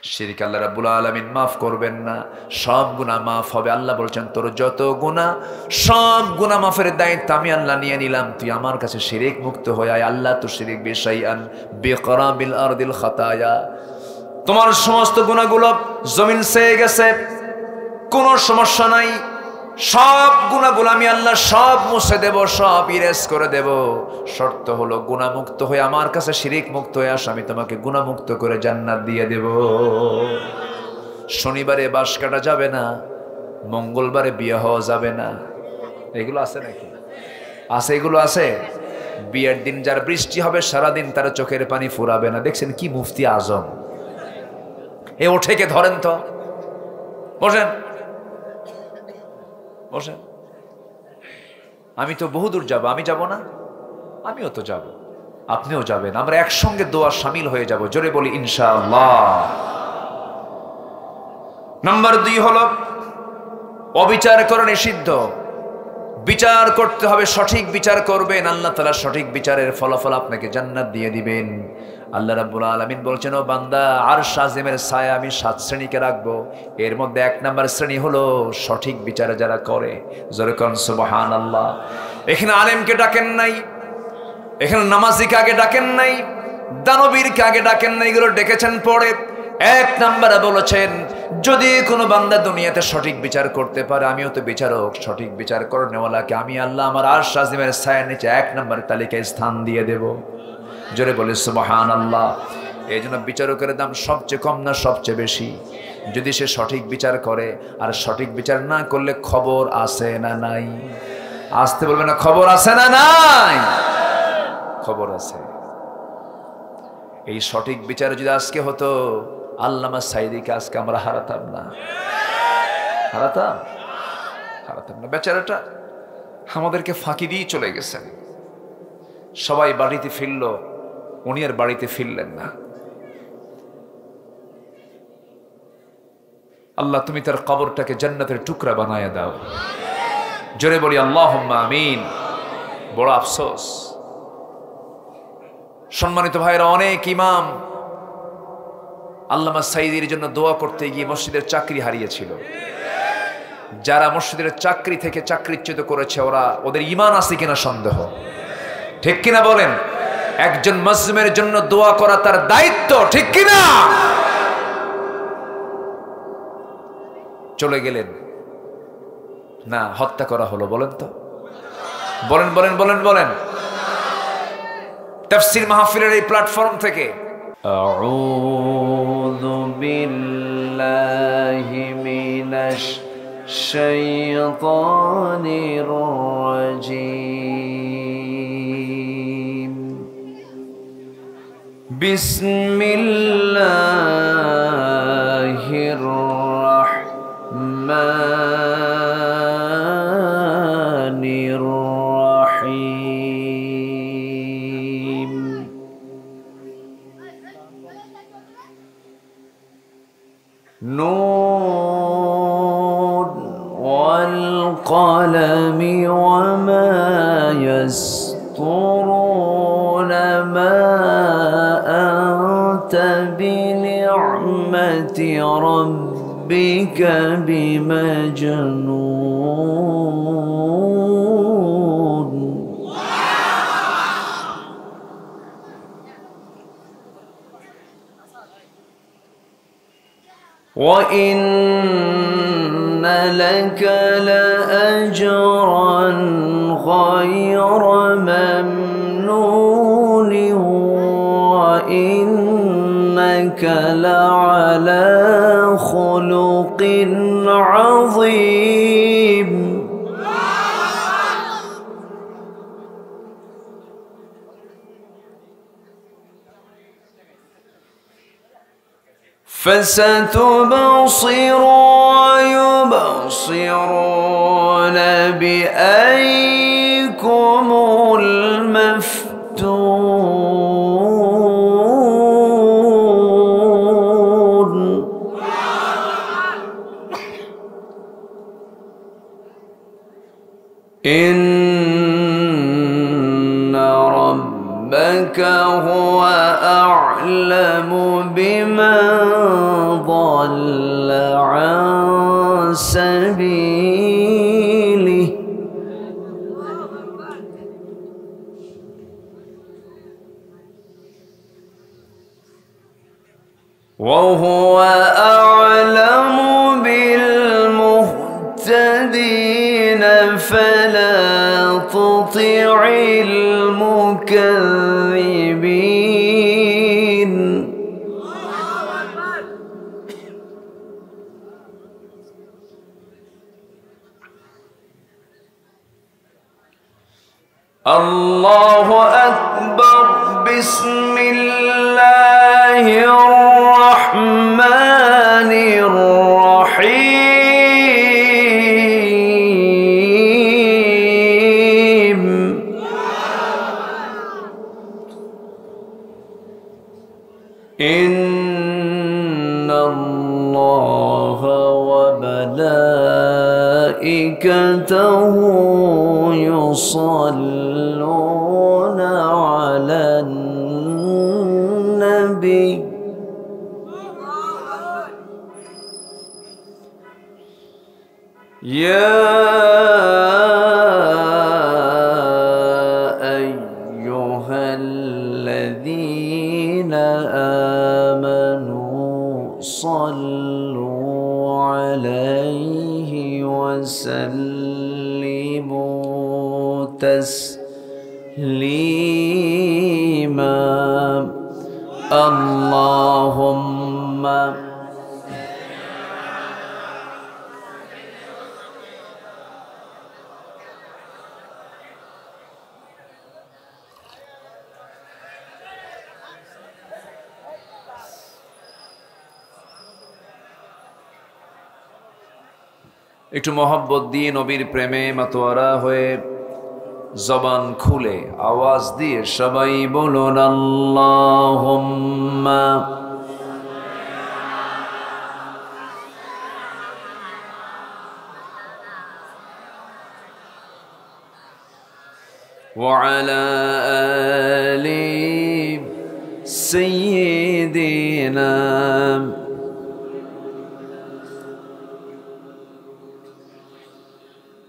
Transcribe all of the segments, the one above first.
শিরক আল্লাহ রাব্বুল আলামিন মাফ করবেন না, সব গুনাহ মাফ হবে। আল্লাহ বলছেন তোর যত গুনাহ সব গুনাহ মাফের দায়িত্ব আমি আল্লাহ নিয়ে নিলাম, তুই আমার কাছে শিরক মুক্ত হয়ে আয়। আল্লাহ তুশরিক বিশাইআন বিকরাবিল আরদিল খাতায়া। তোমার সমস্ত গুনাহগুলো জমিন ছেয়ে গেছে, কোনো সমস্যা নাই, সব গুনাহগুলো আমি আল্লাহ সব মুছে দেব, সব ইরেজ করে দেব। শর্ত হলো গুনাহমুক্ত হয়ে আমার কাছে শিরক মুক্ত হয়ে আস, আমি তোমাকে গুনাহমুক্ত করে জান্নাত দিয়ে দেব। শনিবারে বাঁশ কাটা যাবে না, মঙ্গলবারে বিয়ে হওয়া যাবে না, এগুলো আছে নাকি? আছে, এগুলো আছে। বিয়ের দিন যার বৃষ্টি হবে সারাদিন তার চোখের পানি ফুরাবে না। দেখছেন কি মুফতি আজম, এ ওঠে কে? ধরেন তো, বসেন বসেন। আমি তো বহুদূর যাব, আমি যাব না? আমিও তো যাব, আপনিও যাবেন, আমরা একসঙ্গে দোয়া শামিল হয়ে যাব। জোরে বলি ইনশাআল্লাহ। নাম্বার 2 হলো অবিচার করা নিষিদ্ধ। বিচার করতে হবে, সঠিক বিচার করবেন, আল্লাহ তাআলা সঠিক বিচারের ফলাফল আপনাকে জান্নাত দিয়ে দিবেন। আল্লাহ রাব্বুল আলামিন বলছেন, ও বান্দা, আরশ আজিমের ছায়া আমি 7 শ্রেণীকে রাখবো, এর মধ্যে 1 নম্বর শ্রেণী হলো সঠিক বিচার যারা করে। জোরে কোন সুবহানাল্লাহ। এখানে আলেমকে ডাকেন নাই, এখানে নামাজিকে আগে ডাকেন নাই, দানবীরকে আগে ডাকেন নাই, এগুলো ডেকেছেন পরে। 1 নম্বরে বলেছেন যদি কোনো বান্দা দুনিয়াতে সঠিক বিচার করতে পারে, আমিও তো বিচারক, সঠিক বিচার করনেওয়ালাকে আমি আল্লাহ আমার আরশ আজিমের ছায়ার নিচে 1 নম্বর তালিকায় স্থান দিয়ে দেব। জোরে বলে সুবহানাল্লাহ। এই জন্য বিচারকের দাম সবচেয়ে কম না সবচেয়ে বেশি? যদি সে সঠিক বিচার করে, আর সঠিক বিচার না করলে খবর আছে না নাই? আসতে বলবে না, খবর আছে না নাই? খবর আছে। এই সঠিক বিচার যদি আজকে হতো, আল্লামা সাইদিকে আজকে আমরা হারাতাম না, হারাতাম না। বেচারাটা আমাদেরকে ফাঁকি দিয়ে চলে গেছেন। সবাই বাড়িতে ফিরল, উনি আর বাড়িতে ফিরলেন না। আল্লাহ তুমি তার কবরটাকে জান্নাতের টুকরা বানায় দাও। জোরে বলি আল্লাহুম্মা আমিন। বড় আফসোস, সম্মানিত ভাইরা, অনেক ইমাম আল্লামা সাইদির জন্য দোয়া করতে গিয়ে মসজিদের চাকরি হারিয়েছিল। যারা মসজিদের চাকরি থেকে চাকরিচ্যুত করেছে ওদের ঈমান আছে কিনা সন্দেহ, ঠিক কিনা বলেন? একজন মুসলিমের জন্য দোয়া করা তার দায়িত্ব, ঠিক কিনা? চলে গেলেন না, হত্যা করা হলো। বলেন তো, বলেন বলেন বলেন বলেন। তাফসীর মাহফিলের এই প্ল্যাটফর্ম থেকে আউযু বিল্লাহি মিনাশ শাইতানির রাজীম। বিসমিল্লাহির রাহমানির রাহিম। নুন ওয়াল কলমি ওয়া মা ইয়াসতুরুনা মা আনতা বিনি'মাতি রাব্বিকা বিমাজনুন। وَإِنَّ لَكَ لَأَجْرًا غَيْرَ مَمْنُونٍ وَإِنَّكَ لَعَلَى خُلُقٍ عَظِيمٍ. فستبصر ويبصرون بأيكم المفتون. إن ربك هو أعلم بمن ضل عن سبيله وهو أعلم بالمهتدين فلا تطع المكذبين الله أكبر بسم الله الرحمن الرحيم إن الله وملائكته يصلون على النبي يا أيها الذين آمنوا صلوا عليه وسلموا تسليما اللهم একটু মহব্বত দিয়ে নবীর প্রেমে মাতোয়ারা হয়ে জবান খুলে আওয়াজ দিয়ে সবাই বলুন আল্লাহুম্মা ওয়া আলা আলি সাইয়্যিদিনা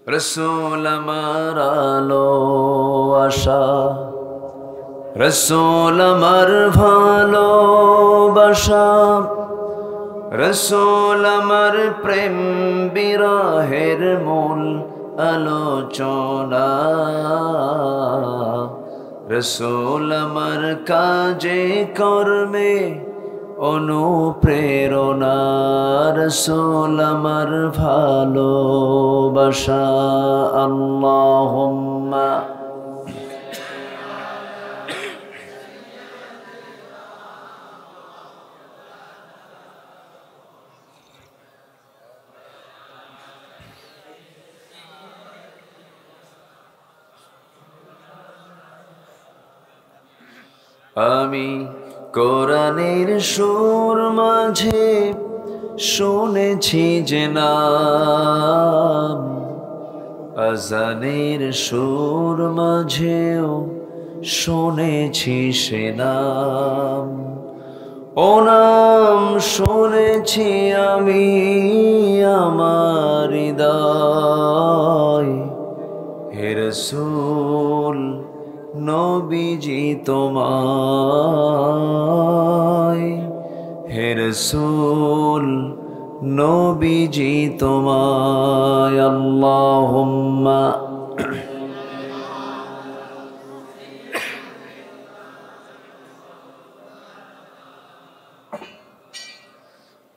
রসুল আমার ভালোবাসা রসুল আমার ভালোবাসা রসুল আমার প্রেম বিরহের মূল আলোচনা রসুল আমার কাজে কর্মে অনুপ্রেরণা রসুল আমার ভালোবাসা আল্লাহুম্মা আমি কোরআনের সুর মাঝে শুনেছি যে নাম আজানের সুর মাঝেও শুনেছি সে নাম ও নাম শুনেছি আমি আমার হৃদয় হে রাসূল নবীজি তোমায় হে রাসূল নবীজি তোমায় আল্লাহুম্মা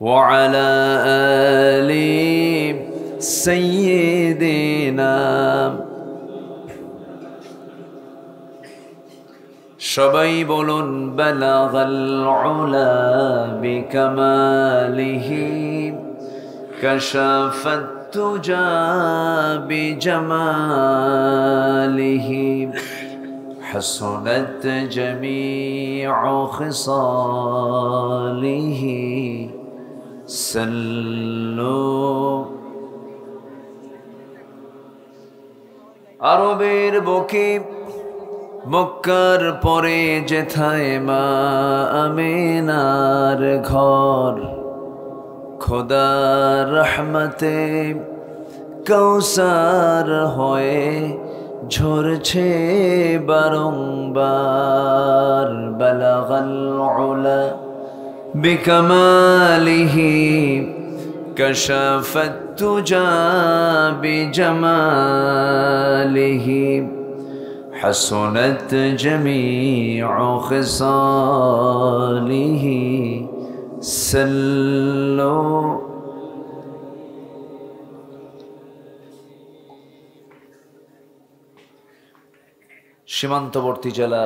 ওয়া আলা আলি সাইয়্যিদিনা সবাই বলুন বালাগাল উলা বিকামালিহি কাশাফাত তুজা বিজামালিহি হাসনাত জামিউ খিসালিহি সাল্লু আরবের বুকে মক্কার পরে যেথায় মা আমিনার ঘর খোদার রহমতে কৌসার হয়ে ঝরছে বারংবার বালাগাল উলা বিকামালিহি كشفت التجى بجماله حسنت جميع خصاله سلوا সীমান্তবর্তী জেলা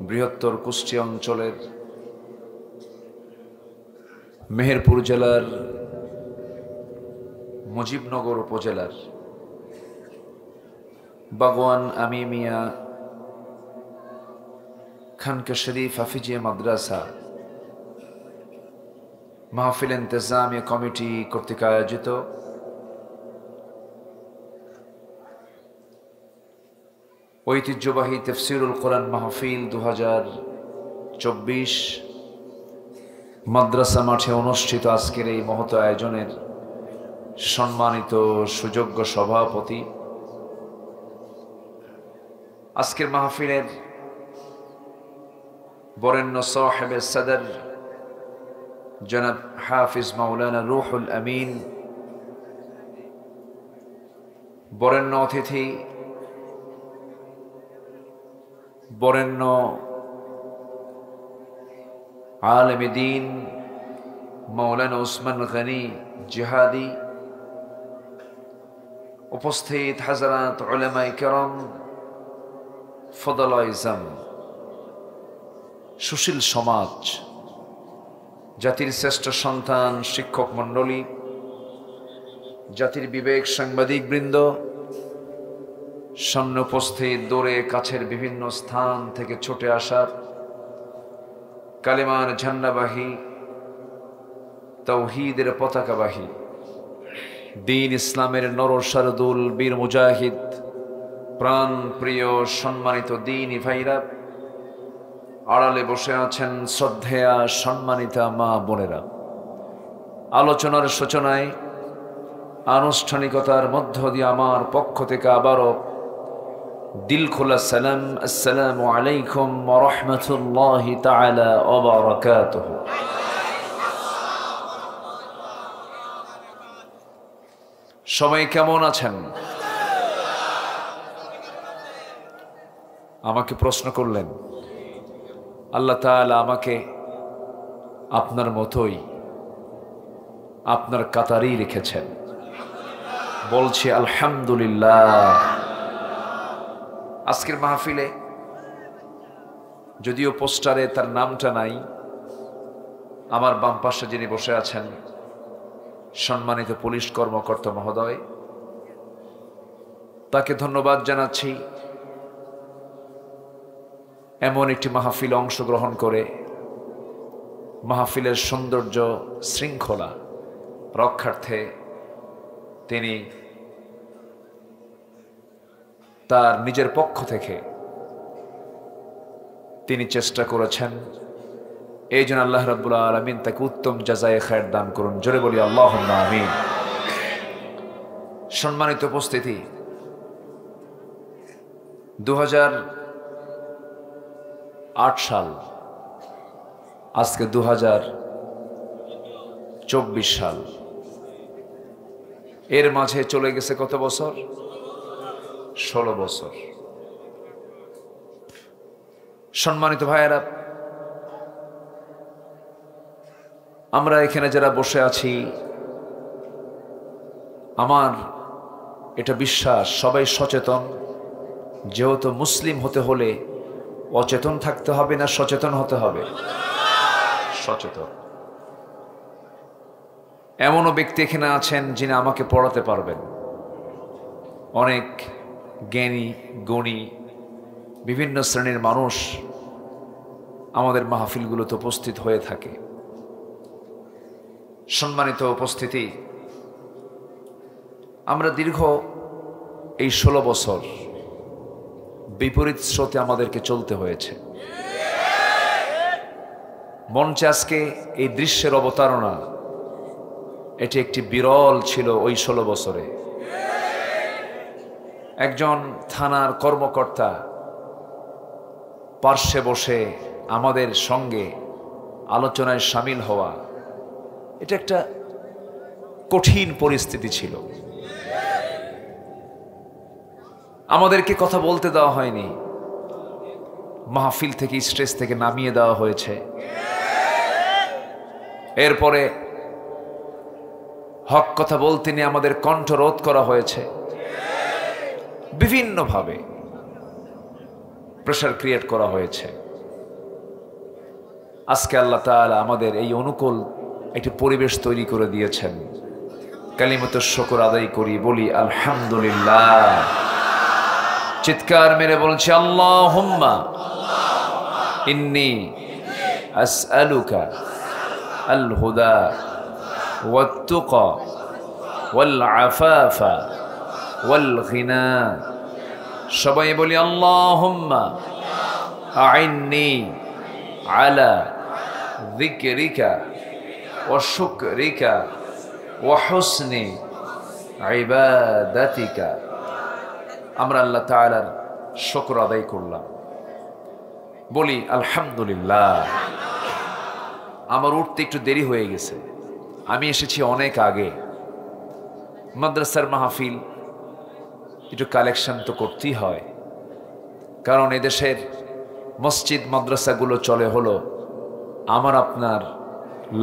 বৃহত্তর কুষ্টিয়া অঞ্চলের মেহেরপুর জেলার মুজিবনগর উপজেলার বাগওয়ান আমিমিয়া খানকা শরীফ হাফিজিয়া মাদ্রাসা মাহফিল ইন্তেজামিয়া কমিটি কর্তৃক আয়োজিত ঐতিহ্যবাহী তাফসীরুল কোরআন মাহফিল 2024 মাদ্রাসা মাঠে অনুষ্ঠিত আজকের এই মহৎ আয়োজনের সম্মানিত সুযোগ্য সভাপতি, আজকের মাহফিলের বরেণ্য সাহেবে সদর জনাব হাফিজ মাওলানা রুহুল আমিন, বরেণ্য অতিথি বরেণ্য আলেমে দ্বীন মাওলানা উসমান গনি জিহাদি, উপস্থিত হাজরাত উলামায়ে কেরাম, ফদলায়ে ইজম, সুশীল সমাজ, জাতির শ্রেষ্ঠ সন্তান শিক্ষক মণ্ডলী, জাতির বিবেক সাংবাদিক বৃন্দ, সামনে উপস্থিত দূরে কাছের বিভিন্ন স্থান থেকে ছুটে আসার কালেমার ঝান্ডাবাহী, তাওহীদের পতাকাবাহী, দ্বীন ইসলামের নরসারদুল বীর মুজাহিদ, প্রাণ প্রিয় সম্মানিত দ্বীনী ভাইরা, আড়ালে বসে আছেন শ্রদ্ধেয়া সম্মানিতা মা বোনেরা, আলোচনার সূচনায় আনুষ্ঠানিকতার মধ্য দিয়ে আমার পক্ষ থেকে আবারও দিল খোলা সালাম, আসসালামু আলাইকুম ওয়া রাহমাতুল্লাহি তাআলা ওয়া বারাকাতুহু। সবাই কেমন আছেন? আমাকে প্রশ্ন করলেন, আল্লাহ তাআলা আমাকে আপনার মতোই আপনার কাতারেই রেখেছেন। বলছি আলহামদুলিল্লাহ। আজকের মাহফিলে যদিও পোস্টারে তার নামটা নাই, আমার বাম পাশে যিনি বসে আছেন সম্মানিত পুলিশ কর্মকর্তা মহোদয়, তাকে ধন্যবাদ জানাচ্ছি। এমন একটি মাহফিলে অংশগ্রহণ করে মাহফিলের সৌন্দর্য শৃঙ্খলা রক্ষার্থে তিনি তার নিজের পক্ষ থেকে তিনি চেষ্টা করেছেন। এই জন্য আল্লাহ রাব্বুল আলামিন তাকে উত্তম জাযায়ে খায়র দান করুন। জোরে বলি আল্লাহুম্মা আমিন। সম্মানিত উপস্থিতি, 2008 সাল, আজকে 2024 সাল, এর মাঝে চলে গেছে কত বছর? 16 বছর। সম্মানিত ভাইয়েরা, আমরা এখানে যারা বসে আছি, আমার এটা বিশ্বাস সবাই সচেতন। যেহেতু মুসলিম হতে হলে অচেতন থাকতে হবে না সচেতন হতে হবে? সচেতন। এমনও ব্যক্তি এখানে আছেন যিনি আমাকে পড়াতে পারবেন। অনেক জ্ঞানী গুণী বিভিন্ন শ্রেণীর মানুষ আমাদের মাহফিলগুলোতে উপস্থিত হয়ে থাকে। সম্মানিত উপস্থিতি, আমরা দীর্ঘ এই 16 বছর বিপরীত স্রোতে আমাদেরকে চলতে হয়েছে। মঞ্চে আজকে এই দৃশ্যের অবতারণা এটি একটি বিরল ছিল ওই 16 বছরে। একজন থানার কর্মকর্তা পার্শ্বে বসে আমাদের সঙ্গে আলোচনায় সামিল হওয়া, এটা একটা কঠিন পরিস্থিতি ছিল। আমাদেরকে কথা বলতে দেওয়া হয়নি, মাহফিল থেকে স্টেজ থেকে নামিয়ে দেওয়া হয়েছে। এরপরে হক কথা বলতে নিয়ে আমাদের কণ্ঠ রোধ করা হয়েছে, বিভিন্নভাবে প্রেশার ক্রিয়েট করা হয়েছে। আজকে আল্লাহ তাআলা আমাদের এই অনুকূল একটি পরিবেশ তৈরি করে দিয়েছেন। কালিমাতুশ শুকর আদায় করি, বলি আলহামদুলিল্লাহ। চিৎকার মেরে বলছি আল্লাহুম্মা ইন্নী আসআলুকা আল হুদা ওয়াত তুকা ওয়াল আফাফা ওয়াল গিনা। সবাই বলি আল্লাহুম্মা আইন্নি আলা যিকরিকা ওয়া শুকরিকা ওয়া হুসনি ইবাদাতিকা। আমরা আল্লাহ তাআলার শুকর আদায় করলাম, বলি আলহামদুলিল্লাহ। আমার উঠতে একটু দেরি হয়ে গেছে, আমি এসেছি অনেক আগে। মাদ্রাসার মাহফিল একটু কালেকশন তো করতেই হয়, কারণ এদেশের মসজিদ মাদ্রাসাগুলো চলে হলো আমার আপনার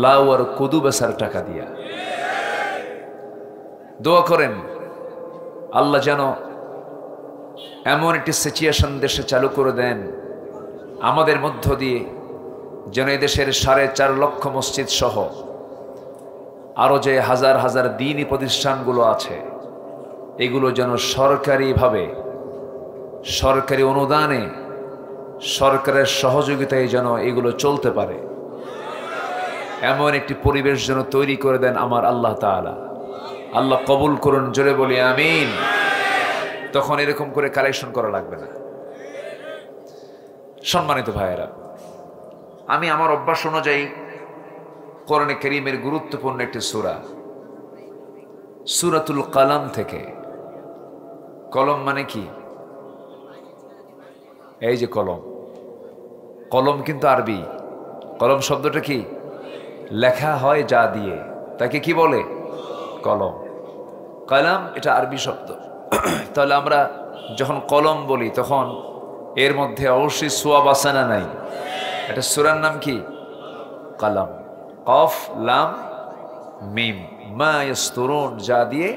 লাউ আর কদু বেচার টাকা দিয়া। দোয়া করেন আল্লাহ যেন এমন একটি সিচুয়েশন দেশে চালু করে দেন, আমাদের মধ্য দিয়ে যেন এদেশের 4.5 লক্ষ মসজিদ সহ আরো যে হাজার হাজার দ্বীনি প্রতিষ্ঠানগুলো আছে, এগুলো যেন সরকারিভাবে, সরকারি অনুদানে, সরকারের সহযোগিতায় যেন এগুলো চলতে পারে, এমন একটি পরিবেশ যেন তৈরি করে দেন আমার আল্লাহ তাআলা। আল্লাহ কবুল করুন, জোরে বলি আমিন। তখন এরকম করে কালেকশন করা লাগবে না। সম্মানিত ভাইয়েরা, আমি আমার অভ্যাস অনুযায়ী কোরআনে কারীমের গুরুত্বপূর্ণ একটি সূরা, সূরাতুল কালাম থেকে। কলম মানে কি? এই যে কলম, কলম কিন্তু আরবি। কলম শব্দটা কি? লেখা হয় যা দিয়ে, তাকে কি বলে? কলম। কালাম এটা আরবি শব্দ। তাহলে আমরা যখন কলম বলি তখন এর মধ্যে অবশ্যই সোয়াব আছে না নাই? এটা সূরার নাম কি? কালাম। কফ লাম মিম, মা ইয়াসতুরুন, যা দিয়ে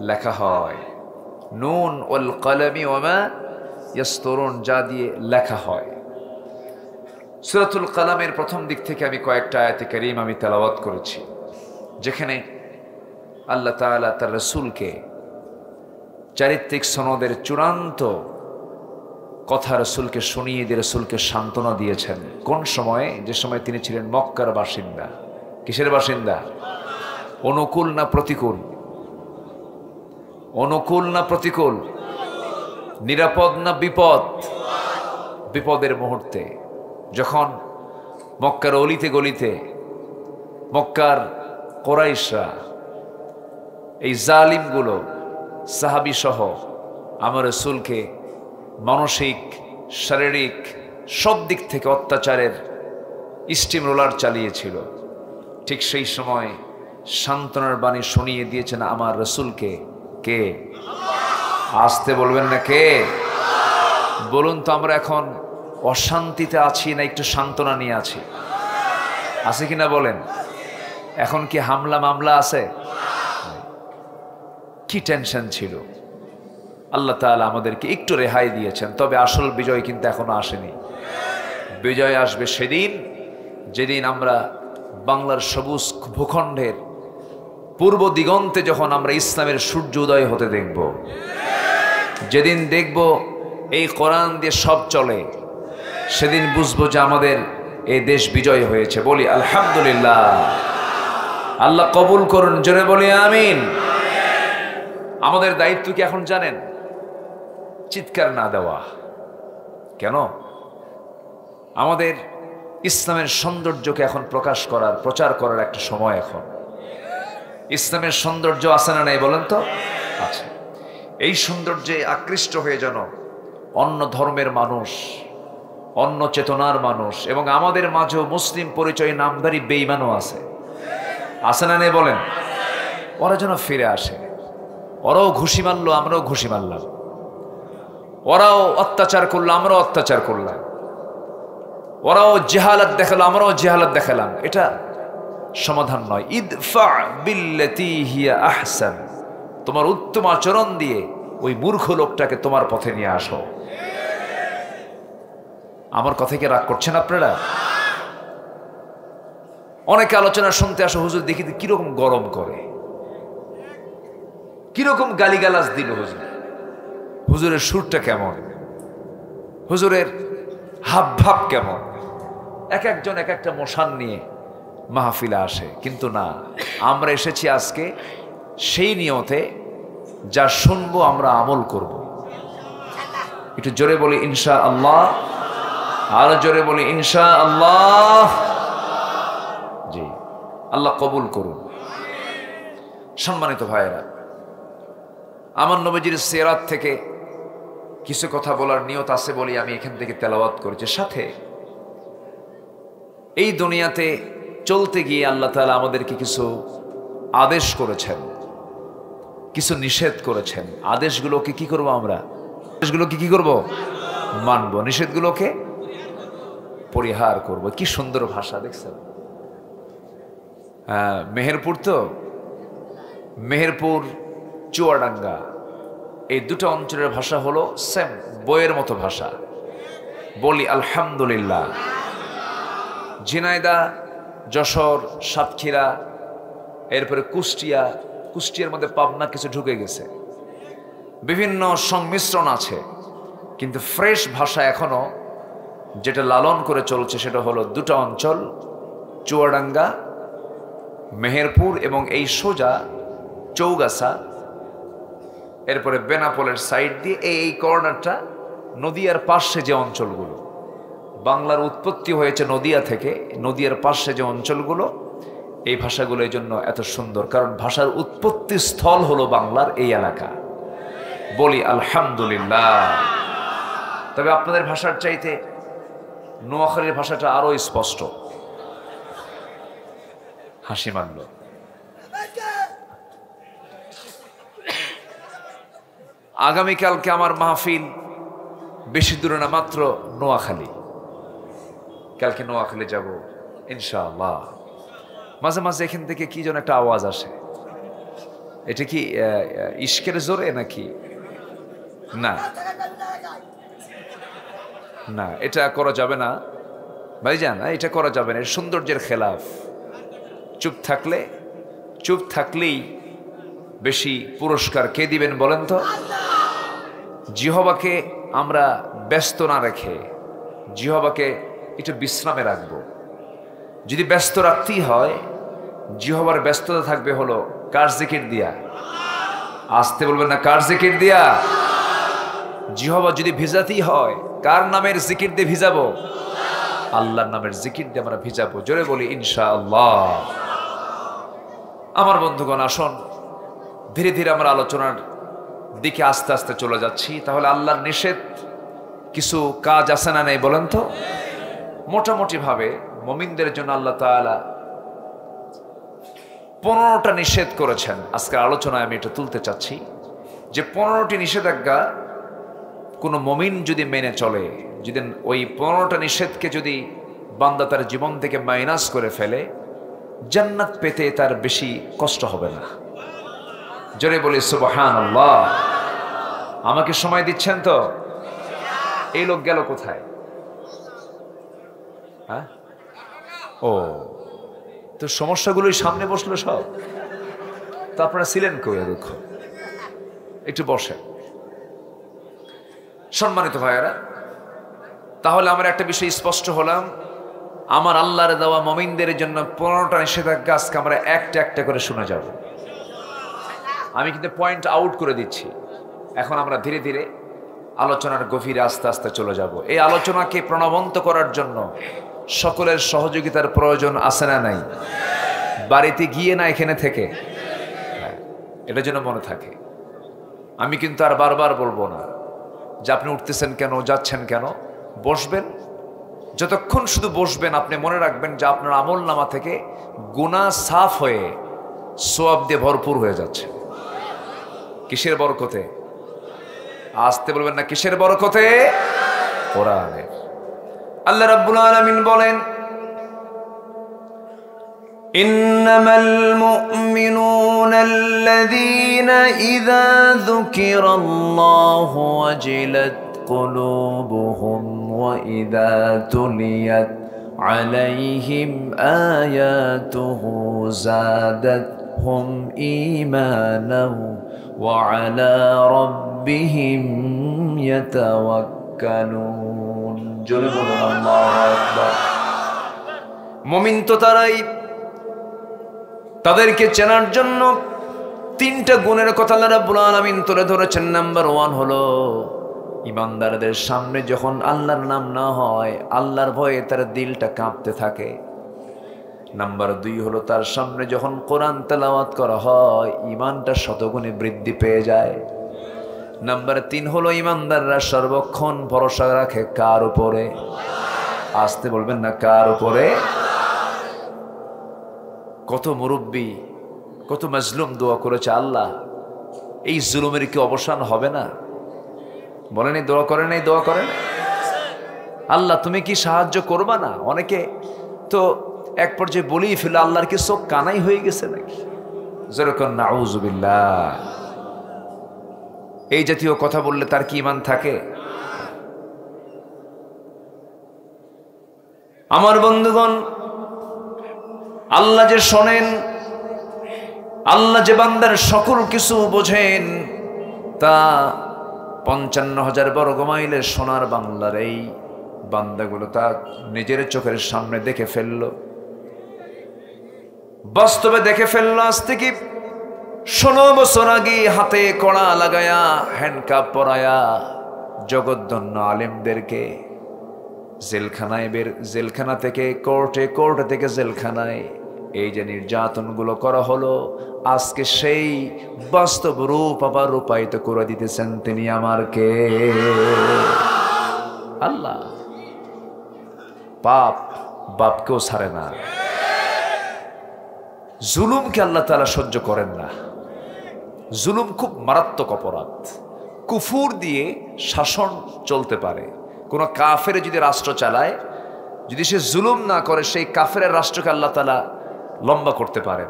লেখা হয়। নুন ওয়াল কলমি ওয়া মা ইয়াসতুরুন, যা দিয়ে লেখা হয়। সূরাতুল কালামের প্রথম দিক থেকে আমি কয়েকটা আয়াতে কারীম আমি তেলাওয়াত করেছি, যেখানে আল্লাহ তাআলা তার রাসূলকে চারিত্রিক সনদের চূড়ান্ত কথা রাসূলকে শুনিয়ে দিয়ে রাসূলকে সান্ত্বনা দিয়েছেন। কোন সময়ে? যে সময় তিনি ছিলেন মক্কার বাসিন্দা। কিসের বাসিন্দা? অনুকূল না প্রতিকূল? অনুকূল না প্রতিকূল? নিরাপদ না বিপদ? বিপদের মুহূর্তে যখন মক্কার অলিতে গলিতে মক্কার কোরাইশরা, এই জালিমগুলো সাহাবী সহ আমার রাসূলকে মানসিক, শারীরিক সব দিক থেকে অত্যাচারের স্টিম রোলার চালিয়েছিল, ঠিক সেই সময় সান্ত্বনার বাণী শুনিয়ে দিয়েছেন আমার রাসূলকে। কে? আসতে বলবেন না কে? বলুন তো, আমরা এখন অশান্তিতে আছি না একটু সান্ত্বনা নিয়ে আছি? আছে কিনা বলেন? এখন কি হামলা মামলা আছে? কি টেনশন ছিল! আল্লাহ তাআলা আমাদেরকে একটু রেহাই দিয়েছেন, তবে আসল বিজয় কিন্তু এখনো আসেনি। বিজয় আসবে সেদিন যেদিন আমরা বাংলার সবুজ ভূখণ্ডের পূর্ব দিগন্তে যখন আমরা ইসলামের সূর্য উদয় হতে দেখব, যেদিন দেখব এই কোরআন দিয়ে সব চলে, সেদিন বুঝবো যে আমাদের এই দেশ বিজয় হয়েছে। বলি আলহামদুলিল্লাহ। আল্লাহ কবুল করুন, জোরে বলি আমিন। আমাদের দায়িত্ব কি এখন জানেন? চিৎকার না দেওয়া। কেন? আমাদের ইসলামের সৌন্দর্যকে এখন প্রকাশ করার, প্রচার করার একটা সময় এখন। ইসলামের সৌন্দর্য আছে না নাই বলেন তো? আচ্ছা, এই সৌন্দর্যে আকৃষ্ট হয়ে যেন অন্য ধর্মের মানুষ, অন্য চেতনার মানুষ এবং আমাদের মাঝেও মুসলিম পরিচয় নামধারী বেঈমানও আছে না নেই বলেন? ওরা যেন ফিরে আসে। ওরাও ঘুষি মারলো, আমরাও ঘুষি মারলাম। ওরাও অত্যাচার করলো, আমরাও অত্যাচার করলাম। ওরাও জেহালাত দেখালো, আমরাও জেহালাত দেখালাম। এটা সমাধান নয়। ইদফা বিল্লাতি হিয়া আহসান, তোমার উত্তম আচরণ দিয়ে ওই মূর্খ লোকটাকে তোমার পথে নিয়ে আসো। আমার কথা কি রাগ করছেন আপনারা? অনেকে আলোচনা শুনতে আসো, হুজুর দেখি কিরকম গরম করে, কিরকম গালিগালাজ দিল হুজুর, হুজুরের সুরটা কেমন, হুজুরের হাব ভাব কেমন। এক একজন এক একটা মোশান নিয়ে মাহফিলে আসে, কিন্তু না, আমরা এসেছি আজকে সেই নিয়তে যা শুনবো আমরা আমল করব। একটু জোরে বলি ইনশা আল্লাহ, আরো জোরে বলি ইনশা আল্লাহ। জি, আল্লাহ কবুল করুন। সম্মানিত ভাইয়েরা, আমার নবীজির সিরাত থেকে কিছু কথা বলার নিয়ত আছে বলে আমি এখান থেকে তেলাওয়াত করেছি। সাথে এই দুনিয়াতে চলতে গিয়ে আল্লাহ তাআলা আমাদেরকে কিছু আদেশ করেছেন, কিছু নিষেধ করেছেন। আদেশগুলোকে কি করব আমরা? আদেশগুলোকে কি করব? মানব। নিষেধগুলোকে পরিহার করব। কি সুন্দর ভাষা দেখছেন? মেহেরপুর, তো মেহেরপুর, চুয়াডাঙ্গা, এই দুটো অঞ্চলের ভাষা হলো সেম, বইয়ের মতো ভাষা। বলি আলহামদুলিল্লাহ। ঝিনাইদহ, যশোর, সাতক্ষীরা, এরপরে কুষ্টিয়ার মধ্যে পাবনা কিছু ঢুকে গেছে, বিভিন্ন সংমিশ্রণ আছে, কিন্তু ফ্রেশ ভাষা এখনো যেটা লালন করে চলছে সেটা হলো দুটো অঞ্চল, চুয়াডাঙ্গা, মেহেরপুর এবং এই সোজা চৌগাছা, এরপরে বেনাপোলের সাইড দিয়ে এই কর্নারটা, নদিয়ার পাশে যে অঞ্চলগুলো, বাংলার উৎপত্তি হয়েছে নদিয়া থেকে, নদিয়ার পাশে যে অঞ্চলগুলো, এই ভাষাগুলো এই জন্য এত সুন্দর, কারণ ভাষার উৎপত্তি স্থল হলো বাংলার এই এলাকা। বলি আলহামদুলিল্লাহ। তবে আপনাদের ভাষার চাইতে নোয়াখালীর ভাষাটা আরো স্পষ্ট। হাসি মানল। আগামীকালকে আমার মাহফিল বেশি দূরে না, মাত্র নোয়াখালী। কালকে নোয়াখালী যাব ইনশাআল্লাহ। মাঝে মাঝে এখান থেকে কি যেন একটা আওয়াজ আসে, এটা কি ইশকের জোরে নাকি? না না, এটা করা যাবে না ভাইজান, এটা করা যাবে না, সৌন্দর্যের খেলাফ। চুপ থাকলেই বেশি পুরস্কার কে দিবেন বলেন তো? জিহবাকে আমরা ব্যস্ত না রেখে জিহবাকে একটু বিশ্রামে রাখবো। যদি ব্যস্ত রাখতেই হয়, জিহবার ব্যস্ততা থাকবে হলো কার জিকির দিয়া? আসতে বলবেন না, কার জিকির দিয়া? জিহবা যদি ভিজাতেই হয়, কার নামের জিকির দিয়ে ভিজাবো? আল্লাহর নামের জিকির দিয়ে আমরা ভিজাবো। জোরে বলি ইনশাআল্লাহ। আমার বন্ধুগণ, আসুন ধীরে ধীরে আমরা আলোচনার দিকে আস্তে আস্তে চলে যাচ্ছি। তাহলে আল্লাহর নিষেধ কিছু কাজ আছে না নেই বলেন তো? মোটামুটি ভাবে মুমিনদের জন্য আল্লাহ তাআলা 15টা নিষেধ করেছেন। আজকের আলোচনায় আমি এটা তুলতে চাচ্ছি যে 15টি নিষেধাজ্ঞা কোনো মুমিন যদি মেনে চলে, যদি ওই 15টা নিষেধকে যদি বান্দা তার জীবন থেকে মাইনাস করে ফেলে, জান্নাত পেতে তার বেশি কষ্ট হবে না। জোরে বলি সুবহানাল্লাহ। আমাকে সময় দিচ্ছেন তো? এই লোক গেল কোথায়? হ্যাঁ, ও তো সমস্যাগুলোই সামনে বসলো সব। তো আপনারা ছিলেন কই? দুঃখ, একটু বসেন। সম্মানিত ভাইয়েরা, তাহলে আমার একটা বিষয় স্পষ্ট হলাম, আমার আল্লাহর দেওয়া মুমিনদের জন্য 15টা নিষেধাজ্ঞা আজকে আমরা একটা একটা করে শুনে যাব। আমি কিন্তু পয়েন্ট আউট করে দিচ্ছি। এখন আমরা ধীরে ধীরে আলোচনার গভীরে আস্তে আস্তে চলে যাব। এই আলোচনাকে প্রাণবন্ত করার জন্য সকলের সহযোগিতার প্রয়োজন আছে না নাই? বাড়িতে গিয়ে না এখানে থেকে এটা যেন মনে থাকে। আমি কিন্তু আর বারবার বলবো না যে আপনি উঠতেছেন কেন, যাচ্ছেন কেন। বসবেন, যতক্ষণ শুধু বসবেন আপনি মনে রাখবেন যে আপনার আমল নামা থেকে গুনাহ সাফ হয়ে সওয়াব দিয়ে ভরপুর হয়ে যাচ্ছে। কিসের বরকতে? আসতে বলবেন না, কিসের বরকতে? কোরআনের। আল্লাহ রাব্বুল আলামিন বলেন, ইন্নামাল মুমিনুনা আল্লাযীনা ইযা যুকিরাল্লাহু ওয়াজিলাত قلوبهم وإذا تليت عليهم آياته زادتهم إيمانا وعلى ربهم يتوكلون جل الله أكبر মুমিন তো তারাই, তাদেরকে চেনার জন্য তিনটা গুণের কথা আল্লাহ রাব্বুল আলামিন তুলে ধরেছেন। নাম্বার 1 হলো ইমানদারদের সামনে যখন আল্লাহর নাম না হয়, আল্লাহর ভয়ে তার দিলটা কাঁপতে থাকে। নাম্বার 2 হলো তার সামনে যখন কোরআন তেলাওয়াত করা হয়, ইমানটা শতগুণে বৃদ্ধি পেয়ে যায়। নাম্বার 3 হলো ইমানদাররা সর্বক্ষণ ভরসা রাখে কার উপরে? আসতে বলবেন না, কার উপরে? কত মুরব্বী, কত মাজলুম দোয়া করেছে, আল্লাহ এই জুলুমের কি অবসান হবে না? বলেন, এই দোয়া করেন, এই দোয়া করেন, আল্লাহ তুমি কি সাহায্য করবা না? অনেকে তো এক পর্যায়ে বলেই ফেলে, আল্লাহর কি চোখ কানাই হয়ে গেছে নাকি? যেরকম নাউজুবিল্লাহ। এই জাতীয় কথা বললে তার কি ঈমান থাকে? আমার বন্ধুগণ, আল্লাহ যে শোনেন, আল্লাহ যে বান্দার সকল কিছু বোঝেন, তা 55,000 বর্গ মাইলের সোনার বাংলার এই বান্দাগুলো তা নিজের চোখের সামনে দেখে ফেললো, বাস্তবে দেখে ফেললো। আজ থেকে 16 বছর আগে হাতে কড়া লাগায়া, হ্যান্ডকাপ পরায়া জগদ্দন্য আলেমদেরকে জেলখানা থেকে কোর্টে, কোর্ট থেকে জেলখানায় এই যে নির্যাতনগুলো করা হলো, আজকে সেই বাস্তব রূপ আবার রূপায়িত করে দিতেছেন তিনি আমার কে? আল্লাহ। পাপ বাপকেও ছাড়ে না, জুলুমকে আল্লাহ তাআলা সহ্য করেন না। জুলুম খুব মারাত্মক অপরাধ। কুফুর দিয়ে শাসন চলতে পারে। কোন কাফের যদি রাষ্ট্র চালায়, যদি সে জুলুম না করে, সেই কাফের রাষ্ট্রকে আল্লাহ তাআলা লম্বা করতে পারেন।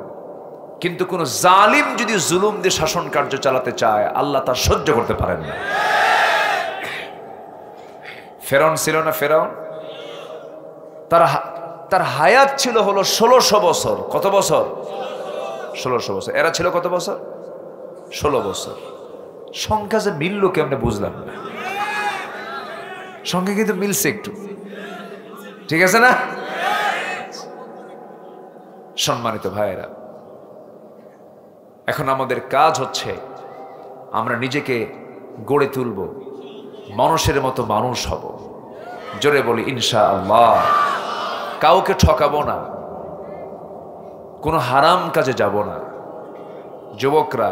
কিন্তু কোন জালিম যদি জুলুম দিয়ে শাসন কার্য চালাতে চায়, আল্লাহ তা সহ্য করতে পারেন না। ফেরাউন ছিল না? ফেরাউন তার হায়াত ছিল হলো 1600 বছর। কত বছর? 1600 বছর। এরা ছিল কত বছর? 16 বছর। সংখ্যা যে মিলল কেমনে বুঝলাম না। সংখ্যা কিন্তু মিলছে একটু, ঠিক আছে না? সম্মানিত ভাইয়েরা, এখন আমাদের কাজ হচ্ছে আমরা নিজেকে গড়ে তুলব, মানুষের মতো মানুষ হব। জোরে বলি ইনশাআল্লাহ। কাউকে ঠকাবো না, কোনো হারাম কাজে যাব না। যুবকরা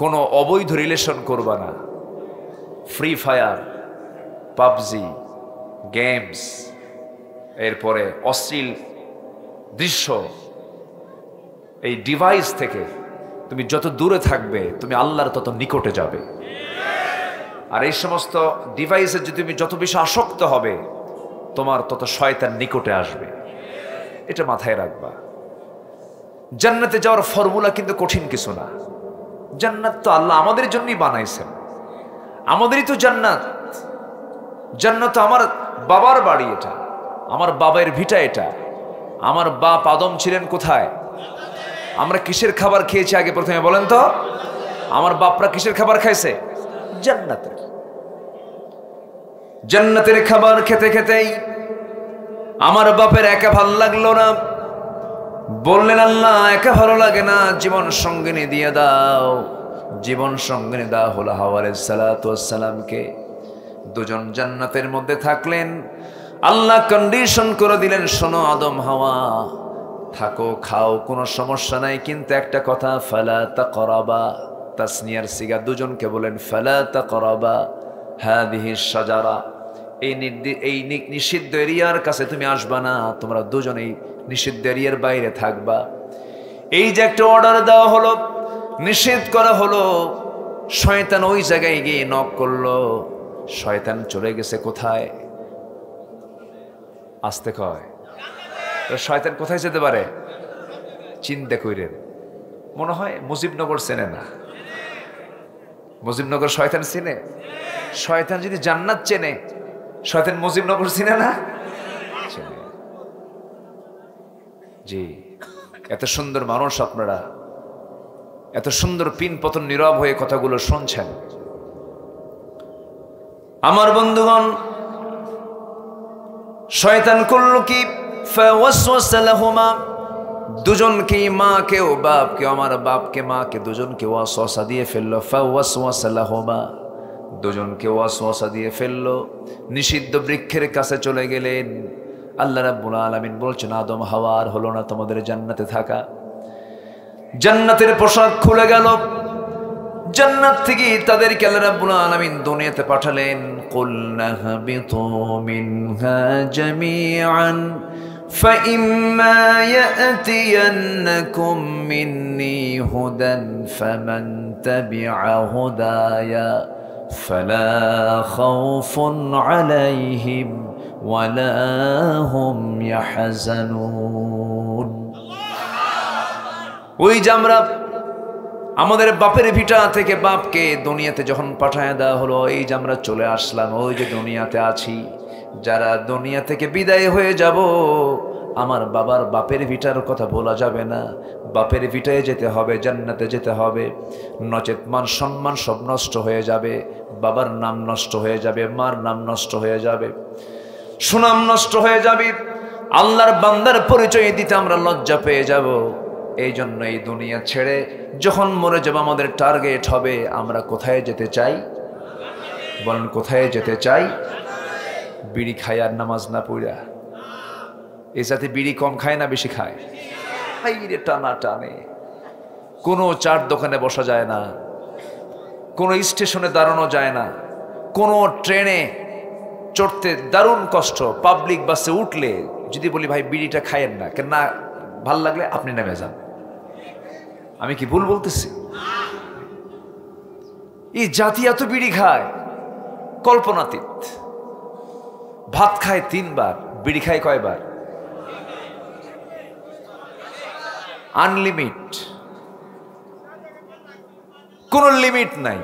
কোনো অবৈধ রিলেশন করবা না। ফ্রি ফায়ার, পাবজি, গেমস, এরপরে অশ্লীল দৃশ্য, এই ডিভাইস থেকে তুমি যত দূরে থাকবে, তুমি আল্লাহর তত নিকটে যাবে। আর এই সমস্ত ডিভাইসে যদি তুমি যত বেশি আসক্ত হবে, তোমার তত শয়তান নিকটে আসবে। এটা মাথায় রাখবা। জান্নাতে যাওয়ার ফর্মুলা কিন্তু কঠিন কিছু না। জান্নাত তো আল্লাহ আমাদের জন্যই বানাইছেন, আমাদেরই তো জান্নাত। জান্নাত তো আমার বাবার বাড়ি, এটা আমার বাবার ভিটা, এটা আমার বাপ আদম ছিলেন কোথায়? আমরা কিসের খাবার খেয়েছি আগে প্রথমে বলেন তো? আমার বাপরা কিসের খাবার খাইছে? জান্নাতের। জান্নাতের খাবার খেতে খেতেই আমার বাপের একা ভালো লাগলো না। বললেন, আল্লাহ একা ভালো লাগে না, জীবন সঙ্গিনী দিয়ে দাও। জীবন সঙ্গিনী দেওয়া হলো হাওয়া আলাইহিস সালাতু ওয়াস সালামকে। দুজন জান্নাতের মধ্যে থাকলেন। আল্লাহ কন্ডিশন করে দিলেন, শোনো আদম হাওয়া, থাকো খাও, কোনো সমস্যা নাই, কিন্তু একটা কথা, ফালা তাকরাবা, তাসনিয়ার সিগা, দুজনকে বলেন ফালা তাকরাবা হাদিহি শাজারা, এই নিষিদ্ধ এরিয়ার কাছে তুমি আসবা না, তোমরা দুজনেই নিষিদ্ধ এরিয়ার বাইরে থাকবা। এই যে একটা অর্ডার দেওয়া হলো, নিষেধ করা হলো, শয়তান ওই জায়গায় গিয়ে নক করলো। শয়তান চলে গেছে কোথায়? আসতে কয় শয়তান কোথায় যেতে পারে? চিন্তা কইরেন, মনে হয় মুজিবনগর চেনে না। মুজিবনগর শয়তান চিনে? শয়তান যদি জান্নাত চেনে, শয়তান মুজিবনগর চিনে না? চেনে। জি, এত সুন্দর মানুষ আপনারা, এত সুন্দর পিন পতন নীরব হয়ে কথাগুলো শুনছেন। আমার বন্ধুগণ, শয়তান করল কি? ফাওয়াসওয়াসা লাহুমা, দুজনকে, মাকেও বাপকেও, আমার বাপকে মাকে দুজনকে ওয়াসওয়াসা দিয়ে ফেললো। ফাওয়াসওয়াসা লাহুমা, দুজনকে ওয়াসওয়াসা দিয়ে ফেললো, নিষিদ্ধ বৃক্ষের কাছে চলে গেলেন। আল্লাহ রাব্বুল আলামিন বলছেন, আদম হাওয়া আর হলো না তোমাদের জান্নাতে থাকা। জান্নাতের পোশাক খুলে গেল, জান্নাত থেকে তাদেরকে আল্লাহ রাব্বুল আলামিন দুনিয়াতে পাঠালেন। কুলনা হাবিতু মিনহা জামিআন فإما يأتينكم مني هدى فمن تبع هدايا فلا خوف عليهم ولا هم يحزنون। ওই যে আমরা আমাদের বাপের ভিটা থেকে বাপকে দুনিয়াতে যখন পাঠায় দেওয়া হলো, এই যে আমরা চলে আসলাম, ওই যে দুনিয়াতে আছি, যারা দুনিয়া থেকে বিদায় হয়ে যাব, আমার বাবার বাপের ভিটার কথা বলা যাবে না। বাপের ভিটায় যেতে হবে, জান্নাতে যেতে হবে, নচেত মান সম্মান সব নষ্ট হয়ে যাবে, বাবার নাম নষ্ট হয়ে যাবে, মার নাম নষ্ট হয়ে যাবে, সুনাম নষ্ট হয়ে যাবে, আল্লাহর বান্দার পরিচয় দিতে আমরা লজ্জা পেয়ে যাব। এই জন্য এই দুনিয়া ছেড়ে যখন মরে যাব, আমাদের টার্গেট হবে আমরা কোথায় যেতে চাই? বলেন কোথায় যেতে চাই? বিড়ি খায় আর নামাজ না পড়া, এই জাতি বিড়ি কম খায় না বেশি খায়? হাইরে টানা টানে, কোনো চার দোকানে বসা যায় না, কোনো স্টেশনে দাঁড়ানো যায় না, কোনো ট্রেনে চড়তে দারুণ কষ্ট, পাবলিক বাসে উঠলে যদি বলি ভাই বিড়িটা খায়েন না, কেন না ভাল লাগলে আপনি নেমে যান। আমি কি ভুল বলতেছি? এই জাতি এত বিড়ি খায় কল্পনাতীত। ভাত খায় 3 বার, বিড়ি খায় কয়বার? আনলিমিট, কোনো লিমিট নাই।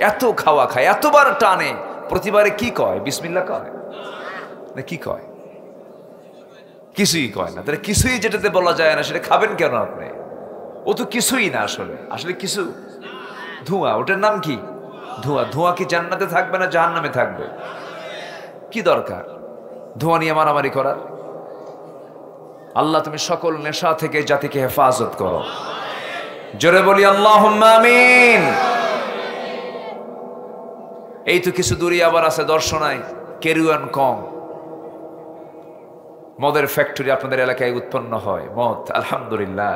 এত খাওয়া খায়, এতবার টানে, প্রতিবারে কি কয়? বিসমিল্লাহ কয় না কি কয়? কিছুই কয় না। তাহলে কিছুই যেটাতে বলা যায় না সেটা খাবেন কেন আপনি? ও তো কিছুই না, আসলে আসলে কিছু ধোঁয়া। ওটার নাম কি? ধোঁয়া। ধোঁয়া কি জান্নাতে থাকবে না জাহান্নামে থাকবে? কি দরকার ধোঁয়া নিয়ে মারামারি করার? আল্লাহ তুমি সকল নেশা থেকে জাতিকে হেফাজত করো। জোরে বলি আল্লাহুম্মা আমিন। এই তো কিছু দূরে আবার আছে দর্শনায় কেরুয়ান কং, মদের ফ্যাক্টরি আপনাদের এলাকায় উৎপন্ন হয় মদ। আলহামদুলিল্লাহ।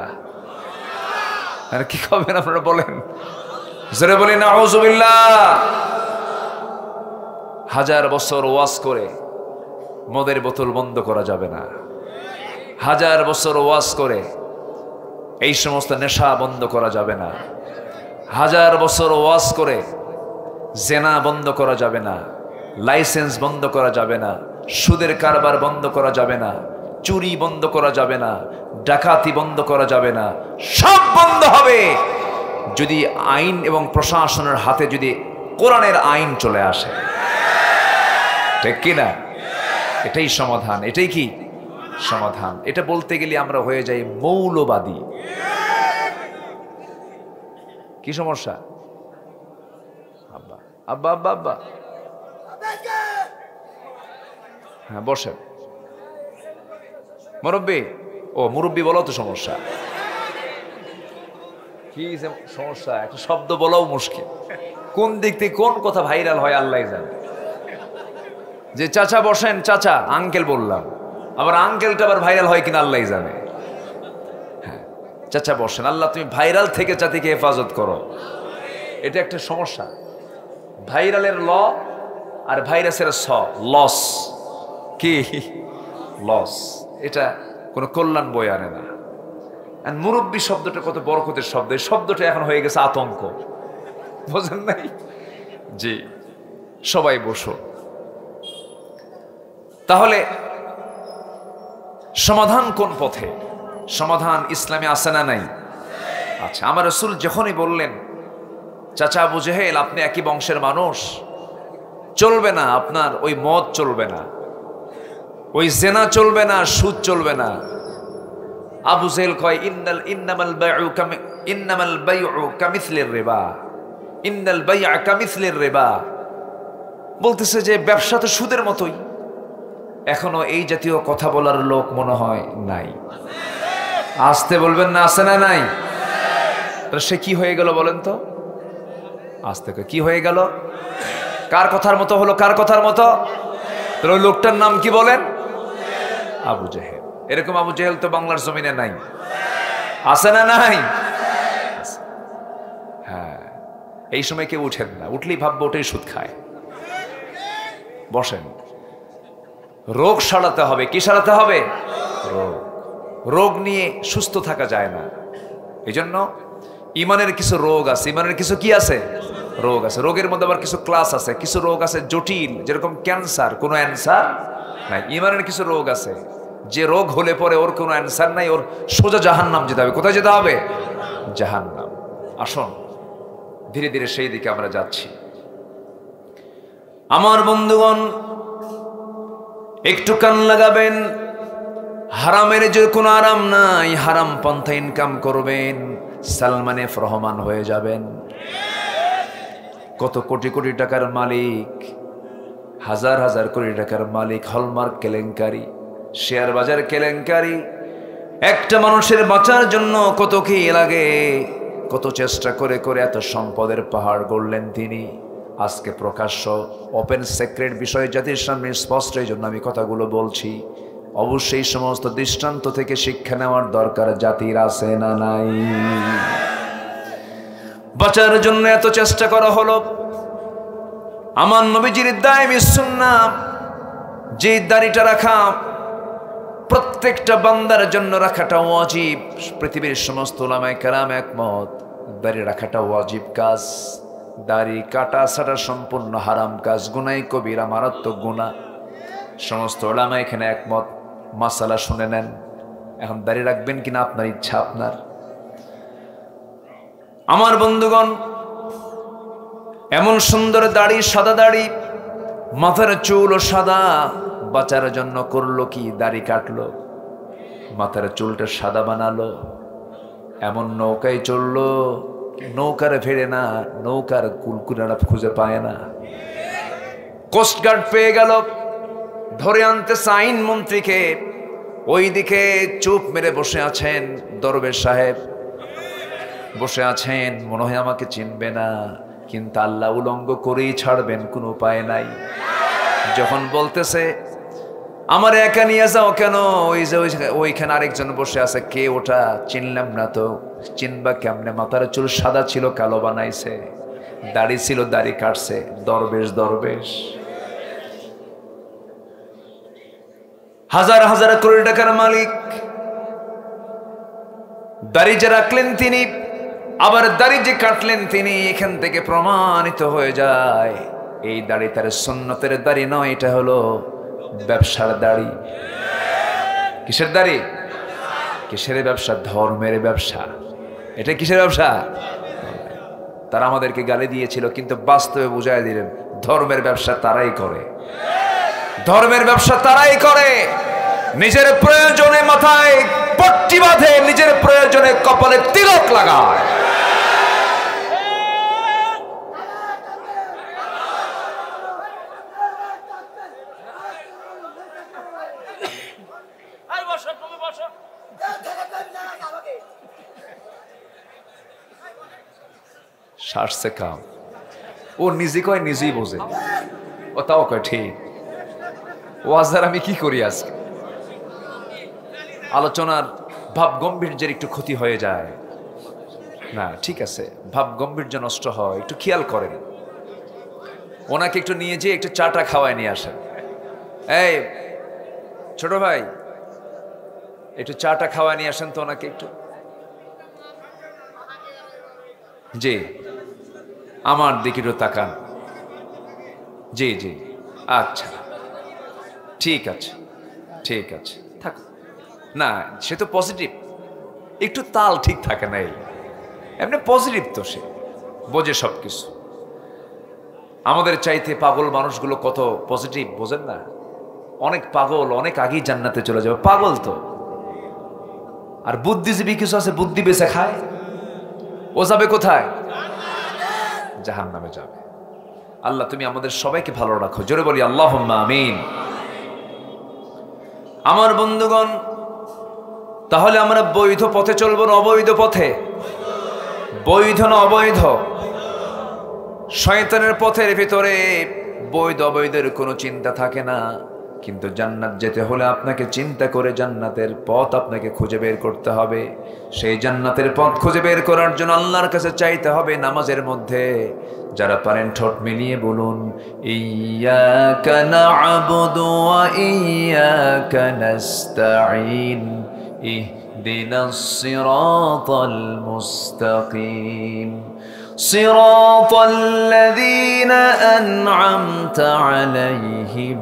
আর কি খাবেন আপনারা বলেন? জোরে বলি নাউযুবিল্লাহ। 1000 বছর ওয়াজ করে মদের বোতল বন্ধ করা যাবে না। 1000 বছর ওয়াজ করে এই সমস্ত নেশা বন্ধ করা যাবে না। 1000 বছর ওয়াজ করে জেনা বন্ধ করা যাবে না, লাইসেন্স বন্ধ করা যাবে না, সুদের কারবার বন্ধ করা যাবে না, চুরি বন্ধ করা যাবে না, ডাকাতি বন্ধ করা যাবে না। সব বন্ধ হবে যদি আইন এবং প্রশাসনের হাতে যদি কোরআনের আইন চলে আসে। ঠিক কিনা? এটাই সমাধান। এটাই কি সমাধান? এটা বলতে গেলে আমরা হয়ে যাই মৌলবাদী। কি সমস্যা? আব্বা আব্বা আব্বা আব্বা, হ্যাঁ বসে। মুরব্বী, ও মুরব্বী বলো তো সমস্যা কি? সমস্যা একটা শব্দ বলাও মুশকিল। কোন দিক থেকে কোন কথা ভাইরাল হয় আল্লাহ জানে। যে চাচা বসেন, চাচা আঙ্কেল বললাম, আবার আঙ্কেলটা আবার ভাইরাল হয় কিনা আল্লাহ জানে। চাচা বসেন, আল্লাহ তুমি ভাইরাল থেকে জাতিকে হেফাজত করো। এটা একটা সমস্যা, ভাইরালের ল আর ভাইরাসের লস, কি লস, এটা কোনো কল্যাণ বয়ে আনে না। মুরব্বী শব্দটা কত বরকতের শব্দ, এই শব্দটা এখন হয়ে গেছে আতঙ্ক, বোঝেন নাই? জি, সবাই বসো। তাহলে সমাধান কোন পথে? সমাধান ইসলামে আছে না নাই? আচ্ছা, আমার রাসূল যখনই বললেন চাচা আবু জেহেল আপনি একই বংশের মানুষ, চলবে না আপনার ওই মদ চলবে না, ওই জেনা চলবে না, সুদ চলবে না। আবু জেহেল কয় ইন্নামাল বাইউ কামিসলির রিবা, ইন্নাল বাই'a কামিসলির রিবা, বলতেছে যে ব্যবসা তো সুদের মতোই। এখনো এই জাতীয় কথা বলার লোক মনে হয় নাই। আসতে বলবেন না, আছে না নাই? সে কি হয়ে গেল বলেন তো? আসতে কি হয়ে গেল? কার কথার মতো হলো? কার কথার মতো? ওই লোকটার নাম কি বলেন? আবু জেহেল। এরকম আবু জেহেল তো বাংলার জমিনে নাই, আছে না নাই? হ্যাঁ, এই সময় কেউ উঠেন না, উঠলেই ভাববো ওটাই সুদ খায়। বসেন, রোগ সারাতে হবে। কি সারাতে হবে? রোগ। রোগ নিয়ে সুস্থ থাকা যায় না। এই জন্য ইমানের কিছু রোগ আছে, ইমানের কিছু কি আছে? রোগ আছে। রোগের মধ্যে আবার কিছু ক্লাস আছে, কিছু রোগ আছে জটিল, যেরকম ক্যান্সার, কোনো অ্যান্সার নাই। ইমানের কিছু রোগ আছে যে রোগ হলে পরে ওর কোনো অ্যান্সার নাই, ওর সোজা জাহান্নাম যেতে হবে। কোথায় যেতে হবে? জাহান্নাম। আসুন ধীরে ধীরে সেই দিকে আমরা যাচ্ছি। আমার বন্ধুগণ, একটু কান লাগাবেন, হারামের যে কোনো আরাম নাই, হারাম পন্থা ইনকাম করবেন, সালমান এফ রহমান হয়ে যাবেন। কত কোটি কোটি টাকার মালিক, হাজার হাজার কোটি টাকার মালিক, হলমার্ক কেলেঙ্কারি, শেয়ার বাজার কেলেঙ্কারি। একটা মানুষের বাঁচার জন্য কত কি লাগে, কত চেষ্টা করে করে এত সম্পদের পাহাড় গড়লেন তিনি। আজকে প্রকাশ্য ওপেন সিক্রেট বিষয় জাতির সামনে স্পষ্ট, এই জন্য আমি কথাগুলো বলছি। অবশ্যই সমস্ত দৃষ্টান্ত থেকে শিক্ষা নেওয়ার দরকার জাতির, আছে না নাই? বাঁচার জন্য এত চেষ্টা করা হলো। আমার নবীজির দায়মি সুন্নাহ, যে দাড়িটা রাখা প্রত্যেকটা বান্দার জন্য রাখাটা ওয়াজিব। পৃথিবীর সমস্ত উলামায়ে কেরাম একমত, দাড়ি রাখাটা ওয়াজিব কাজ। দাড়ি কাটা ছাড়া সম্পূর্ণ হারাম কাজ, গুনাহ কবিরা, মারাত্মক গুনাহ। সমস্ত উলামা এখানে একমত। মাসালা শুনে নেন। এখন দাড়ি রাখবেন কিনা আপনার ইচ্ছা, আপনার। আমার বন্ধুগণ, এমন সুন্দর দাড়ি, সাদা দাড়ি, মাথার চুলও সাদা। বাঁচার জন্য করলো কি? দাড়ি কাটলো, মাথার চুলটা সাদা বানালো। এমন নৌকায় চললো, নৌকার ফেরে না, নৌকার কুলকুলারা খুঁজে পায় না। কোস্টগার্ড পেয়ে গেল, ধরে আনতেছে আইন মন্ত্রীকে। ওইদিকে চুপ মেরে বসে আছেন দরবেশ সাহেব, বসে আছেন, মনে হয় আমাকে চিনবে না, কিন্তু আল্লাহ উলঙ্গ করেই ছাড়বেন, কোনো উপায় নাই। যখন বলতেছে আমার একা নিয়ে যাও কেন, ওই যে ওইখানে আরেকজন বসে আছে, কে ওটা? চিনলাম না তো। চিনবা কেমনে? মাথার চুল সাদা ছিল, কালো বানাইছে। দাড়ি ছিল, দাড়ি কাটছে। দরবেশ, দরবেশ। হাজার হাজার কোটি টাকার মালিক, দাড়ি যে রাখলেন তিনি, আবার দাড়ি যে কাটলেন তিনি, এখান থেকে প্রমাণিত হয়ে যায় এই দাড়ি তার সুন্নতের দাড়ি নয়, এটা হলো ব্যবসার দাড়ি। কিসের দাড়ি? কিসের ব্যবসা? ধর্মের ব্যবসা। এটা কিসের ব্যবসা? তারা আমাদেরকে গালি দিয়েছিল, কিন্তু বাস্তবে বুঝাই দিলেন ধর্মের ব্যবসা তারাই করে। ধর্মের ব্যবসা তারাই করে। নিজের প্রয়োজনে মাথায় পট্টি বাঁধে, নিজের প্রয়োজনে কপালে তিলক লাগায়। সারছে কাম। ও নিজে কয়, নিজেই বোঝে। ও তাও কয় ঠিক। ওয়াজ দ্বারা আমি কি করি? আজকে আলোচনার ভাব গম্ভীর্যের একটু ক্ষতি হয়ে যায় না, ঠিক আছে, ভাব গম্ভীর্য নষ্ট হয়, একটু খেয়াল করেন। ওনাকে একটু নিয়ে যেয়ে একটু চাটা খাওয়ায় নিয়ে আসেন। এই ছোট ভাই, একটু চাটা খাওয়ায় নিয়ে আসেন তো ওনাকে একটু। জি, আমার দিকে একটু তাকান। জি জি, আচ্ছা, ঠিক আছে ঠিক আছে, থাক না, সে তো পজিটিভ, একটু তাল ঠিক থাকে না, এই এমনি পজিটিভ তো, সে বোঝে সব কিছু। আমাদের চাইতে পাগল মানুষগুলো কত পজিটিভ, বোঝেন না? অনেক পাগল অনেক আগেই জান্নাতে চলে যাবে, পাগল তো। আর বুদ্ধিজীবী কিছু আছে, বুদ্ধি বেঁচে খায়, ও যাবে কোথায়? জাহান্নামে যাবে। আল্লাহ তুমি আমাদের সবাইকে ভালো রাখো, জোরে বলি আল্লাহুম্মা আমিন। আমার বন্ধুগণ, তাহলে আমরা বৈধ পথে চলবো না অবৈধ পথে? বৈধ না অবৈধ? শয়তানের পথের ভিতরে বৈধ অবৈধের কোনো চিন্তা থাকে না, কিন্তু জান্নাত যেতে হলে আপনাকে চিন্তা করে জান্নাতের পথ আপনাকে খুঁজে বের করতে হবে। সেই জান্নাতের পথ খুঁজে বের করার জন্য আল্লাহর কাছে চাইতে হবে নামাজের মধ্যে। যারা পারেন ঠোঁট মিলিয়ে বলুন, ইয়্যাকা না'বুদু ওয়া ইয়্যাকা নাস্তাঈন ইহদিনাস সিরাতাল মুস্তাকিম সিরাতাল লাযীনা আন'আমতা আলাইহিম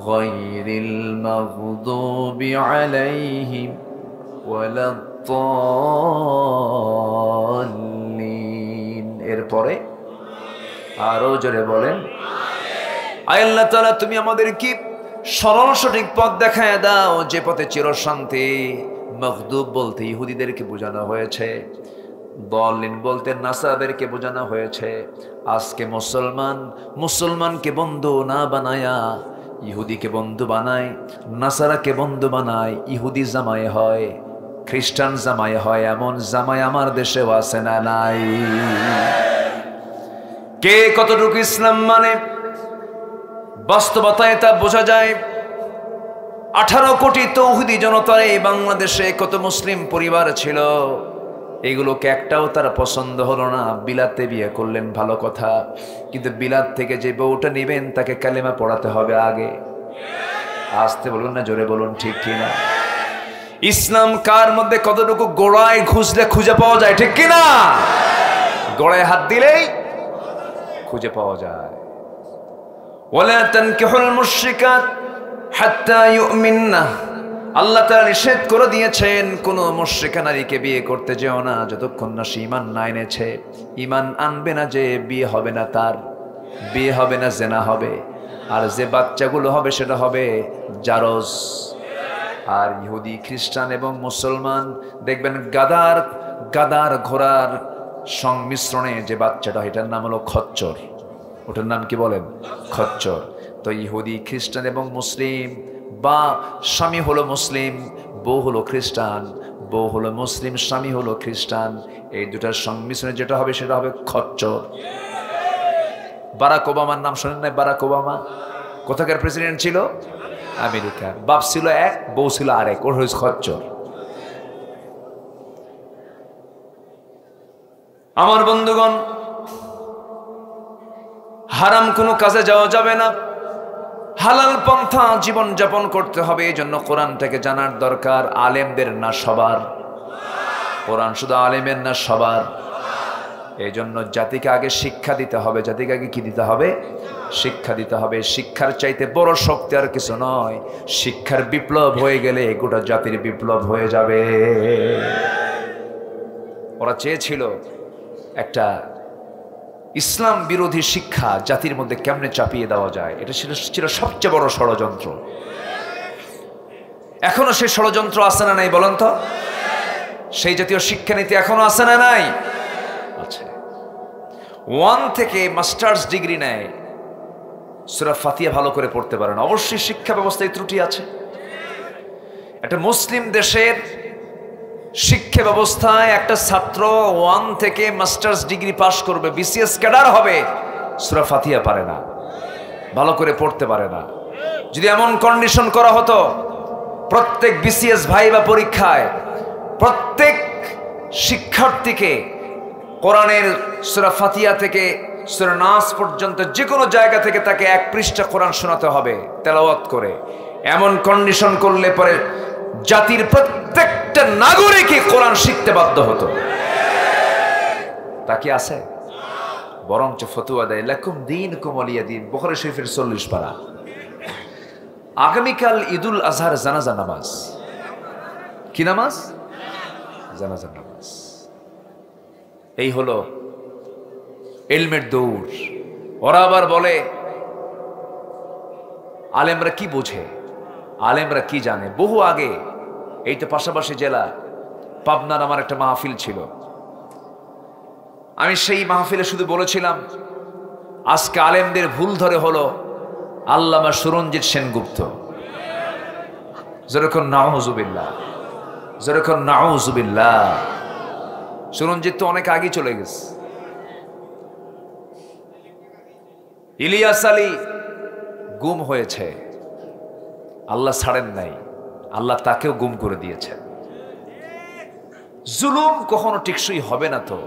গায়রিল মাগদুবি আলাইহিম ওয়ালাদ-দাল্লিন। এরপরে আরো জোরে বলেন, আয় আল্লাহ তাআলা তুমি আমাদের কি সরল সঠিক পথ দেখায় দাও, যে পথে চিরশান্তি। মাগদুব বলতে ইহুদিদেরকে বোঝানো হয়েছে, দাল্লিন বলতে নাসারাদেরকে বোঝানো হয়েছে। আজকে মুসলমানকে বন্ধু না বানায়া ইহুদিকে বন্ধু বানায়, নাসারাকে বন্ধু বানায়, ইহুদি জামাই হয়, খ্রিস্টান জামাই হয়। এমন জামাই আমার দেশেও আছে না নাই? কে কতটুকু ইসলাম মানে বাস্তবতায় তা বোঝা যায়। 18 কোটি তৌহিদি জনতার এই বাংলাদেশে কত মুসলিম পরিবার ছিল, এগুলোকে একটাও তার পছন্দ হলো না। বিলাতে বিয়ে করলেন, ভালো কথা, কিন্তু বিলাত থেকে যে বউটা নেবেন তাকে কালেমা পড়াতে হবে আগে। আসতে বলুন না, জোরে বলুন, ঠিক কিনা? ইসলাম কার মধ্যে কতটুকু গোড়ায় খুঁজলে খুঁজে পাওয়া যায়, ঠিক কিনা? গোড়ায় হাত দিলেই খুঁজে পাওয়া যায়। ওয়ালা তানকিহুল মুশরিকাত হাত্তা ইউমিননা, আল্লাহ তাআলা নিষেধ করে দিয়েছেন কোন মুশরিকা নারীকে বিয়ে করতে যেও না যতক্ষণ না সে ঈমান না এনেছে। ঈমান আনবে না যে বিয়ে হবে না, তার বিয়ে হবে না, জেনা হবে। আর যে বাচ্চাগুলো হবে সেটা হবে জারজ। আর ইহুদি, খ্রিস্টান এবং মুসলমান দেখবেন গাদার ঘোড়ার সংমিশ্রণে যে বাচ্চাটা, এটার নাম হলো খচ্চর। ওটার নাম কি বলেন? খচ্চর। তো ইহুদি, খ্রিস্টান এবং মুসলিম, বা স্বামী হলো মুসলিম, বউ হলো খ্রিস্টান, বউ হলো মুসলিম, স্বামী হলো খ্রিস্টান, এই দুটার সংমিশ্রণে যেটা হবে সেটা হবে খচ্চর। বারাক ওবামার নাম শোনেন না? বারাক ওবামা কোথাকার প্রেসিডেন্ট ছিল? আমেরিকার। বাপ ছিল এক, বউ ছিল আরেক, ওর হয়েছে খচ্চর। আমার বন্ধুগণ, হারাম কোনো কাজে যাওয়া যাবে না, হালাল পন্থা জীবন যাপন করতে হবে। এই জন্য কোরআনটাকে জানার দরকার। আলেমদের না সবার, কোরআন শুধু আলেমের না সবার। এই জন্য জাতিকে আগে শিক্ষা দিতে হবে। জাতিকে আগে কি দিতে হবে? শিক্ষা দিতে হবে। শিক্ষার চাইতে বড় শক্তি আর কিছু নয়। শিক্ষার বিপ্লব হয়ে গেলে গোটা জাতির বিপ্লব হয়ে যাবে। ওরা চেয়েছিল একটা ইসলাম বিরোধী শিক্ষা জাতির মধ্যে কেমনে চাপিয়ে দেওয়া যায়, এটা ছিল সবচেয়ে বড় ষড়যন্ত্র। এখনো সেই ষড়যন্ত্র আছে না নাই বলেন তো? সেই জাতীয় শিক্ষানীতি এখনো আছে না নাই? আচ্ছা, 1 থেকে মাস্টার্স ডিগ্রি নেয়, সূরা ফাতিহা ভালো করে পড়তে পারেন। অবশ্যই শিক্ষা ব্যবস্থায় ত্রুটি আছে। একটা মুসলিম দেশের শিক্ষা ব্যবস্থায় একটা ছাত্র 1 থেকে মাস্টার্স ডিগ্রি পাশ করবে, বিসিএস ক্যাডার হবে, সূরা ফাতিহা পারে না, ভালো করে পড়তে পারে না। যদি এমন কন্ডিশন করা হতো প্রত্যেক বিসিএস ভাইবা পরীক্ষায় প্রত্যেক শিক্ষার্থীকে কোরআনের সূরা ফাতিহা থেকে সূরা নাস পর্যন্ত যে কোনো জায়গা থেকে তাকে 1 পৃষ্ঠা কোরআন শোনাতে হবে তেলাওয়াত করে। এমন কন্ডিশন করলে পরে জাতির প্রত্যেকটা নাগরিকই কোরআন শিখতে বাধ্য হতো। তা কি আছে? বরঞ্চ ফতোয়া দেয় লাকুম দীনুকুম ওয়ালিয়া দীন, বুখারী শরীফের 40 পারা। আগামীকাল ঈদুল আজহার জানাজা নামাজ। কি নামাজ? জানাজা নামাজ। এই হলো ইলমের দৌড়। ওরা আবার বলে আলেমরা কি বোঝে, আলেমরা কি জানে। বহু আগে, এই তো পাশাপাশি জেলা পাবনার আমার একটা মাহফিল ছিল। আমি সেই মাহফিলে শুধু বলেছিলাম আজকে আলেমদের ভুল ধরে হলো আল্লামা সুরঞ্জিত সেনগুপ্ত। যেরকম নাউজুবিল্লাহ, যেরকম নাউজুবিল্লাহ। সুরঞ্জিত তো অনেক আগে চলে গেছে। ইলিয়াস আলী গুম হয়েছে, আল্লাহ ছাড়েন নাই, আল্লাহ তাকেও গুম করে দিয়েছে। জুলুম কখনো টেকসই হবে না। তো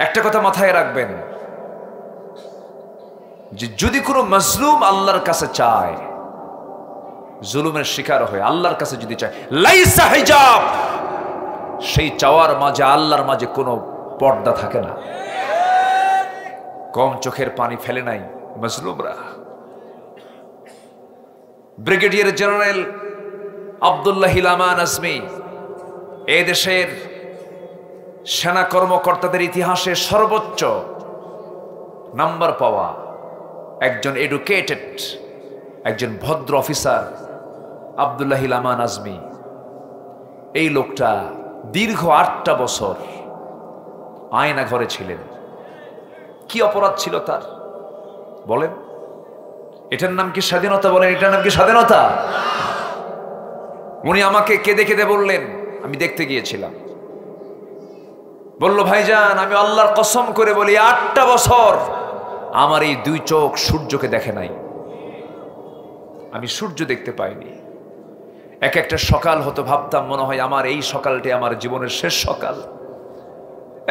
একটা কথা মাথায় রাখবেন যে যদি কোনো মাজলুম আল্লাহর কাছে চায়, জুলুমের শিকার হয়ে আল্লাহর কাছে যদি চায়, লাইসা হিজাব, সেই চাওয়ার মাঝে আল্লাহর মাঝে কোনো পর্দা থাকে না। কম চোখের পানি ফেলে নাই মাজলুমরা। ব্রিগেডিয়ার জেনারেল আব্দুল্লাহ আমান আজমি এই দেশের সেনা কর্মকর্তাদের ইতিহাসে সর্বোচ্চ নাম্বার পাওয়া একজন এডুকেটেড, একজন ভদ্র অফিসার আব্দুল্লাহ আমান আজমি। এই লোকটা দীর্ঘ 8টা বছর আয়না ঘরে ছিলেন। কি অপরাধ ছিল তার বলেন? এটার নাম কি স্বাধীনতা? বলেন, এটার নাম কি স্বাধীনতা? উনি আমাকে কেঁদে কেঁদে বললেন, আমি দেখতে গিয়েছিলাম, বলল ভাইজান আমি আল্লাহর কসম করে বলি 8টা বছর আমার এই 2 চোখ সূর্যকে দেখে নাই, আমি সূর্য দেখতে পাইনি। এক একটা সকাল হতো ভাবতাম মনে হয় আমার এই সকালটি আমার জীবনের শেষ সকাল।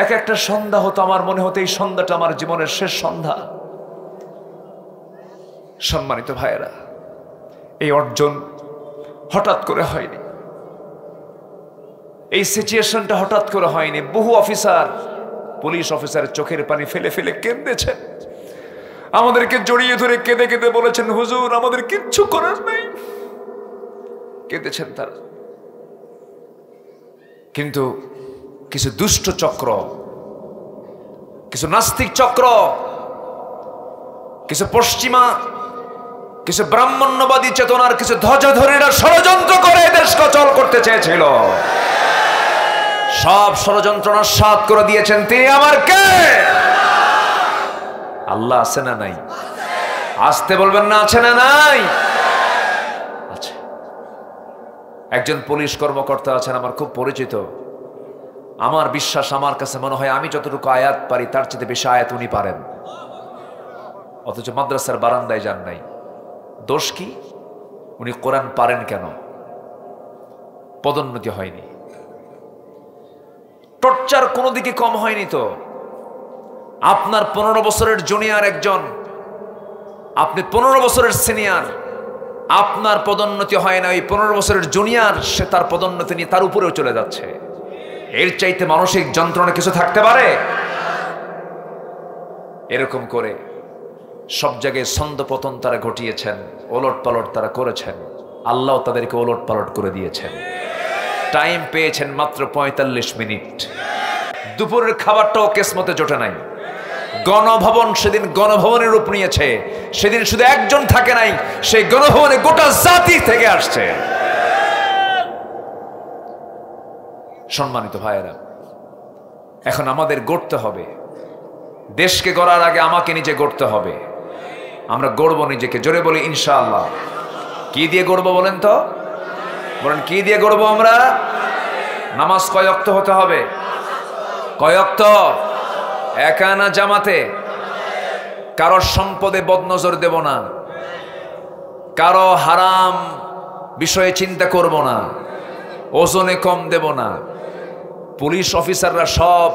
এক একটা সন্ধ্যা হতো আমার মনে হতো এই সন্ধ্যাটা আমার জীবনের শেষ সন্ধ্যা। সম্মানিত ভাইয়েরা, এই অর্জন হঠাৎ করে হয়নি, এই সিচুয়েশনটা হঠাৎ করে হয়নি। বহু অফিসার, পুলিশ অফিসারের চোখের পানি ফেলে ফেলে কেঁদেছেন, আমাদেরকে জড়িয়ে ধরে কেঁদে কেঁদে বলেছেন হুজুর আমাদের কিচ্ছু করার নেই, কেঁদেছেন তারা। কিন্তু কিছু দুষ্ট চক্র, কিছু নাস্তিক চক্র, কিছু পশ্চিমা, কিছু ব্রাহ্মণ্যবাদী চেতনার কিছু ধ্বজাধারীরা ষড়যন্ত্র করে দেশকে অচল করতে চেয়েছিল। সব ষড়যন্ত্র নস্যাৎ করে দিয়েছেন তিনি আমার কে? আল্লাহ আছে না নাই? আসতে বলবেন না, আছে না নাই? আছে। একজন পুলিশ কর্মকর্তা আছেন আমার খুব পরিচিত। আমার বিশ্বাস, আমার কাছে মনে হয় আমি যতটুকু আয়াত পারি তার চেয়ে বেশি আয়াত উনি পারেন, অথচ মাদ্রাসার বারান্দায় যান নাই। দোষ কি? উনি কোরআন পারেন কেন? পদোন্নতি হয়নি, টর্চার কোনো দিকে কম হয়নি। তো আপনার 15 বছরের জুনিয়র একজন, আপনি 15 বছরের সিনিয়র, আপনার পদোন্নতি হয় না, ওই 15 বছরের জুনিয়র সে তার পদোন্নতি নিয়ে তার উপরেও চলে যাচ্ছে। এর চাইতে মানসিক যন্ত্রণা কিছু থাকতে পারে? এরকম করে সব জায়গায় ছন্দপতন তারা ঘটিয়েছেন, ওলট পালট তারা করেছেন। আল্লাহ তাদেরকে ওলট পালট করে দিয়েছেন। টাইম পেয়েছেন মাত্র 45 মিনিট। দুপুরের খাবারটাও কেসমতে জোটে নাই। গণভবন সেদিন গণভবনের রূপ নিয়েছে। সেদিন শুধু একজন থাকে নাই, সেই গণভবনে গোটা জাতি থেকে আসছে। সম্মানিত ভাইয়েরা, এখন আমাদের গড়তে হবে। দেশকে গড়ার আগে আমাকে নিজে গড়তে হবে। আমরা গড়বো নিজেকে, জোরে বলি ইনশাআল্লাহ। কি দিয়ে গড়বো বলেন তো? বলেন কি দিয়ে গড়বো আমরা? নামাজ কয় ওয়াক্ত হতে হবে? কয় ওয়াক্ত? একা না জামাতে? কারো সম্পদে বদনজর দেব না, কারো হারাম বিষয়ে চিন্তা করব না, ওজনে কম দেব না। পুলিশ অফিসাররা সব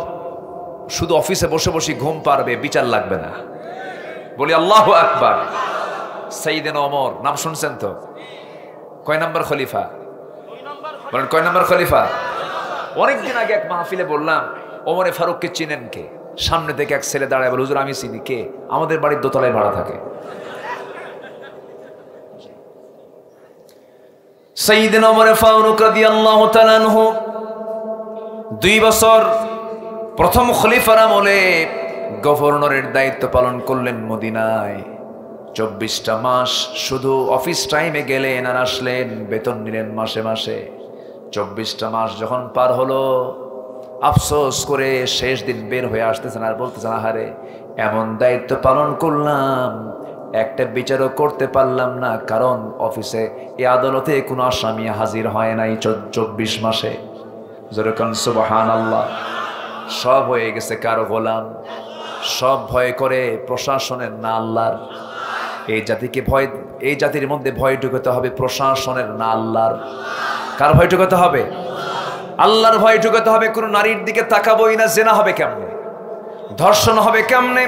শুধু অফিসে বসে বসে ঘুম পারবে, বিচার লাগবে না। বলি আল্লাহু আকবার। সাইয়েদনা ওমর নাম শুনছেন তো? কয় নাম্বার খলিফা? বলেন কয় নাম্বার খলিফা? অনেকদিন আগে এক মাহফিলে বললাম, ওমরে ফারুককে চিনেন কে? সামনে থেকে এক ছেলে দাঁড়ায় বলে, হুজুর আমি চিনি। কে? আমাদের বাড়ির দোতলায় ভাড়া থাকে। সাইয়েদনা ওমর ফারুক রাদিয়াল্লাহু তাআলা আনহু 2 বছর প্রথম খলিফার আমলে গভর্নরের দায়িত্ব পালন করলেন মদিনায়। 24টা মাস শুধু অফিস টাইমে গেলেন আর আসলেন, বেতন নিলেন মাসে মাসে। 24টা মাস যখন পার হলো, আফসোস করে শেষ দিন বের হয়ে আসতেছেন আর বলতেছেন, আহারে এমন দায়িত্ব পালন করলাম, একটা বিচারও করতে পারলাম না, কারণ অফিসে এই আদালতে কোনো আসামি হাজির হয় নাই 24 মাসে। যেরকম সুবহানাল্লাহ। সব হয়ে গেছে কারো গোলাম, সব ভয় করে প্রশাসনের না আল্লাহর। এই জাতির মধ্যে ভয় ঢুকাতে হবে প্রশাসনের না আল্লাহর। কার ভয় ঢুকাতে হবে? আল্লাহর ভয় ঢুকাতে হবে। কোন নারীর দিকে তাকাবোই না, জেনা হবে কেমনে, ধর্ষণ হবে কেমনে?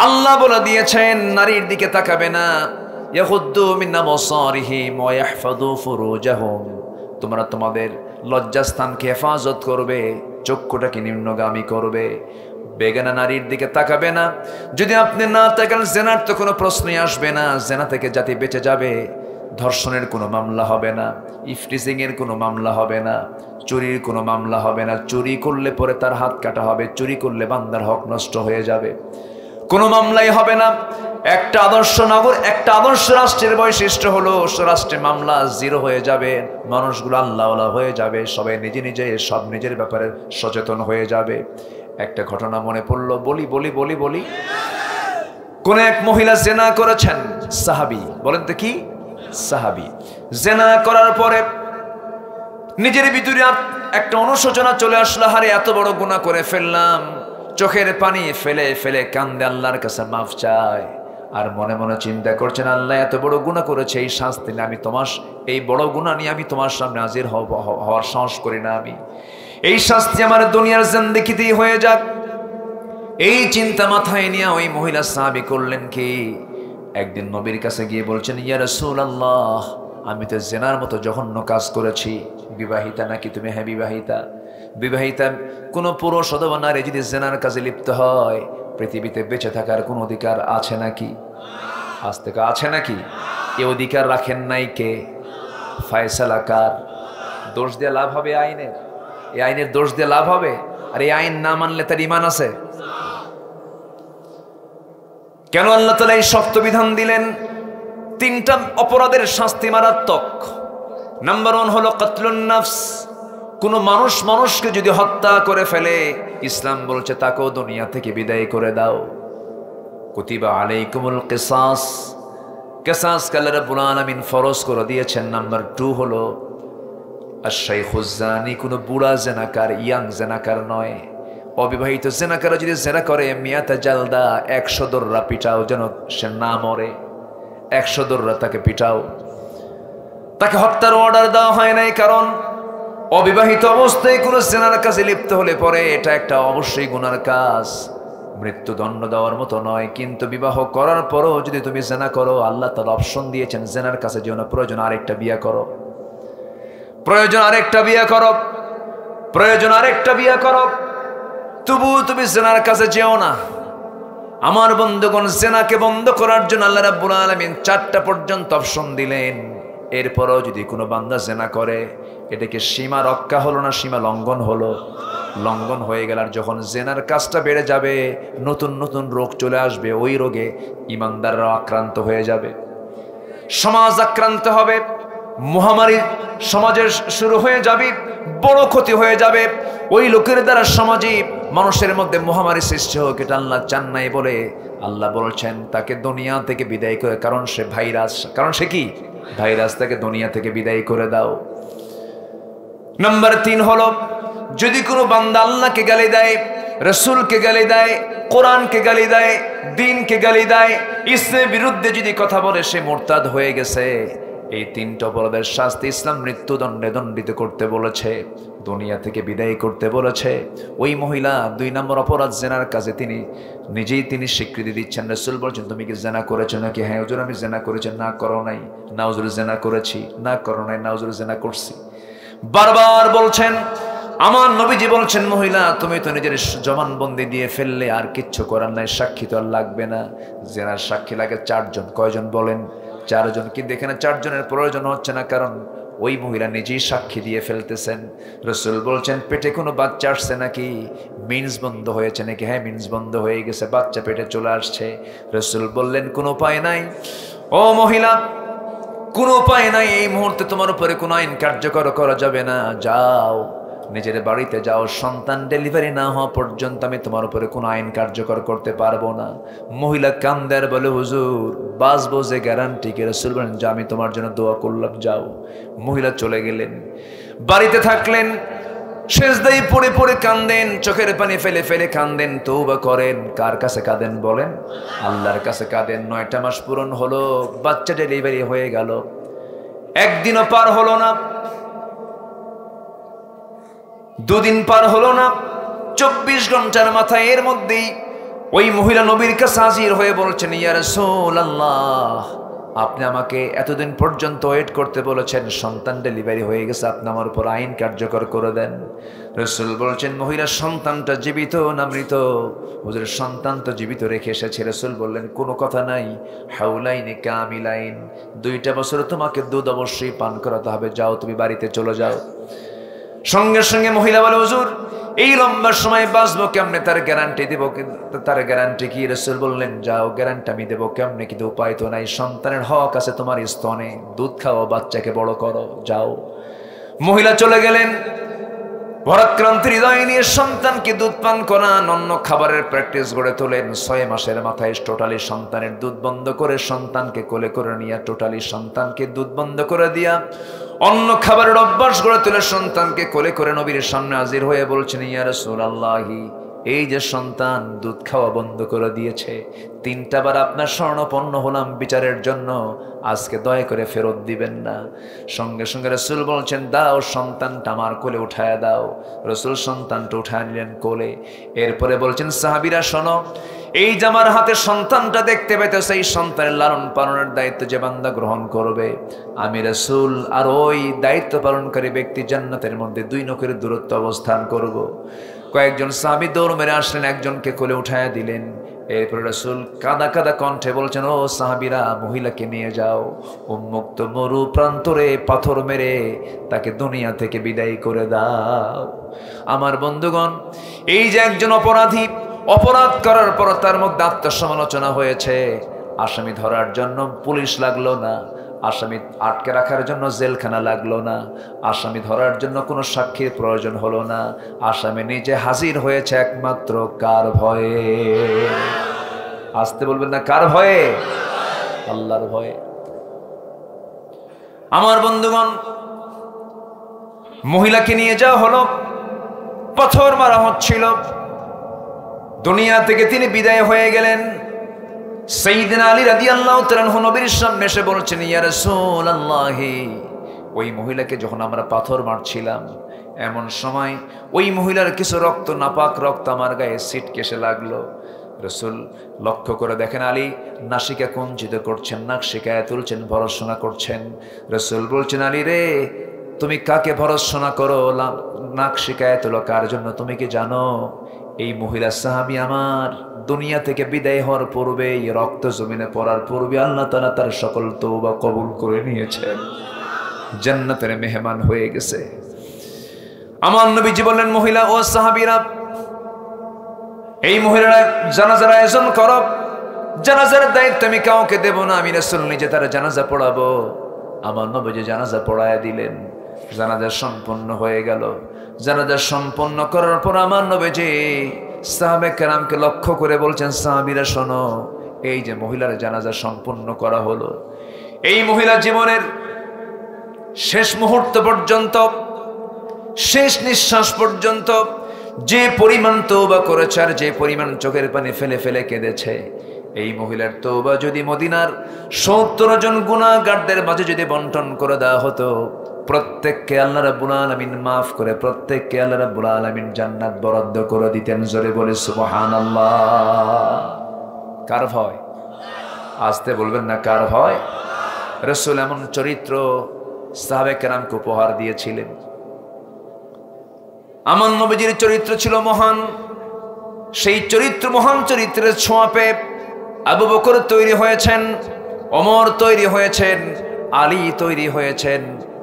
আল্লাহ বলে দিয়েছেন নারীর দিকে তাকাবে না। ইয়াগুদ্দু মিন আবসারিহিম ওয়া ইয়াহফাযু ফুরুজাহুম। তোমরা তোমাদের লজ্জাস্থানকে হেফাজত করবে, চক্ষুটাকে নিম্নগামী করবে, বেগানা নারীর দিকে তাকাবে না। যদি আপনি না তাকান, জেনার তো কোনো প্রশ্নই আসবে না, জেনা থেকে জাতি বেঁচে যাবে। ধর্ষণের কোনো মামলা হবে না, ইফটিজিং এর কোনো মামলা হবে না, চুরির কোনো মামলা হবে না। চুরি করলে পরে তার হাত কাটা হবে, চুরি করলে বান্দার হক নষ্ট হয়ে যাবে, কোনো মামলাই হবে না। একটা আদর্শ নগর, একটা আদর্শ রাষ্ট্রের বৈশিষ্ট্য হলো রাষ্ট্রে মামলা 0 হয়ে যাবে, মানুষগুলো আল্লাহওয়ালা হয়ে যাবে, সবাই নিজে নিজে সব নিজের ব্যাপারে সচেতন হয়ে যাবে। একটা ঘটনা মনে পড়লো, বলি। কোন এক মহিলা জেনা করেছেন, সাহাবী। বলেন তো কি? সাহাবী। জেনা করার পরে নিজের ভিতরে একটা অনুশোচনা চলে আসলো, হারে এত বড় গুনাহ করে ফেললাম। চোখের পানি ফেলে ফেলে কান্দে আল্লাহর কাছে মাফ চায়। আর মনে মনে চিন্তা করছেন, আল্লাহ এত বড় গুনাহ করেছে, এই শাস্তি নিয়ে আমি এই বড় গুনাহ নিয়ে আমি তোমার সামনে হাজির হওয়ার সাহস করি না। আমি এই শাস্তি আমার দুনিয়ার জিন্দেগিতেই হয়ে যাক। এই চিন্তা মাথায় নিয়ে ওই মহিলা সাহাবী করলেন কি, একদিন নবীর কাছে গিয়ে বলছেন, ইয়া রাসূলুল্লাহ, আমি তো জেনার মতো জঘন্য কাজ করেছি। বিবাহিতা নাকি তুমি? হ্যাঁ বিবাহিতা। বিবাহিতা কোন পুরুষ অথবা নারী যদি জেনার কাজে লিপ্ত হয়, পৃথিবীতে বেঁচে থাকার কোন অধিকার আছে নাকি? আজ থেকে আছে নাকি? এই অধিকার রাখেন নাই কে? ফয়সালা কার? দোষ দিয়ে লাভ হবে আইনের? এই আইনের দোষ দিয়ে লাভ হবে? আর এই আইন না মানলে তার ঈমান আছে? কেন আল্লাহ তাআলা এই শক্ত বিধান দিলেন? 3টা অপরাধের শাস্তি মারাত্মক। নাম্বার 1 হলো কতলুন নফস। কোন মানুষকে যদি হত্যা করে ফেলে, ইসলাম বলছে তাকেও দুনিয়া থেকে বিদায় করে দাও। কুতিবা আলাইকুমুল কিসাস। কিসাস আল্লাহ রাব্বুল আলামিন ফরজ করে দিয়েছেন। নাম্বার 2 হলো আশ-শাইখুজ জানি। কোন বুড়া জেনাকার, ইয়াং জেনাকার নয়, অবিবাহিত জেনাকার যদি জেনা করে, মিয়াতা জালদা, 100 দররা পিটাও, যেন সে না মরে। 100 দররা তাকে পিটাও। তাকে হত্যার অর্ডার দেওয়া হয় নাই, কারণ অবিবাহিত অবস্থায় কোনো জেনার কাজে লিপ্ত হলে পরে এটা একটা অবশ্যই গুনার কাজ, মৃত্যুদণ্ড দেওয়ার মতো নয়। কিন্তু বিবাহ করার পরও যদি তুমি জেনা করো, আল্লাহ তাআলা অপশন দিয়েছেন, জেনার কাছে যেও না, প্রয়োজন আরেকটা বিয়ে করো, তবু তুমি জেনার কাছে যেও না। আমার বন্ধুগণ, জেনাকে বন্ধ করার জন্য আল্লাহ রাব্বুল আলামিন 4টা পর্যন্ত অপশন দিলেন। এরপরও যদি কোনো বান্দা জেনা করে, এটাকে সীমা রক্ষা হলো না, সীমা লঙ্ঘন হলো। লঙ্ঘন হয়ে গেল, আর যখন জেনার কাজটা বেড়ে যাবে, নতুন নতুন রোগ চলে আসবে, ওই রোগে ইমানদাররা আক্রান্ত হয়ে যাবে, সমাজ আক্রান্ত হবে, মহামারী সমাজের শুরু হয়ে যাবে, বড় ক্ষতি হয়ে যাবে। ওই লোকের দ্বারা সমাজে মানুষের মধ্যে মহামারী সৃষ্টি হোক, এটা আল্লাহ চান নাই বলে আল্লাহ বলছেন তাকে দুনিয়া থেকে বিদায় করে, কারণ সে ভাইরাস। কারণ সে কি? ভাইরাস। তাকে দুনিয়া থেকে বিদায় করে দাও। নাম্বার 3 হলো, যদি কোনো বান্দা আল্লাহকে গালি দেয়, রাসূলকে গালি দেয়, কোরআনকে গালি দেয়, দ্বীনকে গালি দেয়, ইসলামের বিরুদ্ধে যদি কথা বলে, সে মুরতাদ হয়ে গেছে। এই 3টা অপরাধের শাস্তি ইসলাম মৃত্যুদণ্ডে দণ্ডিত করতে বলেছে, দুনিয়া থেকে বিদায় করতে বলেছে। ওই মহিলা 2 নম্বর অপরাধ জেনার কাজে তিনি নিজেই স্বীকৃতি দিচ্ছেন। রাসূল বলছেন, তুমি কি জেনা করেছো নাকি? হ্যাঁ হুজুর আমি জেনা করেছি। না করো নাই? না হুজুর জেনা করেছি। না করো নাই? না হুজুর জেনা করছি। বারবার বলছেন। আমার নবীজি বলছেন, মহিলা তুমি তো নিজের জবানবন্দি দিয়ে ফেললে, আর কিচ্ছু করার নাই, সাক্ষী তো আর লাগবে না। জেনার সাক্ষী লাগে 4 জন। কয়জন বলেন? 4 জন। কিন্তু এখানে 4 জনের প্রয়োজন হচ্ছে না, কারণ ওই মহিলা নিজেই সাক্ষী দিয়ে ফেলতেছেন। রাসূল বলছেন, পেটে কোনো বাচ্চা আসছে নাকি? মিন্স বন্ধ হয়েছে নাকি? হ্যাঁ মিন্স বন্ধ হয়ে গেছে, বাচ্চা পেটে চলে আসছে। রাসূল বললেন, কোনো উপায় নাই? ও মহিলা, কোনো উপায় নাই, এই মুহূর্তে তোমার উপরে কোনো আইন কার্যকর করা যাবে না। যাও নিজের বাড়িতে যাও, সন্তান ডেলিভারি না হওয়া পর্যন্ত আমি তোমার উপরে কোনো আইন কার্যকর করতে পারবো না। মহিলা কান্দার বলে, হুজুর বাঁচবো যে গ্যারান্টি কি? রাসূল বলেন, যা আমি তোমার জন্য দোয়া করলাম, যাও। মহিলা চলে গেলেন, বাড়িতে থাকলেন, সেজদায় পড়ে পড়ে কান্দেন, চোখের পানি ফেলে ফেলে কান্দেন, তওবা করেন। কার কাছে কাঁদেন বলেন? আল্লাহর কাছে কাঁদেন। 9টা মাস পূরণ হলো, বাচ্চা ডেলিভারি হয়ে গেল, একদিনও পার হলো না, 2 দিন পার হলো না, 24 ঘন্টার মাথায় এর মধ্যেই ওই মহিলা নবীর কাছে হাজির হয়ে বলছেন, ইয়া রাসূলুল্লাহ, আপনি আমাকে এতদিন পর্যন্ত ওয়েট করতে বলেছেন, সন্তান ডেলিভারি হয়ে গেছে, আপনি আমার উপর আইন কার্যকর করে দেন। রাসূল বলছেন, মহিলা সন্তানটা জীবিত না মৃত? হুজুর সন্তান তো জীবিত রেখে এসেছে। রাসূল বললেন, কোনো কথা নাই, হাউলাইনি কামিলাইন, 2টা বছর তোমাকে দুধ অবশ্যই পান করাতে হবে, যাও তুমি বাড়িতে চলে যাও। সঙ্গে সঙ্গে মহিলা বলে, হুজুর এই লম্বা সময় বাঁচবো কেমনে, তার গ্যারান্টি দেবো? তার গ্যারান্টি কি? রাসূল বললেন, যাও গ্যারান্টি আমি দেবো কেমনে, কিন্তু উপায় তো নাই, সন্তানের হক আছে তোমার স্তনে, দুধ খাও, বাচ্চাকে বড় করো, যাও। মহিলা চলে গেলেন, ভারাক্রান্ত হৃদয় নিয়ে সন্তানকে দুধ পান করান, অন্য খাবারের প্র্যাকটিস গড়ে তোলেন। 6 মাসের মাথায় টোটালি সন্তানের দুধ বন্ধ করে, সন্তানকে কোলে করে নিয়ে টোটালি সন্তানকে দুধ বন্ধ করে দিয়া অন্য খাবারের অভ্যাস গড়ে তুলে সন্তানকে কোলে করে নবীর সামনে হাজির হয়ে বলছেন, ইয়া রাসূলুল্লাহি, এই যে সন্তান দুধ খাওয়া বন্ধ করে দিয়েছে, 3টা বার আপনার স্বর্ণপন্ন হলাম বিচারের জন্য, আজকে দয়া করে ফেরত দিবেন না। সঙ্গে সঙ্গে রাসূল বলছেন, দাও সন্তানটা আমার কোলে উঠায় দাও। রাসূল সন্তানটা উঠায় নিলেন কোলে। এরপরে বলছেন, সাহাবীরা শোনো, এই যে আমার হাতে সন্তানটা দেখতে পেতেছে, এই সন্তানের লালন পালনের দায়িত্ব যে বান্দা গ্রহণ করবে, আমি রাসূল আর ওই দায়িত্ব পালনকারী ব্যক্তি জান্নাতের মধ্যে 2 নখের দূরত্ব অবস্থান করব। কয়েকজন সাহাবী দৌড় মেরে আসলেন, একজনকে কোলে উঠায় দিলেন। এরপর রাসূল কাঁদা কাঁদা কণ্ঠে বলছেন, ও সাহাবীরা, মহিলাকে নিয়ে যাও, উন্মুক্ত মরু প্রান্তরে পাথর মেরে তাকে দুনিয়া থেকে বিদায় করে দাও। আমার বন্ধুগণ, এই যে একজন অপরাধী অপরাধ করার পর তার মধ্যে আত্মসমালোচনা হয়েছে, আসামি ধরার জন্য পুলিশ লাগলো না, আসামি আটকে রাখার জন্য জেলখানা লাগলো না, আসামি ধরার জন্য কোনো সাক্ষীর প্রয়োজন হলো না, আসামি নিজে হাজির হয়েছে একমাত্র কার ভয়ে? আসতে বলবেন না, কার ভয়ে? আল্লাহর ভয়ে। আমার বন্ধুগণ, মহিলাকে নিয়ে যাওয়া হলো, পাথর মারা হচ্ছিল, দুনিয়া থেকে তিনি বিদায় হয়ে গেলেন। সাইয়েদনা আলী রাদিয়াল্লাহু তাআলা আনহু নবীর সামনে এসে বলছেন, ইয়া রাসূলুল্লাহ, ওই মহিলাকে যখন আমরা পাথর মারছিলাম, এমন সময় ওই মহিলার কিছু রক্ত, নাপাক রক্ত আমার গায়ে ছিটকেসে লাগলো। রাসূল লক্ষ্য করে দেখেন, আলী নাসিকা কুঞ্চিত করছেন, নাক শিকায় তুলছেন, ভরসনা করছেন। রাসূল বলছেন, আলী রে, তুমি কাকে ভরসনা করো, নাক শিকায় তুলো কার জন্য তুমি কি জানো? এই মহিলা সাহাবী আমার দুনিয়া থেকে বিদায় হওয়ার পূর্বে, রক্ত জমিনে পড়ার পূর্বে আল্লাহ তাআলা তার সকল তওবা কবুল করে নিয়েছেন, জান্নাতের মেহমান হয়ে গেছে। আমার নবীজি বললেন, মহিলা ও সাহাবীরা, এই মহিলারা জানাজার আয়োজন করো, জানাজার দায়িত্ব আমি কাউকে দেব না, আমি রাসূল নিজে তার জানাজা পড়াবো। আমার নবীজি জানাজা পড়ায় দিলেন, জানাজা সম্পন্ন হয়ে গেল। জানাজা সম্পন্ন করার পর আমার নবীজি সাহাবে কেরামকে লক্ষ্য করে বলছেন, সাহাবীরা শোনো, এই যে মহিলার জানাজা সম্পন্ন করা হলো, এই মহিলা জীবনের শেষ মুহূর্ত পর্যন্ত, শেষ নিঃশ্বাস পর্যন্ত যে পরিমাণ তওবা করেছে আর যে পরিমাণ চোখের পানি ফেলে ফেলে কেঁদেছে, এই মহিলার তওবা যদি মদিনার 70 জন গুনাহগারদের মাঝে যদি বন্টন করে দেওয়া হতো, প্রত্যেককে আল্লাহ রাব্বুল আলামিন মাফ করে প্রত্যেককে আল্লাহ রাব্বুল আলামিন জান্নাত বরাদ্দ করে দিতেন। জোরে বলে সুবহানাল্লাহ। কার ভয়? আসতে বলবেন না, কার ভয়? রাসূল এমন চরিত্র সাহাবে কেরামকে উপহার দিয়েছিলেন। আমার নবীজির চরিত্র ছিল মহান। সেই চরিত্র, মহান চরিত্রের ছোঁয়া পেয়ে আবু বকর তৈরি হয়েছেন, ওমর তৈরি হয়েছেন, আলী তৈরি হয়েছেন,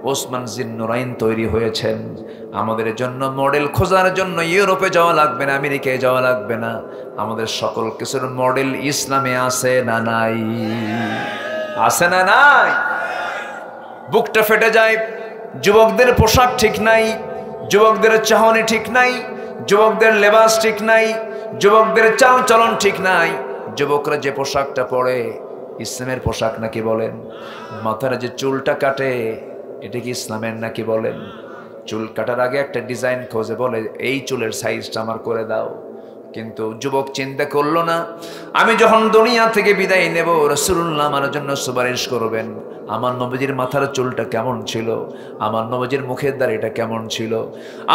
ওসমান জিন্নুরাইন তৈরি হয়েছেন। আমাদের জন্য মডেল খোঁজার জন্য ইউরোপে যাওয়া লাগবে না, আমেরিকায় যাওয়া লাগবে না। আমাদের সকল কিছুর মডেল ইসলামে আছে না নাই? আছে না নাই? বুকটা ফেটে যায়। যুবকদের পোশাক ঠিক নাই, যুবকদের চাহনি ঠিক নাই, যুবকদের লেবাস ঠিক নাই, যুবকদের চাল চলন ঠিক নাই। যুবকরা যে পোশাকটা পরে ইসলামের পোশাক নাকি বলেন? মাথার যে চুলটা কাটে এটা কি ইসলামের নাকি বলেন? চুল কাটার আগে একটা ডিজাইন খোঁজে, বলে এই চুলের সাইজটা আমার করে দাও। কিন্তু যুবক চিন্তা করলো না, আমি যখন দুনিয়া থেকে বিদায় নেব রাসূলুল্লাহ আমার জন্য সুপারিশ করবেন। আমার নবীজির মাথার চুলটা কেমন ছিল, আমার নবীজির মুখের দাড়িটা কেমন ছিল,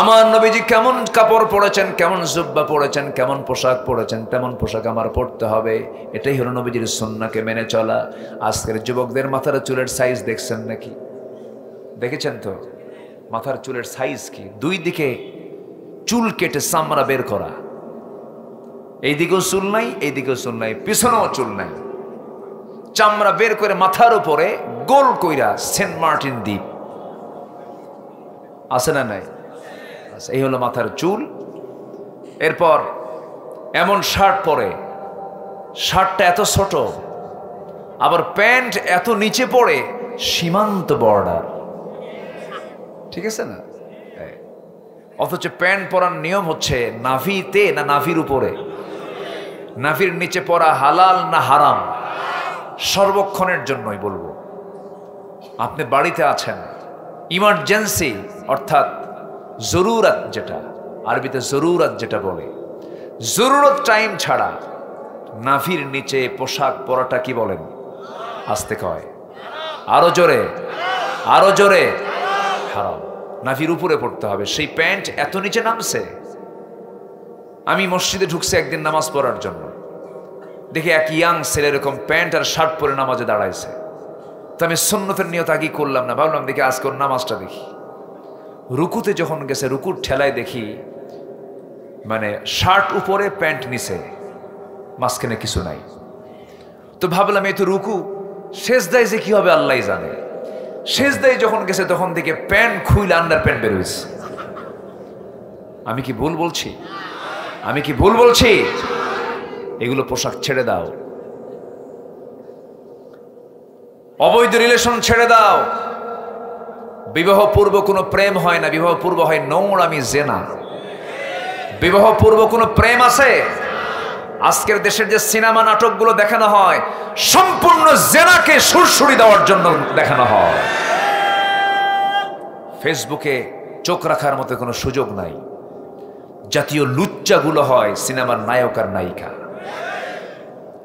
আমার নবীজি কেমন কাপড় পরেছেন, কেমন জুব্বা পরেছেন, কেমন পোশাক পরেছেন, তেমন পোশাক আমার পরতে হবে। এটাই হলো নবীজির সুন্নাহকে মেনে চলা। আজকের যুবকদের মাথার চুলের সাইজ দেখছেন নাকি? দেখেছেন তো মাথার চুলের সাইজ কি? দুই দিকে চুল কেটে চামড়া বের করা, এইদিকেও চুল নাই, এইদিকেও চুল নাই, পিছনেও চুল নাই, চামড়া বের করে মাথার উপরে গোল কইরা সেন্ট মার্টিন দ্বীপ। আছে না নাই? এই হলো মাথার চুল। এরপর এমন শার্ট পরে, শার্টটা এত ছোট, আবার প্যান্ট এত নিচে পড়ে, সীমান্ত বর্ডার। ঠিক আছে না? অথচ প্যান্ট পরার নিয়ম হচ্ছে নাভিতে না নাভির উপরে? নাভির নিচে পরা হালাল না হারাম? সর্বক্ষণের জন্যই বলবো। আপনি বাড়িতে আছেন, ইমার্জেন্সি অর্থাৎ জরুরত, যেটা আরবিতে জরুরত যেটা বলে, জরুরত টাইম ছাড়া নাভির নিচে পোশাক পরাটা কি বলেন? আস্তে কয়, আরো জোরে, আরো জোরে, হারাম। নাভির উপরে পড়তে হবে। সেই প্যান্ট এত নিচে নামছে। আমি মসজিদে ঢুকছি একদিন নামাজ পড়ার জন্য, দেখি এক ইয়াং ছেলে এরকম প্যান্ট আর শার্ট পরে নামাজে দাঁড়াইছে। তো আমি সুন্নতের নিয়ত আগে করলাম না, ভাবলাম দেখি আজকে ওর নামাজটা দেখি। রুকুতে যখন গেছে, রুকুর ঠেলায় দেখি মানে শার্ট উপরে প্যান্ট নিচে, মাঝখানে কিছু নাই। তো ভাবলাম এই তো রুকু, সেজদায় যে কি হবে আল্লাহ জানে। সেজদায় যখন গেছে তখন দেখে প্যান্ট খুইলে আন্ডার প্যান্ট বের হয়েছে। আমি কি ভুল বলছি? আমি কি ভুল বলছি? এগুলো পোশাক ছেড়ে দাও, অবৈধ রিলেশন ছেড়ে দাও। বিবাহ পূর্ব কোনো প্রেম হয় না, বিবাহ পূর্ব হয় নোংরামি, জেনা। বিবাহ পূর্ব কোনো প্রেম আছে? আজকের দেশের যে সিনেমা নাটকগুলো দেখানো হয়, সম্পূর্ণ জেনাকে সুরসুরি দেওয়ার জন্য দেখানো হয়। ফেসবুকে চোখ রাখার মতো কোনো সুযোগ নাই। জাতীয় লুচ্চাগুলো হয় সিনেমার নায়ক আর নায়িকা,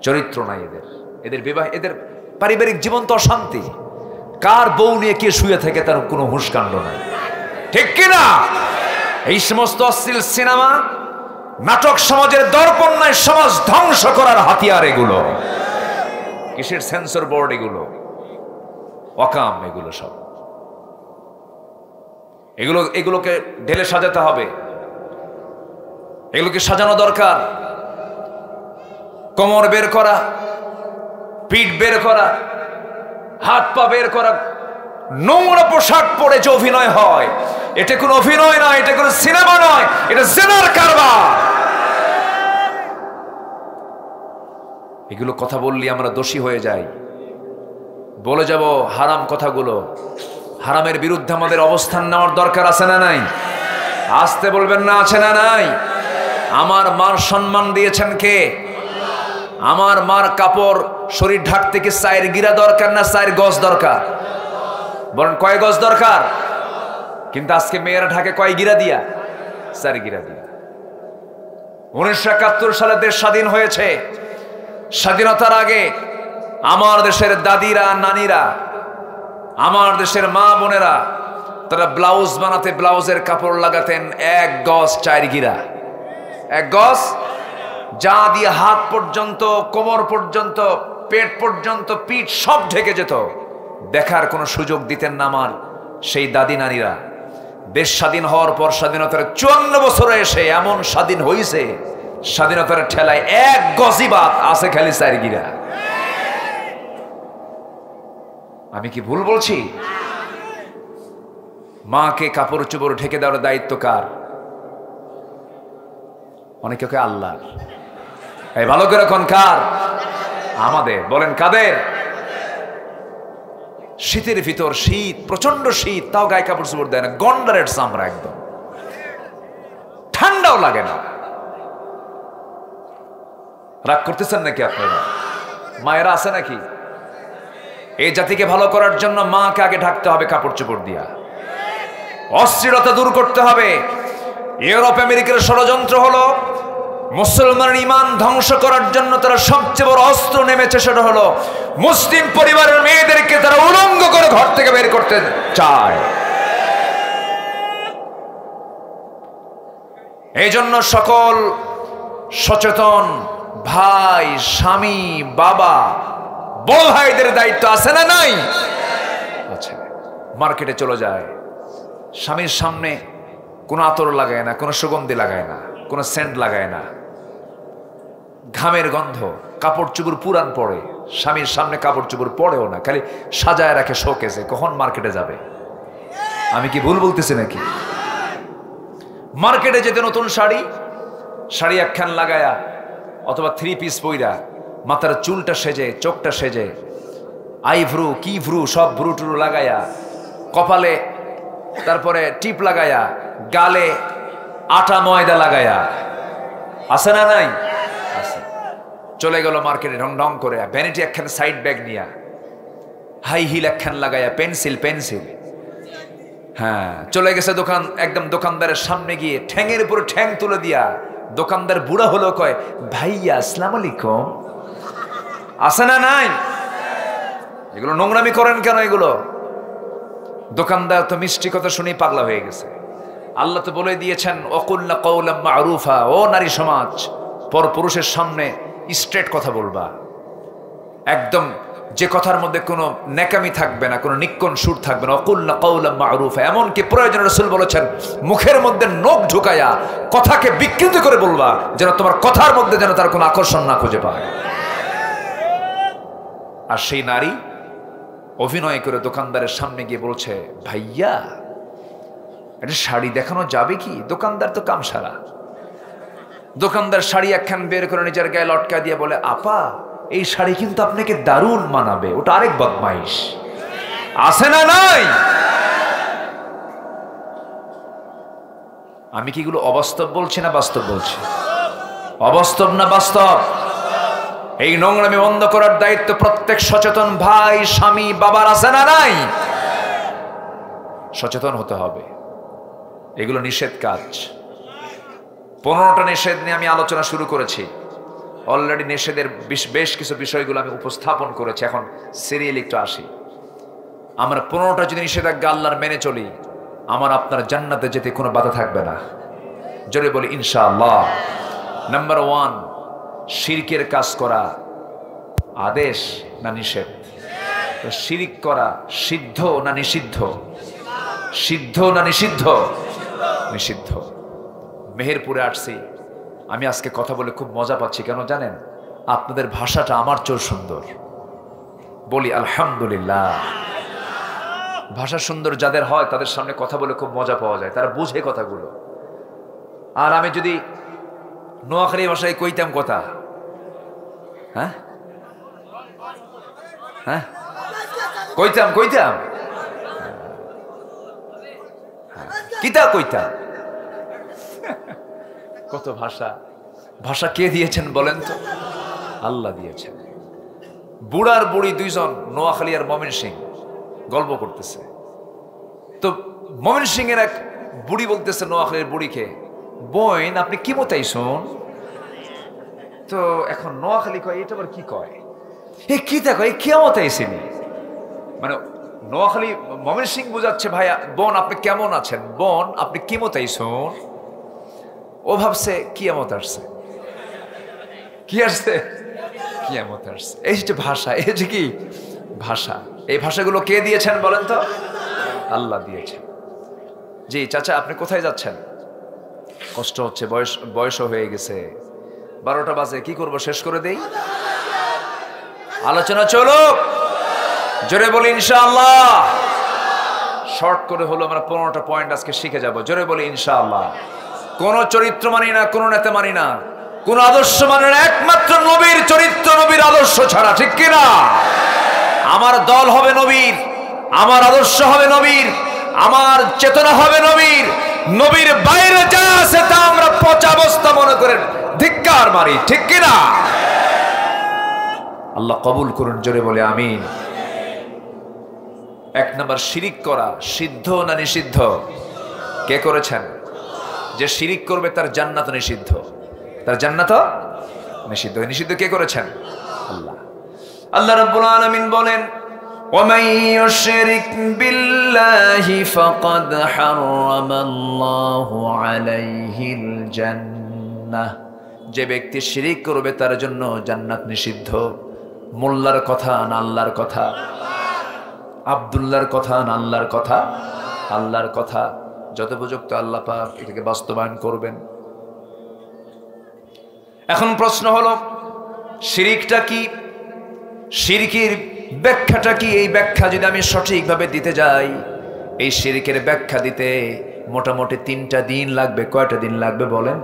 চরিত্র নাই এদের। এদের বিবাহ, এদের পারিবারিক জীবন তো অশান্তি। কার বউ নিয়ে কে শুয়ে থাকে তার কোনো হুঁশকাণ্ড নাই, ঠিক কিনা? এই সমস্ত অশ্লীল সিনেমা নাটক সমাজের দর্পণ নয়, সমাজ ধ্বংস করার হাতিয়ার এগুলো। কিসের সেন্সর বোর্ড এগুলো? অকাম এগুলো সব। এগুলোকে ঢেলে সাজাতে হবে, এগুলোকে সাজানো দরকার। কোমর বের করা, পিঠ বের করা, হাত পা বের করা, নোংরা পোশাক পরে যে অভিনয় হয়, এটা কোনো অভিনয় নয়, এটা কোনো সিনেমা নয়, এটা জিনার কারবার। এগুলো কথা বললে আমরা দোষী হয়ে যাই, বলে যাব হারাম কথাগুলো। হারামের বিরুদ্ধে আমাদের অবস্থান নেওয়ার দরকার আছে না নাই? আসতে বলবেন না, আছে না নাই? আমার মার সম্মান দিয়েছেন কে? আমার মার কাপড় শরীর ঢাকতে কি 4 গিরা দরকার না 4 গজ দরকার? বলেন কয় গজ দরকার? কিন্তু আজকে মেয়েরা ঢাকে কয় গিরা দিয়া? 4 গিরা দিয়া। 1971 সালে দেশ স্বাধীন হয়েছে। স্বাধীনতার আগে আমার দেশের দাদিরা নানিরা, আমার দেশের মা বোনেরা, তারা ব্লাউজ বানাতে ব্লাউজের কাপড় লাগাতেন 1 গজ 4 গিরা। 1 গজ, যা দিয়ে হাত পর্যন্ত, কোমর পর্যন্ত, পেট পর্যন্ত, পিঠ সব ঢেকে যেত। দেখার কোনো সুযোগ দিতেন না আমার সেই দাদি নানিরা। দেশ স্বাধীন হওয়ার পর স্বাধীনতার 54 বছরে এসে এমন স্বাধীন হইছে, স্বাধীনতার ঠেলায় 1 গজই বাদ আছে খালি 4 গিরা। আমি কি ভুল বলছি? মাকে কাপড় চোপড় ঢেকে দেওয়ার দায়িত্ব কার? অনেকে কে আল্লাহর। এই ভালো করে কোন কার? আমাদের। বলেন কাদের? শীতের ভিতর, শীত, প্রচন্ড শীত, তাও গায়ে কাপড় চোপড় দেয় না, গন্ডারের চামড়া, একদম ঠান্ডাও লাগে না। রাগ করতেছেন নাকি আপনারা? মায়েরা আছে নাকি? এই জাতিকে ভালো করার জন্য মাকে আগে ঢাকতে হবে কাপড় চোপড় দিয়া। অস্থিরতা দূর করতে হবে। ইউরোপ আমেরিকার ষড়যন্ত্র হলো মুসলমানের ঈমান ধ্বংস করার জন্য তারা সবচেয়ে বড় অস্ত্র নেমেছে, সেটা হলো মুসলিম পরিবারের মেয়েদেরকে তারা উলঙ্গ করে ঘর থেকে বের করতে চায়। এই জন্য সকল সচেতন ভাই, স্বামী, বাবা, বড় ভাইদের দায়িত্ব আছে না নাই? আচ্ছা, মার্কেটে চলে যায়, স্বামীর সামনে কোনো আতর লাগায় না, কোনো সুগন্ধি লাগায় না, কোনো সেন্ট লাগায় না, ঘামের গন্ধ, কাপড় চোপড় পুরান পরে, স্বামীর সামনে কাপড় চোপড় পরেও না, খালি সাজায় রাখে শোকেসে, কখন মার্কেটে যাবে। আমি কি ভুল বলতেছি নাকি? মার্কেটে যেতে নতুন শাড়ি একখান লাগায়া অথবা 3 পিস পইরা, মাথার চুলটা সেজে, চোখটা সেজে, আইভ্রু কি ভ্রু সব ভ্রু টুরু লাগায়া, কপালে তারপরে টিপ লাগায়া, গালে আটা ময়দা লাগায়া, আছে না নাই? আছে। চলে গেল মার্কেটে ঢং ঢং করে, ভ্যানিটি একখান সাইড ব্যাগ নিয়া, হাই হিল একখান লাগায়া, পেন্সিল, হ্যাঁ, চলে গেছে দোকান, একদম দোকানদারের সামনে গিয়ে ঠ্যাঙের উপরে ঠ্যাং তুলে দিয়া, দোকানদার বুড়া হলো, কয় ভাইয়া আসসালামু আলাইকুম। আছে না নাই? এগুলো নোংরামি করেন কেন? এগুলো দোকানদার তো মিষ্টি কথা শুনেই পাগলা হয়ে গেছে। আল্লাহ তো বলে দিয়েছেন ওয়াকুল্লা কাওলাম মারুফা, ও নারী সমাজ, পর পুরুষের সামনে স্ট্রেট কথা বলবা, একদম যে কথার মধ্যে কোনো নেকামি থাকবে না, কোনো নিক্কণ সুর থাকবে না। ওয়াকুল্লা কাওলাম মারুফা, এমনকি প্রয়োজনে রাসূল বলেছেন মুখের মধ্যে নখ ঢুকায়া কথাকে বিকৃত করে বলবা, যেন তোমার কথার মধ্যে যেন তার কোনো আকর্ষণ না খুঁজে পায়। আর সেই নারী অভিনয় করে দোকানদারের সামনে গিয়ে বলছে, ভাইয়া এটা শাড়ি দেখানো যাবে কি? দোকানদার তো কাম সারা। দোকানদার শাড়ি একখান বের করে নিজের গায়ে লটকা দিয়ে বলে, আপা এই শাড়ি কিন্তু আপনাকে দারুণ মানাবে। ওটা আরেক বদমাইশ। আছে না নাই? আমি কি এগুলো অবাস্তব বলছি না বাস্তব বলছি? অবাস্তব না বাস্তব? এই নোংরামি বন্ধ করার দায়িত্ব প্রত্যেক সচেতন ভাই, স্বামী, বাবার আছে না নাই? সচেতন হতে হবে। এগুলো নিষেধ কাজ। 15টা নিষেধ নিয়ে আমি আলোচনা শুরু করেছি। অলরেডি নিষেধের বেশ কিছু বিষয়গুলো আমি উপস্থাপন করেছি। এখন সিরিয়াল একটু আসি। আমরা 15টা যদি নিষেধাজ্ঞা আল্লাহর মেনে চলি, আমার আপনার জান্নাতে যেতে কোনো বাধা থাকবে না। জোরে বলি ইনশাআল্লাহ। নাম্বার 1, শিরকের কাজ করা আদেশ না নিষেধ? শিরিক করা সিদ্ধ না নিষিদ্ধ? সিদ্ধ না নিষিদ্ধ? নিষিদ্ধ। মেহেরপুরে আসছি আমি, আজকে কথা বলে খুব মজা পাচ্ছি। কেন জানেন? আপনাদের ভাষাটা আমার চেয়েও সুন্দর। বলি আলহামদুলিল্লাহ। ভাষা সুন্দর যাদের হয় তাদের সামনে কথা বলে খুব মজা পাওয়া যায়, তারা বুঝে কথাগুলো। আর আমি যদি নোয়াখালী ভাষায় কইতাম কথা, হ্যাঁ হ্যাঁ কইতাম কিতা কইতাম। কত ভাষা কে দিয়েছেন বলেন তো? আল্লাহ দিয়েছেন। বুড়ার বুড়ি দুইজন, নোয়াখালী আর ময়মনসিংহ, গল্প করতেছে। তো ময়মনসিংহের এক বুড়ি বলতেছে নোয়াখালীর বুড়িকে, বোন আপনি কি মতাইছুন? তো এখন নোয়াখালী কয়, এটা আবার কি কয়? এ কি দেখো, এই কিয়ামত আইসিনি, মানে নোয়াখালী ময়মনসিংহ বুঝাচ্ছে ভাইয়া বোন আপনি কেমন আছেন, বোন আপনি কিমত আইসুন। ও ভাবছে কিয়ামত আসছে, কি আসছে, কিয়ামত আসছে। এই যে ভাষা, এই যে কি ভাষা, এই ভাষাগুলো কে দিয়েছেন বলেন তো? আল্লাহ দিয়েছেন। জি চাচা আপনি কোথায় যাচ্ছেন? কষ্ট হচ্ছে, বয়সও হয়ে গেছে, 12টা বাজে, কি করব, শেষ করে দেই? আলোচনা চলো, জোরে বলি ইনশাআল্লাহ। শর্ট করে হলো আমরা 15টা পয়েন্ট আজকে শিখে যাব, জোরে বলি ইনশাআল্লাহ। কোন চরিত্র মানি না, কোন নেতা মানি না, কোন আদর্শ মানি না, একমাত্র নবীর চরিত্র, নবীর আদর্শ ছাড়া, ঠিক কিনা? আমার দল হবে নবীর, আমার আদর্শ হবে নবীর, আমার চেতনা হবে নবীর। নবীর বাইরে যা আছে তা আমরা পচা বস্তা মনে করে ধিক্কার মারি, ঠিক কিনা? আল্লাহ কবুল করুন, জোরে বলে আমিন। 1 নাম্বার, শিরিক করা সিদ্ধ না নিষিদ্ধ? কে করেছেন? যে শিরিক করবে তার জান্নাত নিষিদ্ধ, তার জান্নাত নিষিদ্ধ। নিষিদ্ধ কে করেছেন? আল্লাহ। আল্লাহ রাব্বুল আলামিন বলেন, ومن يشرك بالله فقد حرم الله عليه الجنة। যে ব্যক্তি শিরিক করবে তার জন্য জান্নাত নিষিদ্ধ। মোল্লার কথা না আল্লাহর কথা? আব্দুল্লাহর কথা না আল্লাহর কথা? আল্লাহর কথা। যথোপযুক্ত আল্লাহ পাক এটাকে বাস্তবায়ন করবেন। এখন প্রশ্ন হলো, শিরিকটা কি, শিরকের ব্যাখ্যাটা কি? এই ব্যাখ্যা যদি আমি সঠিকভাবে দিতে যাই, এই শিরকের ব্যাখ্যা দিতে মোটামুটি 3টা দিন লাগবে। কয়টা দিন লাগবে বলেন?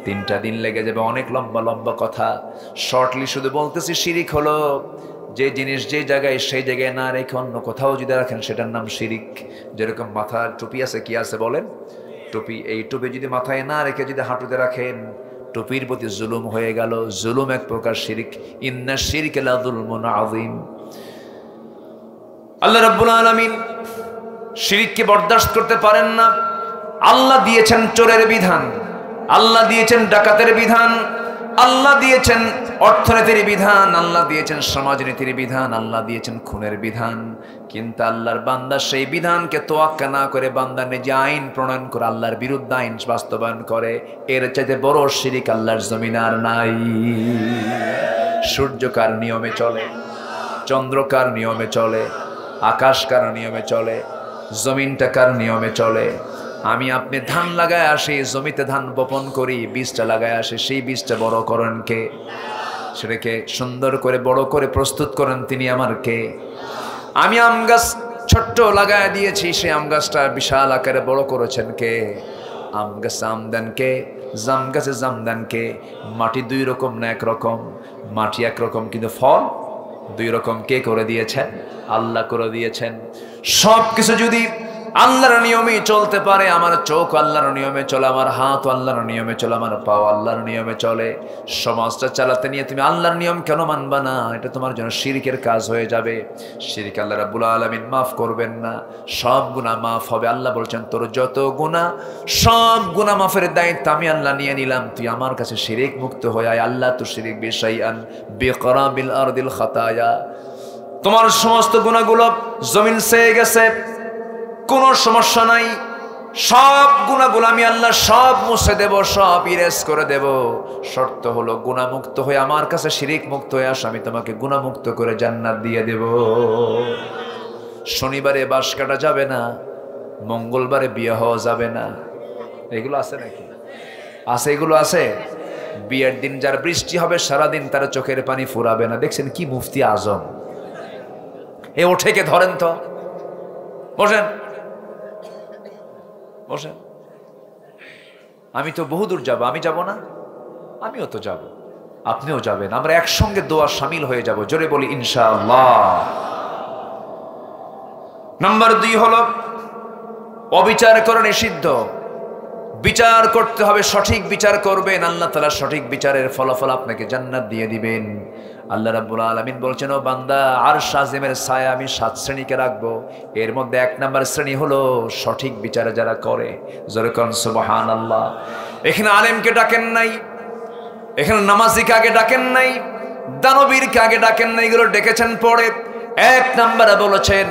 3টা দিন লেগে যাবে। অনেক লম্বা লম্বা কথা, শর্টলি শুধু বলতেছি, শিরিক হলো যে জিনিস যে জায়গায় সেই জায়গায় না রেখে অন্য কোথাও যদি রাখেন সেটার নাম শিরিক। যেরকম মাথার টুপি আছে, কি আছে বলেন? টুপি। এই টুপি যদি মাথায় না রেখে যদি হাঁটুতে রাখেন, টুপির প্রতি জুলুম হয়ে গেল। জুলুম এক প্রকার শিরিক। ইন্না শিরকা লাযুলমুন আযীম। আল্লাহ রাব্বুল আলামিন শিরিককে বরদাস্ত করতে পারেন না। আল্লাহ দিয়েছেন চোরের বিধান, আল্লাহ দিয়েছেন ডাকাতের বিধান, আল্লাহ দিয়েছেন অর্থনীতির বিধান, আল্লাহ দিয়েছেন সমাজনীতির বিধান, আল্লাহ দিয়েছেন খুনের বিধান। কিন্তু আল্লাহর বান্দা সেই বিধানকে তোয়াক্কা না করে বান্দা নিজে আইন প্রণয়ন করে আল্লাহর বিরুদ্ধে আইন বাস্তবায়ন করে। এর চাইতে বড় শিরিক আল্লাহর জমিনে আর নাই। সূর্য কার নিয়মে চলে, চন্দ্র কার নিয়মে চলে, আকাশ কার নিয়মে চলে, জমিনটা কার নিয়মে চলে? আমি আপনি ধান লাগায় আসি, জমিতে ধান বপন করি, বীজটা লাগায় আসি, সেই বীজটা বড় করেন কে? সেটাকে সুন্দর করে বড় করে প্রস্তুত করেন তিনি আমার কে? আমি আম গাছ ছোট্ট লাগায় দিয়েছি, সেই আম গাছটা বিশাল আকারে বড় করেছেন কে? আম গাছে আম দেন কে? জাম গাছে জাম দেন কে? মাটি 2 রকম না 1 রকম? মাটি 1 রকম কিন্তু ফল 2 রকম। কে করে দিয়েছেন? আল্লাহ করে দিয়েছেন। সব কিছু যদি আল্লাহর নিয়মে চলতে পারে, আমার চোখ আল্লাহর নিয়মে চলে, আমার হাত আল্লাহর নিয়মে চলে, আমার পাও আল্লাহর নিয়মে চলে, সমাজটা চালাতে নিয়ে তুমি আল্লাহর নিয়ম কেন মানবা না? এটা তোমার জন্য শিরকের কাজ হয়ে যাবে। শিরক আল্লাহ রাব্বুল আলামিন মাফ করবেন না। সব গুনাহ মাফ হবে। আল্লাহ বলছেন, তোর যত গুনাহ, সব গুনাহ মাফের দায়িত্ব আমি আল্লাহ নিয়ে নিলাম, তুই আমার কাছে শিরক মুক্ত হয়ে আয়। আল্লাহ তুশরিক বিশাইআন বিকরাবিল আরদিল খাতায়া। তোমার সমস্ত গুনাহগুলো জমিন চেয়ে গেছে, কোনো সমস্যা নাই। সব গুনাহগুলো আমি আল্লাহ সব মুছে দেব, সব ইরেজ করে দেব। শর্ত হলো গুনাহমুক্ত হয়ে আমার কাছে শিরিক মুক্ত হয়ে আসো, আমি তোমাকে গুনাহমুক্ত করে জান্নাত দিয়ে দেব। শনিবারে বাঁশ কাটা যাবে না, মঙ্গলবারে বিয়ে হওয়া যাবে না। এগুলো আছে নাকি? আছে, এগুলো আছে। বিয়ের দিন যার বৃষ্টি হবে সারাদিন তার চোখের পানি ফুরাবে না। দেখছেন কি মুফতি আজম? এ ওঠেকে ধরেন তো, বসেন বসেন। আমি তো বহুদূর যাব, আমি যাব না? আমিও তো যাব, আপনিও যাবেন, আমরা একসঙ্গে দোয়া শামিল হয়ে যাব। জোরে বলি ইনশাআল্লাহ। নাম্বার 2 হলো, অবিচার করা নিষিদ্ধ। বিচার করতে হবে, সঠিক বিচার করবেন, আল্লাহ তাআলা সঠিক বিচারের ফলাফল আপনাকে জান্নাত দিয়ে দিবেন। আল্লাহ রাব্বুল আলামিন বলছেন, ও বান্দা, আরশ আজিমের ছায়া আমি 7 শ্রেণীকে রাখবো। এর মধ্যে 1 নাম্বার শ্রেণী হলো সঠিক বিচার যারা করে। জোরে কোন সুবহানাল্লাহ। এখানে আলেমকে ডাকেন নাই, এখানে নামাজিকে আগে ডাকেন নাই, দানবীরকে আগে ডাকেন নাই, এগুলো ডেকেছেন পরে। এক নম্বরে বলেছেন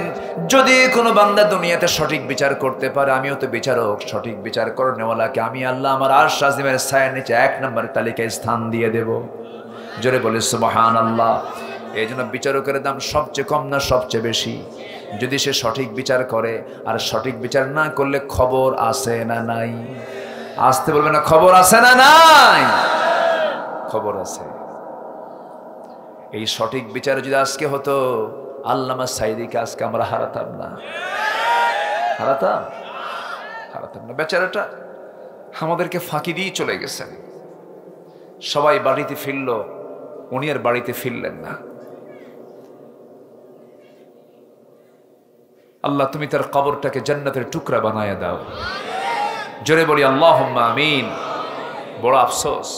যদি কোনো বান্দা দুনিয়াতে সঠিক বিচার করতে পারে, আমিও তো বিচারক, সঠিক বিচার করনেওয়ালাকে আমি আল্লাহ আমার আরশ আজিমের ছায়ার নিচে এক নম্বরের তালিকায় স্থান দিয়ে দেব। জোরে বলে সুবহানাল্লাহ। এই জন্য বিচারকের দাম সবচেয়ে কম না সবচেয়ে বেশি? যদি সে সঠিক বিচার করে, আর সঠিক বিচার না করলে খবর আছে না নাই? আসতে বলবে না, খবর আছে না নাই? খবর আছে। এই সঠিক বিচার যদি আজকে হতো, আল্লামা সাইদিকে আজকে আমরা হারাতাম না, হারাতাম না। বেচারাটা আমাদেরকে ফাঁকি দিয়ে চলে গেছেন। সবাই বাড়িতে ফিরল, উনি আর বাড়িতে ফিরলেন না। আল্লাহ তুমি তার কবরটাকে জান্নাতের টুকরা বানায় দাও। জোরে বলি আল্লাহুম্মা আমিন। বড় আফসোস।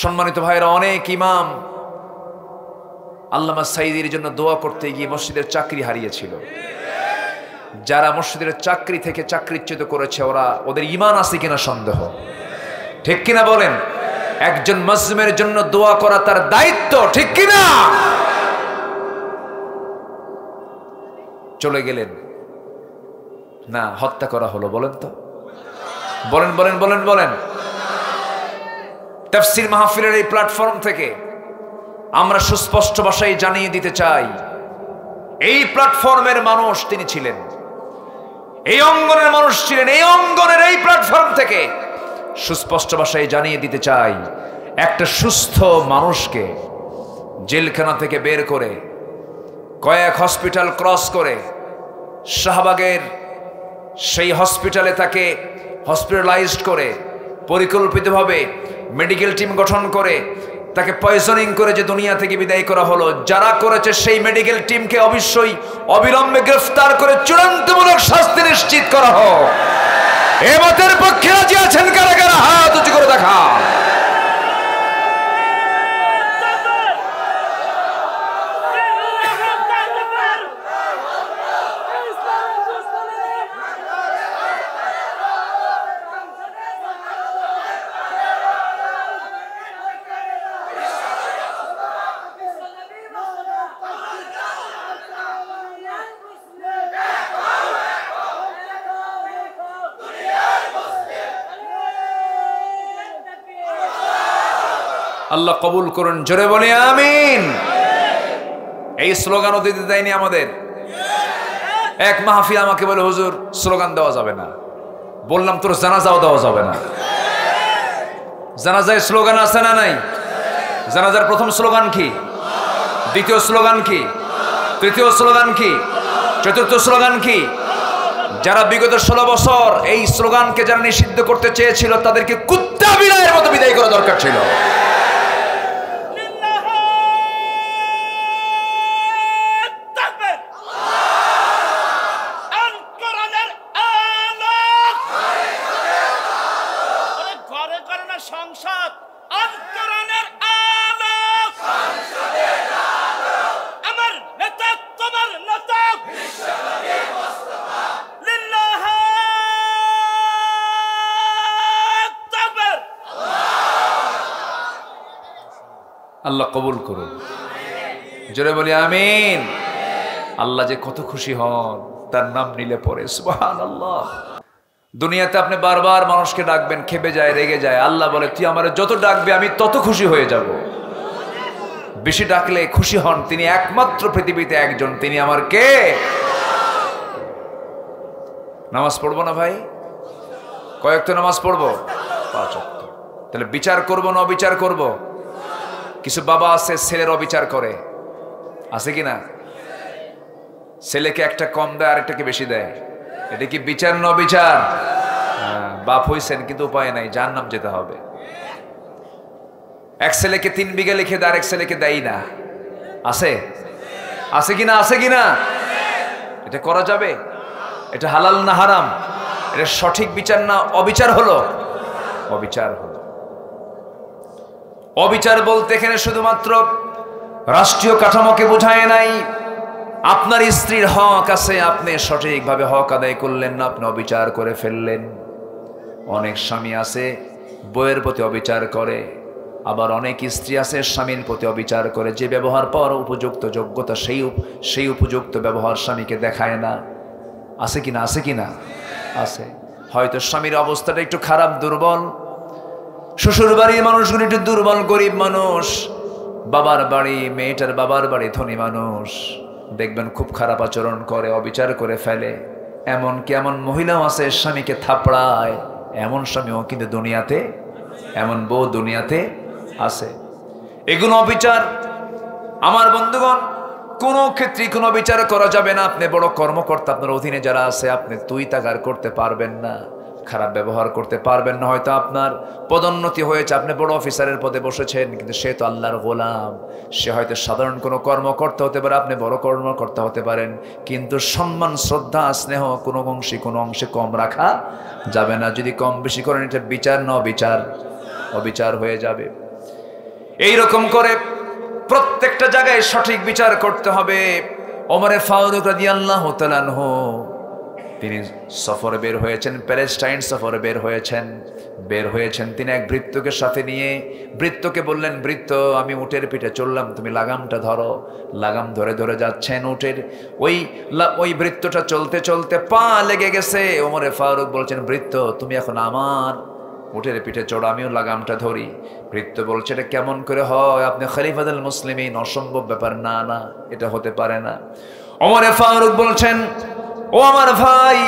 সম্মানিত ভাইরা, অনেক ইমাম আল্লামা সাইদির জন্য দোয়া করতে গিয়ে মসজিদের চাকরি হারিয়েছিল। যারা মসজিদের চাকরি থেকে চাকরিচ্যুত করেছে, ওদের ঈমান আছে কিনা সন্দেহ, ঠিক কিনা বলেন? একজন মুসলিমের জন্য দোয়া করা তার দায়িত্ব, ঠিক কিনা? চলে গেলেন না, হত্যা করা হলো। বলেন তো, বলেন বলেন বলেন বলেন। তাফসীর মাহফিলের এই প্ল্যাটফর্ম থেকে আমরা সুস্পষ্ট ভাষায় জানিয়ে দিতে চাই, এই প্ল্যাটফর্মের মানুষ তিনি ছিলেন, এই অঙ্গনের মানুষ ছিলেন। এই অঙ্গনের এই প্ল্যাটফর্ম থেকে সুস্পষ্ট ভাষায় জানিয়ে দিতে চাই, একটা সুস্থ মানুষকে জেলখানা থেকে বের করে, কয়েক হসপিটাল ক্রস করে, শাহবাগের সেই হসপিটালে তাকে হসপিটালাইজড করে, পরিকল্পিতভাবে মেডিকেল টিম গঠন করে তাকে পয়জনিং করে যে দুনিয়া থেকে বিদায় করা হলো, যারা করেছে সেই মেডিকেল টিমকে অবশ্যই অবিলম্বে গ্রেফতার করে চূড়ান্তমূলক শাস্তি নিশ্চিত করা হোক। এ মতের পক্ষে রাজি আছেন কারা কারা? হাত উঁচু করে দেখা। আল্লাহ কবুল করুন। জোরে বলি আমিন। এই স্লোগানও দিতে দেয়নি আমাদের। এক মাহফিল আমাকে বলে, হুজুর স্লোগান দেওয়া যাবে না। বললাম তোর জানাজাও দেওয়া যাবে না। জানাজায় স্লোগান আছে না নাই? জানাজার প্রথম স্লোগান কি? দ্বিতীয় স্লোগান কি? তৃতীয় স্লোগান কি? চতুর্থ স্লোগান কি? যারা বিগত 16 বছর এই স্লোগানকে যারা নিষিদ্ধ করতে চেয়েছিল, তাদেরকে কুত্তা বিড়ালের মতো বিদায় করা দরকার ছিল। আল্লাহ কবুল করুন। জোরে বলি আমিন। আল্লাহ যে কত খুশি হন তার নাম নিলে পরে, সুবহানাল্লাহ। দুনিয়াতে আপনি বারবার মানুষকে ডাকবেন, খেপে যায়, রেগে যায়। আল্লাহ বলে তুই আমার যত ডাকবে আমি তত খুশি হয়ে যাব। বেশি ডাকলে খুশি হন, তিনি একমাত্র পৃথিবীতে একজন, তিনি আমার কে? নামাজ পড়বো না ভাই? কয়েকটা নামাজ পড়বো? 5 ওয়াক্ত। তাহলে বিচার করব না অবিচার করব? কিছু বাবা আছে ছেলের অবিচার করে, আছে কি না? ছেলেকে একটা কম দেয়, আরেকটাকে বেশি দেয়। এটা কি বিচার না অবিচার? বাপ হইছেন কিন্তু উপায় নাই, জাহান্নাম যেতে হবে। এক ছেলেকে 3 বিঘা লিখে দেয়, আরেক ছেলেকে দেয় না। আছে? আছে কিনা? আছে কিনা? এটা করা যাবে? এটা হালাল না হারাম? এটা সঠিক বিচার না অবিচার হলো? অবিচার হলো। অবিচার বলতে এখানে শুধুমাত্র রাষ্ট্রীয় কাঠামোকে বোঝায় নাই। আপনার স্ত্রীর হক আছে, আপনি সঠিকভাবে হক আদায় করলেন না, আপনি অবিচার করে ফেললেন। অনেক স্বামী আছে বইয়ের প্রতি অবিচার করে, আবার অনেক স্ত্রী আছে স্বামীর প্রতি অবিচার করে, যে ব্যবহার পাওয়ার উপযুক্ত যোগ্যতা সেই উপযুক্ত ব্যবহার স্বামীকে দেখায় না। আছে কিনা? আছে কিনা? আছে। হয়তো স্বামীর অবস্থাটা একটু খারাপ, দুর্বল, শ্বশুর বাড়ির মানুষগুলো একটু দুর্বল, গরিব মানুষ, বাবার বাড়ি, মেয়েটার বাবার বাড়ি ধনী মানুষ, দেখবেন খুব খারাপ আচরণ করে, অবিচার করে ফেলে। এমনকি এমন মহিলাও আছে স্বামীকে থাপড়ায়, এমন স্বামীও কিন্তু দুনিয়াতে, এমন বউ দুনিয়াতে আছে। এগুলো অবিচার। আমার বন্ধুগণ, কোনো ক্ষেত্রে কোনো বিচার করা যাবে না। আপনি বড় কর্মকর্তা, আপনার অধীনে যারা আছে, আপনি তুই তাকার করতে পারবেন না, খারাপ ব্যবহার করতে পারবেন না। হয়তো আপনার পদোন্নতি হয়েছে, আপনি বড় অফিসারের পদে বসেছেন, কিন্তু সে তো আল্লাহর গোলাম। সে হয়তো সাধারণ কোনো কর্মকর্তা হতে পারে, আপনি বড় কর্মকর্তা হতে পারেন, কিন্তু সম্মান, শ্রদ্ধা, স্নেহ কোনো অংশে কম রাখা যাবে না। যদি কম বেশি করেন, এটা বিচার না অবিচার, অবিচার হয়ে যাবে। এইরকম করে প্রত্যেকটা জায়গায় সঠিক বিচার করতে হবে। ওমরে ফারুক রাদিয়াল্লাহু তাআলা আনহু তিনি সফরে বের হয়েছেন, প্যালেস্টাইন সফরে বের হয়েছেন। তিনি এক ভৃত্যকে সাথে নিয়ে ভৃত্যকে বললেন, ভৃত্য, আমি উটের পিঠে চললাম, তুমি লাগামটা ধরো। লাগাম ধরে ধরে যাচ্ছেন উটের, ওই ভৃত্যটা চলতে চলতে পা লেগে গেছে। ওমরে ফারুক বলছেন, ভৃত্য, তুমি এখন আমার উটের পিঠে চড়ো, আমিও লাগামটা ধরি। ভৃত্য বলছে, এটা কেমন করে হয়? আপনি খলিফাতুল মুসলিমিন, অসম্ভব ব্যাপার। না না, এটা হতে পারে না। ওমরে ফারুক বলছেন, ও আমার ভাই,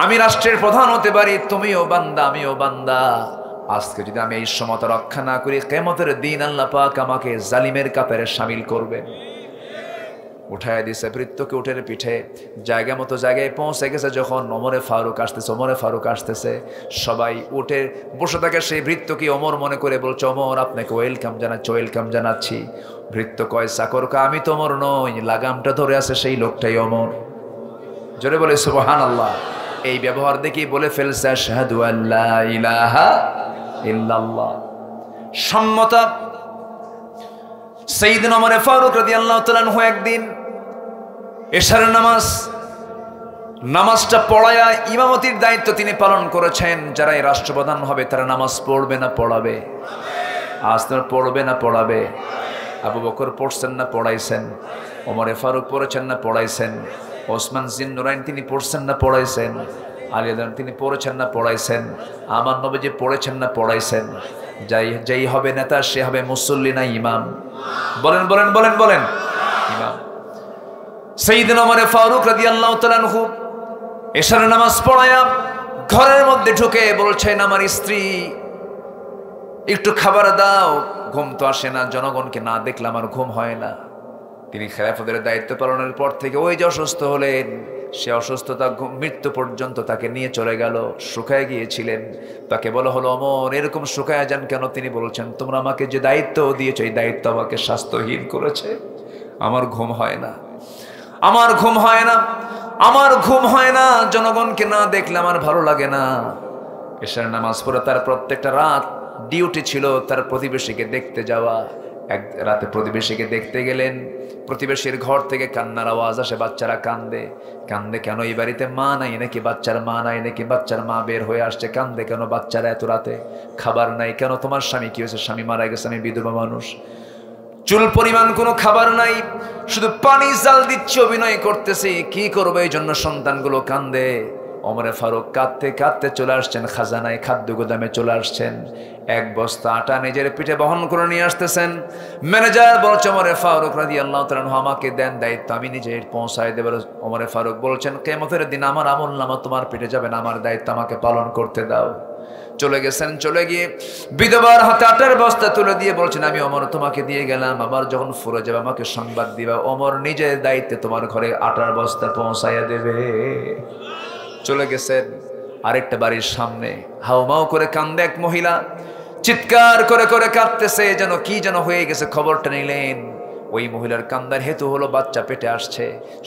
আমি রাষ্ট্রের প্রধান হতে পারি, তুমিও বান্দা, আমিও বান্দা। আজকে যদি আমি এই সমতা রক্ষা না করি, কিয়ামতের দিন আল্লাহ পাক আমাকে জালিমের কাতারে শামিল করবেন। উঠায় দিছে ভৃত্যকে উটের পিঠে, জায়গা মতো জায়গায় পৌঁছে গেছে। যখন ওমরে ফারুক আসতেছে, সবাই উঠে বসে থাকে। সেই ভৃত্যকে ওমর মনে করে বলছে, ওমর, আপনাকে ওয়েলকাম জানাচ্ছি। ভৃত্য কয়, চাকর, আমি তো ওমর নই, লাগামটা ধরে আছে সেই লোকটাই ওমর। জোরে বলে সুবহানাল্লাহ। এই ব্যবহার দেখেই বলে ফেলছে, আশহাদু আল্লা ইলাহা ইল্লাল্লাহ। সম্মতা। সাইয়েদনা ওমর ফারুক রাদিয়াল্লাহু তাআলা আনহু একদিন এশার নামাজটা পড়ায়া ইমামতির দায়িত্ব তিনি পালন করেছেন। যারা এই রাষ্ট্রপ্রধান হবে তারা নামাজ পড়বে না পড়াবে? আজ তারা পড়বে না পড়াবে? আবু বকর পড়ছেন না পড়াইছেন? ওমরে ফারুক পড়েছেন না পড়াইছেন? ওসমান জিন্নুরাইন তিনি পড়ছেন না পড়াইছেন? আলী তিনি পড়েছেন না পড়াইছেন? আমার নবীজি পড়েছেন না পড়াইছেন? যাই হবে নেতা, সে হবে মুসল্লি না ইমাম? বলেন বলেন বলেন বলেন। ইমাম। সাইয়েদনা ওমর ফারুক রাদিয়াল্লাহু তাআলা আনহু এশার নামাজ পড়ায়া ঘরের মধ্যে ঢুকে বলছেন, আমার স্ত্রী, একটু খাবার দাও, ঘুম তো আসে না, জনগণকে না দেখলে আমার ঘুম হয় না। তিনি খেলাফতের দায়িত্ব পালনের পর থেকে ওই যে অসুস্থ হলেন, সে অসুস্থতা মৃত্যু পর্যন্ত তাকে নিয়ে চলে গেল, শুকায় গিয়েছিলেন। তাকে বলা হলো, ওমর, এরকম শুকায় যান কেন? তিনি বলছেন, তোমরা আমাকে যে দায়িত্ব দিয়েছো, এই দায়িত্ব আমাকে স্বাস্থ্যহীন করেছে। আমার ঘুম হয় না, আমার ঘুম হয় না, আমার ঘুম হয় না, জনগণকে না দেখলে আমার ভালো লাগে না। এশার নামাজ পড়ে তার প্রত্যেকটা রাত ডিউটি ছিল তার প্রতিবেশীকে দেখতে যাওয়া। এক রাতে প্রতিবেশীকে দেখতে গেলেন, প্রতিবেশীর ঘর থেকে কান্নার আওয়াজ আসে, বাচ্চারা কান্দে। কান্দে কেন? এই বাড়িতে মা নাই নাকি? বাচ্চার মা নাই নাকি? বাচ্চার মা বের হয়ে আসছে। কান্দে কেন বাচ্চারা এত রাতে? খাবার নাই কেন? তোমার স্বামী কি হয়েছে? স্বামী মারা গেছে, আমি বিধবা মানুষ, চুল পরিমাণ কোনো খাবার নাই, শুধু পানি জাল দিচ্ছি, অভিনয় করতেছি, কি করবো? এই জন্য সন্তানগুলো কান্দে। ওমরে ফারুক কাঁদতে কাঁদতে চলে আসছেন খাজানায়, খাদ্য গোদামে চলে আসছেন। এক বস্তা আটা নিজের পিঠে বহন করে নিয়ে আসতেছেন। ম্যানেজার বলছে, ওমরে ফারুক রাদিয়াল্লাহু তাআলা আনহু, আমাকে দেন দায়িত্ব, আমি নিজে পৌঁছায় দেব। ওমরে ফারুক বলছেন, কিয়ামতের দিন আমার আমলনামা তোমার পিঠে যাবে না, আমার দায়িত্ব আমাকে পালন করতে দাও। চলে গেছেন, চলে গিয়ে বিধবার হাতে আটার বস্তা তুলে দিয়ে বলছেন, আমি ওমর তোমাকে দিয়ে গেলাম, আবার যখন ফুরে যাবে আমাকে সংবাদ দিবা। ওমর নিজের দায়িত্বে তোমার ঘরে আটার বস্তা পৌঁছাইয়া দেবে। চলে গেছেন আরেকটা বাড়ির সামনে, হাউমাউ করে কান্দে এক মহিলা, চিৎকার করে করে কাঁদতেছে, যেন কি যেন হয়ে গেছে। খবরটা নিলেন। ওই মহিলার কান্দার হেতু হলো বাচ্চা পেটে আসছে,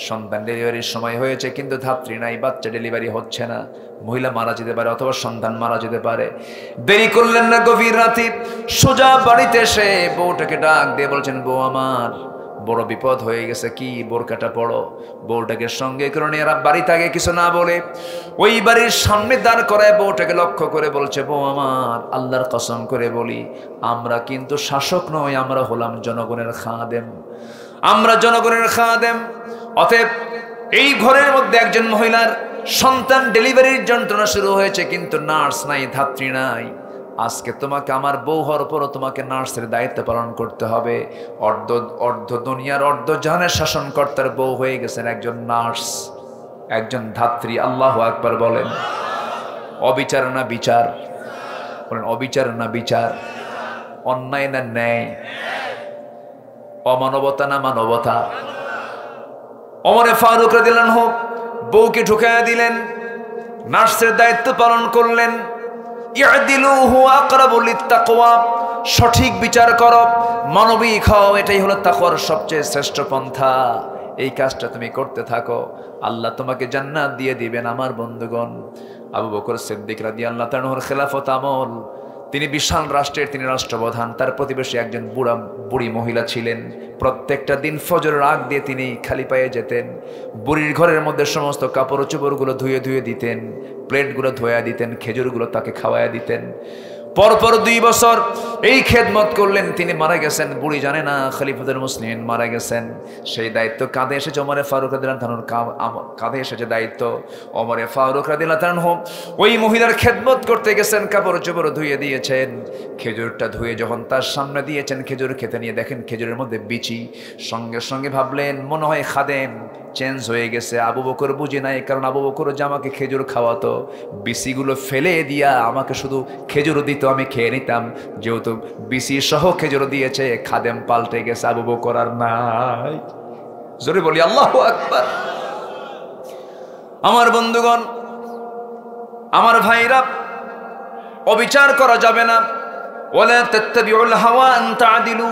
সন্তান ডেলিভারির সময় হয়েছে, কিন্তু ধাত্রী নাই, বাচ্চা ডেলিভারি হচ্ছে না। মহিলা মারা যেতে পারে অথবা সন্তান মারা যেতে পারে। দেরি করলেন না, গভীর রাতে সোজা বাড়িতে এসে বউটাকে ডাক দিয়ে বলছেন, বউ আমার, বড় বিপদ হয়ে গেছে, কি বোরকাটা পড়ো, বউটাকে সঙ্গে করে নিয়ে বাড়িতে আগে কিছু না বলে ওই বাড়ির সামনে দাঁড় করায় বউটাকে লক্ষ্য করে বলছে, বউ আমার, আল্লাহর কসম করে বলি, আমরা কিন্তু শাসক নই, আমরা হলাম জনগণের খাদেম, আমরা জনগণের খাদেম। অতএব এই ঘরের মধ্যে একজন মহিলার সন্তান ডেলিভারির যন্ত্রণা শুরু হয়েছে, কিন্তু নার্স নাই, ধাত্রী নাই। আজকে তোমাকে আমার বউ হওয়ার পরও তোমাকে নার্সের দায়িত্ব পালন করতে হবে। অর্ধ দুনিয়ার অর্ধ জাহানের শাসনকর্তার বউ হয়ে গেছেন একজন নার্স, একজন ধাত্রী। আল্লাহু আকবার বলেন। অবিচার না বিচার? বলেন অবিচার না বিচার? অন্যায় না ন্যায়? অমানবতা না মানবতা? ওমরে ফারুক রাদিয়াল্লাহু আনহু বউকে ঢুকায়া দিলেন, নার্সের দায়িত্ব পালন করলেন। ইয়াদিলু হুয়া আকরাবু লিত্তাকওয়া, সঠিক বিচার করো, মানবিক হও, এটাই হলো তাকওয়ার সবচেয়ে শ্রেষ্ঠ পন্থা। এই কাজটা তুমি করতে থাকো, আল্লাহ তোমাকে জান্নাত দিয়ে দিবেন। আমার বন্ধুগণ, আবু বকর সিদ্দিক রাদিয়াল্লাহু তাআলা আনহুর খেলাফত আমল, তিনি বিশাল রাষ্ট্রের তিনি রাষ্ট্রপ্রধান, তার প্রতিবেশী একজন বুড়ি মহিলা ছিলেন। প্রত্যেকটা দিন ফজরের আগ দিয়ে তিনি খালি পায়ে যেতেন, বুড়ির ঘরের মধ্যে সমস্ত কাপড় চোপড়গুলো ধুয়ে ধুয়ে দিতেন, প্লেটগুলো ধোয়া দিতেন, খেজুরগুলো তাকে খাওয়াইয়া দিতেন। পরপর 2 বছর এই খেদমত করলেন, তিনি মারা গেছেন। বুড়ি জানে না খলিফাতুল মুসলিমিন মারা গেছেন। সেই দায়িত্ব কাঁধে এসেছে ওমরে ফারুক রাদিয়াল্লাহু আনহুর, কাঁধে এসেছে দায়িত্ব। ওমরে ফারুক রাদিয়াল্লাহু আনহু ওই মহিলার খেদমত করতে গেছেন, কাপড় চোপড় ধুয়ে দিয়েছেন, খেজুরটা ধুয়ে যখন তার সামনে দিয়েছেন, খেজুর খেতে নিয়ে দেখেন খেজুরের মধ্যে বিচি। সঙ্গে সঙ্গে ভাবলেন মনে হয় খাদেম চেঞ্জ হয়ে গেছে। আবু বকর বুঝে নাই, কারণ আবু বকর যে আমাকে খেজুর খাওয়াতো, বিসিগুলো ফেলে দিয়া আমাকে শুধু খেজুর দিত, আমি খেয়ে নিতাম। যেহেতু বিসি সহ খেজুর দিয়েছে, খাদেম পাল্টে গেছে, আবু বকর আর নাই। জোরে বলি আল্লাহু আকবার। আমার বন্ধুগণ, আমার ভাইরা, অবিচার করা যাবে না। ওয়ালা তাত্তাবিউল হাওয়া আন তা'দিলু,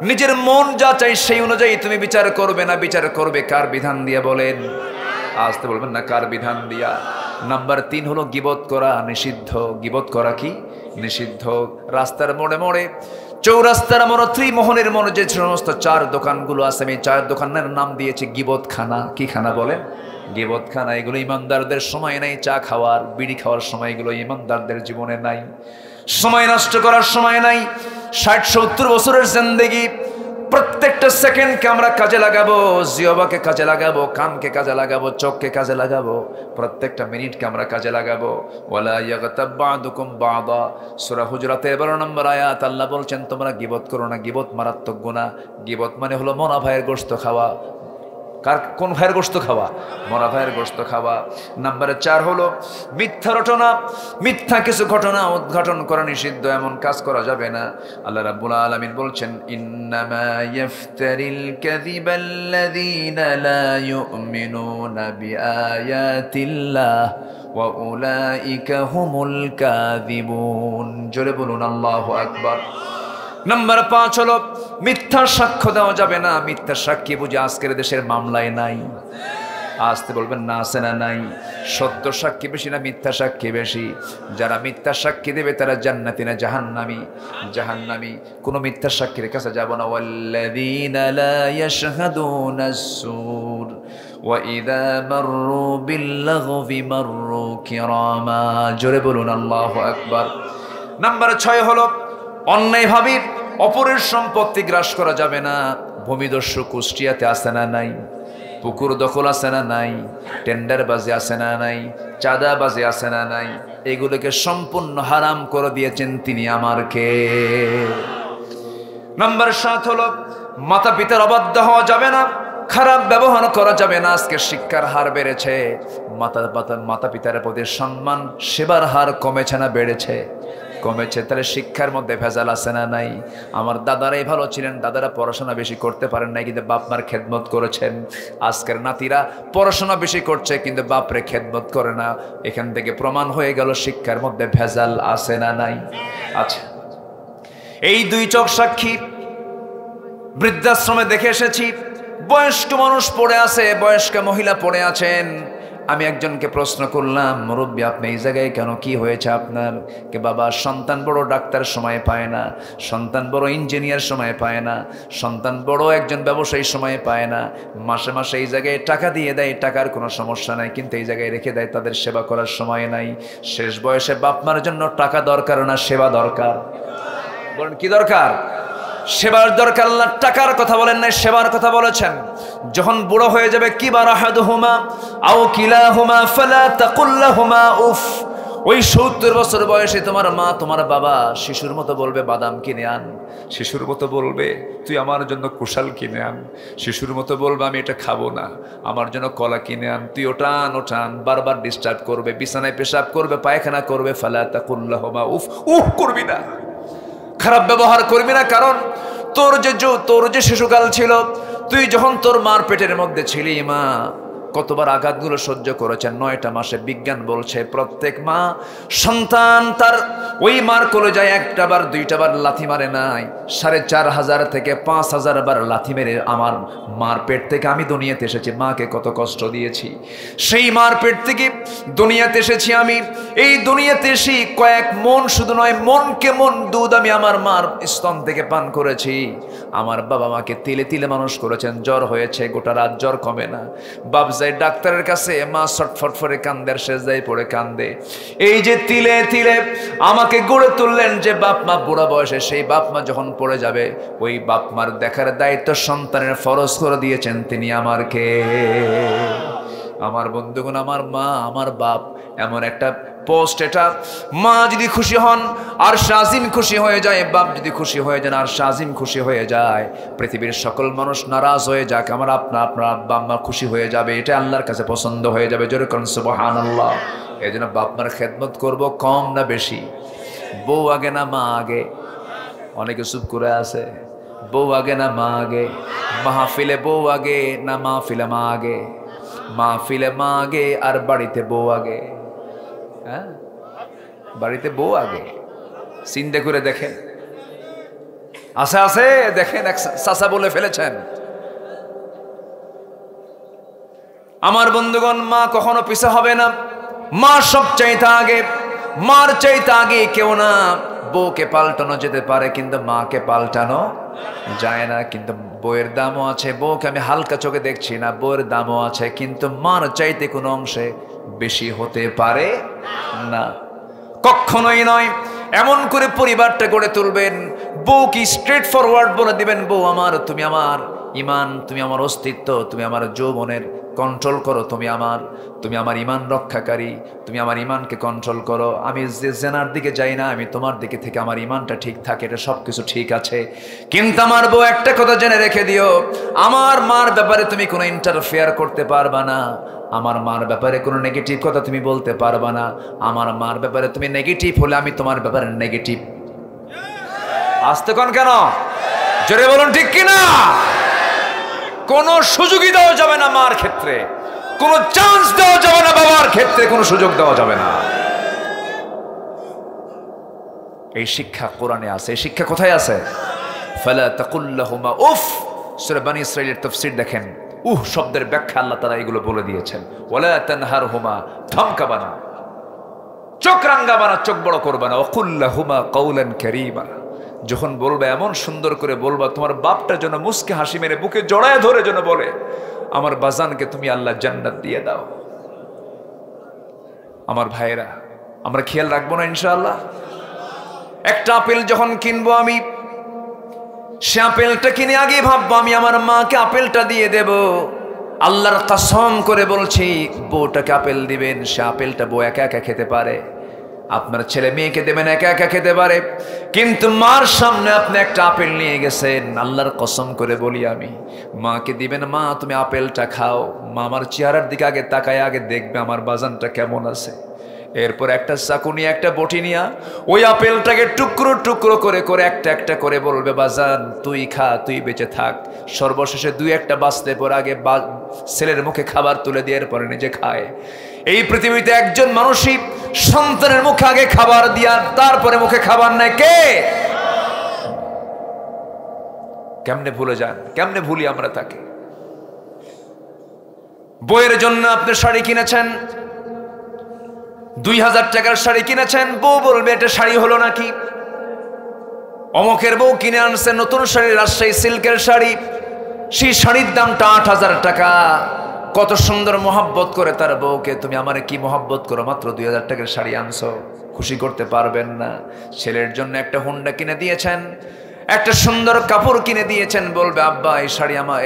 নিজের মন যা চাই সেই অনুযায়ী তুমি বিচার করবে না। বিচার করবে কার বিধান দিয়া? বলেন, আসতে বলবেন না, কার বিধান দিয়া? নাম্বার 3 হলো গীবত করা নিষিদ্ধ। গীবত করা কি? নিষিদ্ধ। রাস্তার মোড়ে মোড়ে, চৌরাস্তার মোড়ে, ত্রিমোহনের মোড়ে যে সমস্ত 4 দোকানগুলো আছে, আমি 4 দোকানের নাম দিয়েছি গীবত খানা। কি খানা বলেন? গীবত খানা। এগুলো ইমানদারদের সময় নাই চা খাওয়ার, বিড়ি খাওয়ার সময়, এগুলো ইমানদারদের জীবনে নাই। সময় নষ্ট করার সময় নাই। 60-70 বছরের জিন্দেগি, প্রত্যেকটা সেকেন্ডকে আমরা কাজে লাগাবো, জিহ্বাকে কাজে লাগাবো, কানকে কাজে লাগাবো, চোখকে কাজে লাগাবো, প্রত্যেকটা মিনিটকে আমরা কাজে লাগাবো। ওয়ালা ইয়াগতাব বা'দুকুম বা'দা, সূরা হুজুরাতের 12 নম্বর আয়াত, আল্লাহ বলছেন তোমরা গীবত করো না। গীবত মারাত্মক গুনাহ। গীবত মানে হলো মরা ভাইয়ের গোশত খাওয়া। কোন ভাইয়ের গোশত খাওয়া? মরা ভাইয়ের গোশত খাওয়া। নাম্বার 4 হলো মিথ্যা রটনা। মিথ্যা কিছু ঘটনা উদ্ঘাটন করা নিষিদ্ধ, এমন কাজ করা যাবে না। আল্লাহ রাব্বুল আলামিন বলছেন, ইন্নামা ইয়াফতারিল কাযিবাল্লাযীনা লা ইউমিনুনা বিআয়াতিল্লাহ ওয়া উলাইকা হুমুল কাযিবুন। জোরে বলুন আল্লাহু আকবার। নাম্বার 5 হলো মিথ্যা সাক্ষ্য দেওয়া যাবে না। মিথ্যা সাক্ষী বুঝে আজকের দেশের মামলায় নাই। আসতে বলবেন না, আছে না নাই? সত্য সাক্ষী বেশি না মিথ্যা সাক্ষী বেশি? যারা মিথ্যা সাক্ষী দেবে তারা জান্নাতি না জাহান্নামী? জাহান্নামী। কোনো মিথ্যা সাক্ষীর কাছে যাব না। ওয়াল্লাযীনা লা ইয়াশহাদুনাস সুর ওয়া ইযা মাররু বিল্লাগবি মাররু কিরামা। জোরে বলুন আল্লাহু আকবার। নাম্বার 6 হলো অন্যায়ভাবে অপরের সম্পত্তি গ্রাস করা যাবে না। ভূমিদস্যু কুষ্টিয়াতে আছে না নাই? পুকুর দখল আছে না নাই? টেন্ডারবাজি আছে না নাই? চাঁদাবাজি আছে না নাই? এগুলোকে সম্পূর্ণ হারাম করে দিয়েছেন তিনি আমার কে? নাম্বার 7 হলো মাতা পিতার অবাধ্য হওয়া যাবে না, খারাপ ব্যবহার করা যাবে না। আজকে শিক্ষার হার বেড়েছে, মাতা পিতার প্রতি সম্মান, সেবার হার কমেছে না বেড়েছে? কমেছে। তাহলে শিক্ষার মধ্যে ভেজাল আছে না নাই? আমার দাদারাই ভালো ছিলেন, দাদারা পড়াশোনা বেশি করতে পারেন নাই, কিন্তু বাপ মার খেদমত করেছেন। আজকের নাতিরা পড়াশোনা বেশি করছে কিন্তু বাপরে খেদমত করে না। এখান থেকে প্রমাণ হয়ে গেল শিক্ষার মধ্যে ভেজাল আছে না নাই? আচ্ছা, এই 2 চোখ সাক্ষী। বৃদ্ধাশ্রমে দেখে এসেছি, বয়স্ক মানুষ পড়ে আছে, বয়স্ক মহিলা পড়ে আছেন, আমি একজনকে প্রশ্ন করলাম, মুরব্বী আপনি এই জায়গায় কেন, কি হয়েছে আপনার? কে বাবা, সন্তান বড় ডাক্তার সময় পায় না, সন্তান বড় ইঞ্জিনিয়ার সময় পায় না, সন্তান বড় একজন ব্যবসায়ী সময় পায় না, মাসে মাসে এই জায়গায় টাকা দিয়ে দেয়, টাকার কোনো সমস্যা নাই, কিন্তু এই জায়গায় রেখে দেয়, তাদের সেবা করার সময় নাই। শেষ বয়সে বাপ মার জন্য টাকা দরকার না সেবা দরকার? বলেন কি দরকার? সেবার দরকার। আল্লাহ টাকার কথা বলেন না, সেবার কথা বলেছেন। যখন বুড়ো হয়ে যাবে, কিবার আহাদুহুমা আও কিলাহুমা ফালা তাকুল লাহুমা উফ, ওই 70 বছর বয়সে তোমার মা তোমার বাবা শিশুর মতো বলবে বাদাম কিনে আন, শিশুর মতো বলবে তুই আমার জন্য কুশাল কিনে আন, শিশুর মতো বলবে আমি এটা খাবো না, আমার জন্য কলা কিনে আন, তুই ওটান ওটান, বারবার ডিস্টার্ব করবে, বিছানায় পেশাব করবে, পায়খানা করবে, ফালা তাকুল লাহুমা উফ, উফ করবি না, খারাপ ব্যবহার করবি না। কারণ তোর যে শিশুকাল ছিল, তুই যখন তোর মার পেটের মধ্যে ছিলি, মা কতবার আঘাতগুলো সহ্য করেছেন। 9টা মাসে বিজ্ঞান বলছে প্রত্যেক মা সন্তান তার ওই মার কলেজায় 1টা বার 2টা বার লাথি মারে নাই, 4500 থেকে 5000 বার লাথি মেরে আমার মার পেট থেকে আমি দুনিয়াতে এসেছি। মাকে কত কষ্ট দিয়েছি, সেই মার পেট থেকে দুনিয়াতে এসেছি আমি। এই দুনিয়াতে এসে কয়েক মন, শুধু নয় মনকে মন দুধ আমি আমার মার স্তন থেকে পান করেছি। আমার বাবা মাকে তিলে তিলে মানুষ করেছেন, জ্বর হয়েছে গোটা রাত জ্বর কমে না, বাপ যায় ডাক্তারের কাছে, মা ছটফট করে কান্দে, আর সেজদায় পড়ে কান্দে। এই যে তিলে তিলে আমাকে গড়ে তুললেন যে বাপ মা বুড়া বয়সে, সেই বাপ মা যখন পড়ে যাবে, ওই বাপ মার দেখার দায়িত্ব সন্তানের ফরজ করে দিয়েছেন তিনি আমারকে। আমার বন্ধুগণ, আমার মা আমার বাপ এমন একটা পোস্ট, এটা মা যদি খুশি হন আর শাজিম খুশি হয়ে যায়, বাপ যদি খুশি হয়ে যান আর শাজিম খুশি হয়ে যায়, পৃথিবীর সকল মানুষ নারাজ হয়ে যাক, আমার আপনার আব্বা আম্মা খুশি হয়ে যাবে, এটা আল্লাহর কাছে পছন্দ হয়ে যাবে। জোরে করুন সুবহানাল্লাহ। এই জন্য বাপ মার খেদমত করব, কম না বেশি? বউ আগে না মা আগে? অনেকে চুপ করে আছে। বউ আগে না মা আগে? মাহফিলে বউ আগে না মাহফিলে মা আগে? মাহফিলে মা আগে আর বাড়িতে বউ আগে? হ্যাঁ, বাড়িতে বউ আগে। চিন্তা করে দেখেন, আছে আছে দেখেন, এক চাচা বলে ফেলেছেন। আমার বন্ধুগণ, মা কখনো পিছে হবে না, মা সব চাইতে আগে। মার চাইতে আগে কেউ না। বউকে পাল্টানো যেতে পারে, কিন্তু মাকে পাল্টানো যায় না। কিন্তু বউয়ের দামও আছে, বউকে আমি হালকা চোখে দেখছি না, বউয়ের দামও আছে, কিন্তু মার চাইতে কোনো অংশে বেশি হতে পারে না, কখনোই নয়। এমন করে পরিবারটা গড়ে তুলবেন, বউকে স্ট্রেট ফরওয়ার্ড বলে দিবেন, বউ আমার, তুমি আমার ইমান, তুমি আমার অস্তিত্ব, তুমি আমার যৌবনের কন্ট্রোল করো, তুমি আমার ইমান রক্ষাকারী, তুমি আমার ইমানকে কন্ট্রোল করো। আমি যে জেনার দিকে যাই না, আমি তোমার দিকে থেকে আমার ইমানটা ঠিক থাকে, এটা সব কিছু ঠিক আছে। কিন্তু আমার বউ একটা কথা জেনে রেখে দিও, আমার মার ব্যাপারে তুমি কোনো ইন্টারফেয়ার করতে পারবা না, আমার মার ব্যাপারে কোনো নেগেটিভ কথা তুমি বলতে পারবা না। আমার মার ব্যাপারে তুমি নেগেটিভ হলে আমি তোমার ব্যাপারে নেগেটিভ। আসতে কোন কেন? জোরে বলুন ঠিক কিনা? কোনো সুযোগই দেওয়া যাবে না মার ক্ষেত্রে, কোনো চান্স দেওয়া যাবে না বাবার ক্ষেত্রে, কোনো সুযোগ দেওয়া যাবে না। এই শিক্ষা কোরআনে আছে। এই শিক্ষা কোথায় আছে? ফালা তাকুল লাহুমা উফ। সূরা বনী ইসরাঈলের তাফসীর দেখেন, উহ শব্দের ব্যাখ্যা আল্লাহ তাআলা এগুলো বলে দিয়েছেন। ওয়ালা তানহারহুমা, ধমকাবা না, চোখ রাঙ্গাবা না, চোখ বড় করবা না। ওয়াকুল লাহুমা কাওলান কারীমা, যখন বলবে এমন সুন্দর করে বলবা, তোমার বাপটা যেন মুস্কে হাসি মেরে বুকে জড়ায় ধরে যেন বলে, আমার বাজানকে তুমি আল্লাহ জান্নাত দিয়ে দাও। আমার ভাইয়েরা, আমরা খেয়াল রাখবো না ইনশাআল্লাহ? একটা আপেল যখন কিনবো আমি, সে আপেলটা কিনে আগে ভাববো আমি আমার মাকে আপেলটা দিয়ে দেব। আল্লাহর কসম করে বলছি, বউটাকে আপেল দিবেন, সে আপেলটা বউ একা একা খেতে পারে। আপনার ছেলে মেয়েকে দেবেন, একা একা খেতে পারে, কিন্তু মার সামনে আপনি একটা আপেল নিয়ে গেছেন, আল্লাহর কসম করে বলি আমি, মাকে দিবেন, মা তুমি আপেলটা খাও। মা আমার চেহারার দিকে আগে তাকায়, আগে দেখবে আমার বাজানটা কেমন আছে। এরপর একটা চাকু নিয়ে, একটা বটি নিয়ে ওই আপেলটাকে টুকরো টুকরো করে করে একটা একটা করে বলবে, বাজান তুই খা, তুই বেঁচে থাক। সর্বশেষে 2-1টা বাঁচতে পর আগে ছেলের মুখে খাবার তুলে দিয়ে এরপরে নিজে খায়। এই পৃথিবীতে একজন মানুষই সন্তানের মুখে আগে খাবার দিয়া তারপরে মুখে খাবার নেয় কে? কেমনে ভুলে যান, কেমনে ভুলি আমরা তাকে? বউয়ের জন্য আপনি শাড়ি কিনেছেন, 2000 টাকার শাড়ি কিনেছেন, বউ বলবে এটা শাড়ি হলো নাকি? অমকের বউ কিনে আনছে নতুন শাড়ি, রাজশাহী সিল্কের শাড়ি, সেই শাড়ির দামটা 8000 টাকা। কত সুন্দর মোহাব্বত করে তার বউকে, তুমি আমারে কি মোহাব্বত করো, মাত্র 2000 টাকার শাড়ি আনছো, খুশি করতে পারবেন না? ছেলের জন্য একটা হুন্ডা কিনে দিয়েছেন, একটা সুন্দর কাপড় কিনে দিয়েছেন, বলবে আব্বা এই শাড়ি আমার,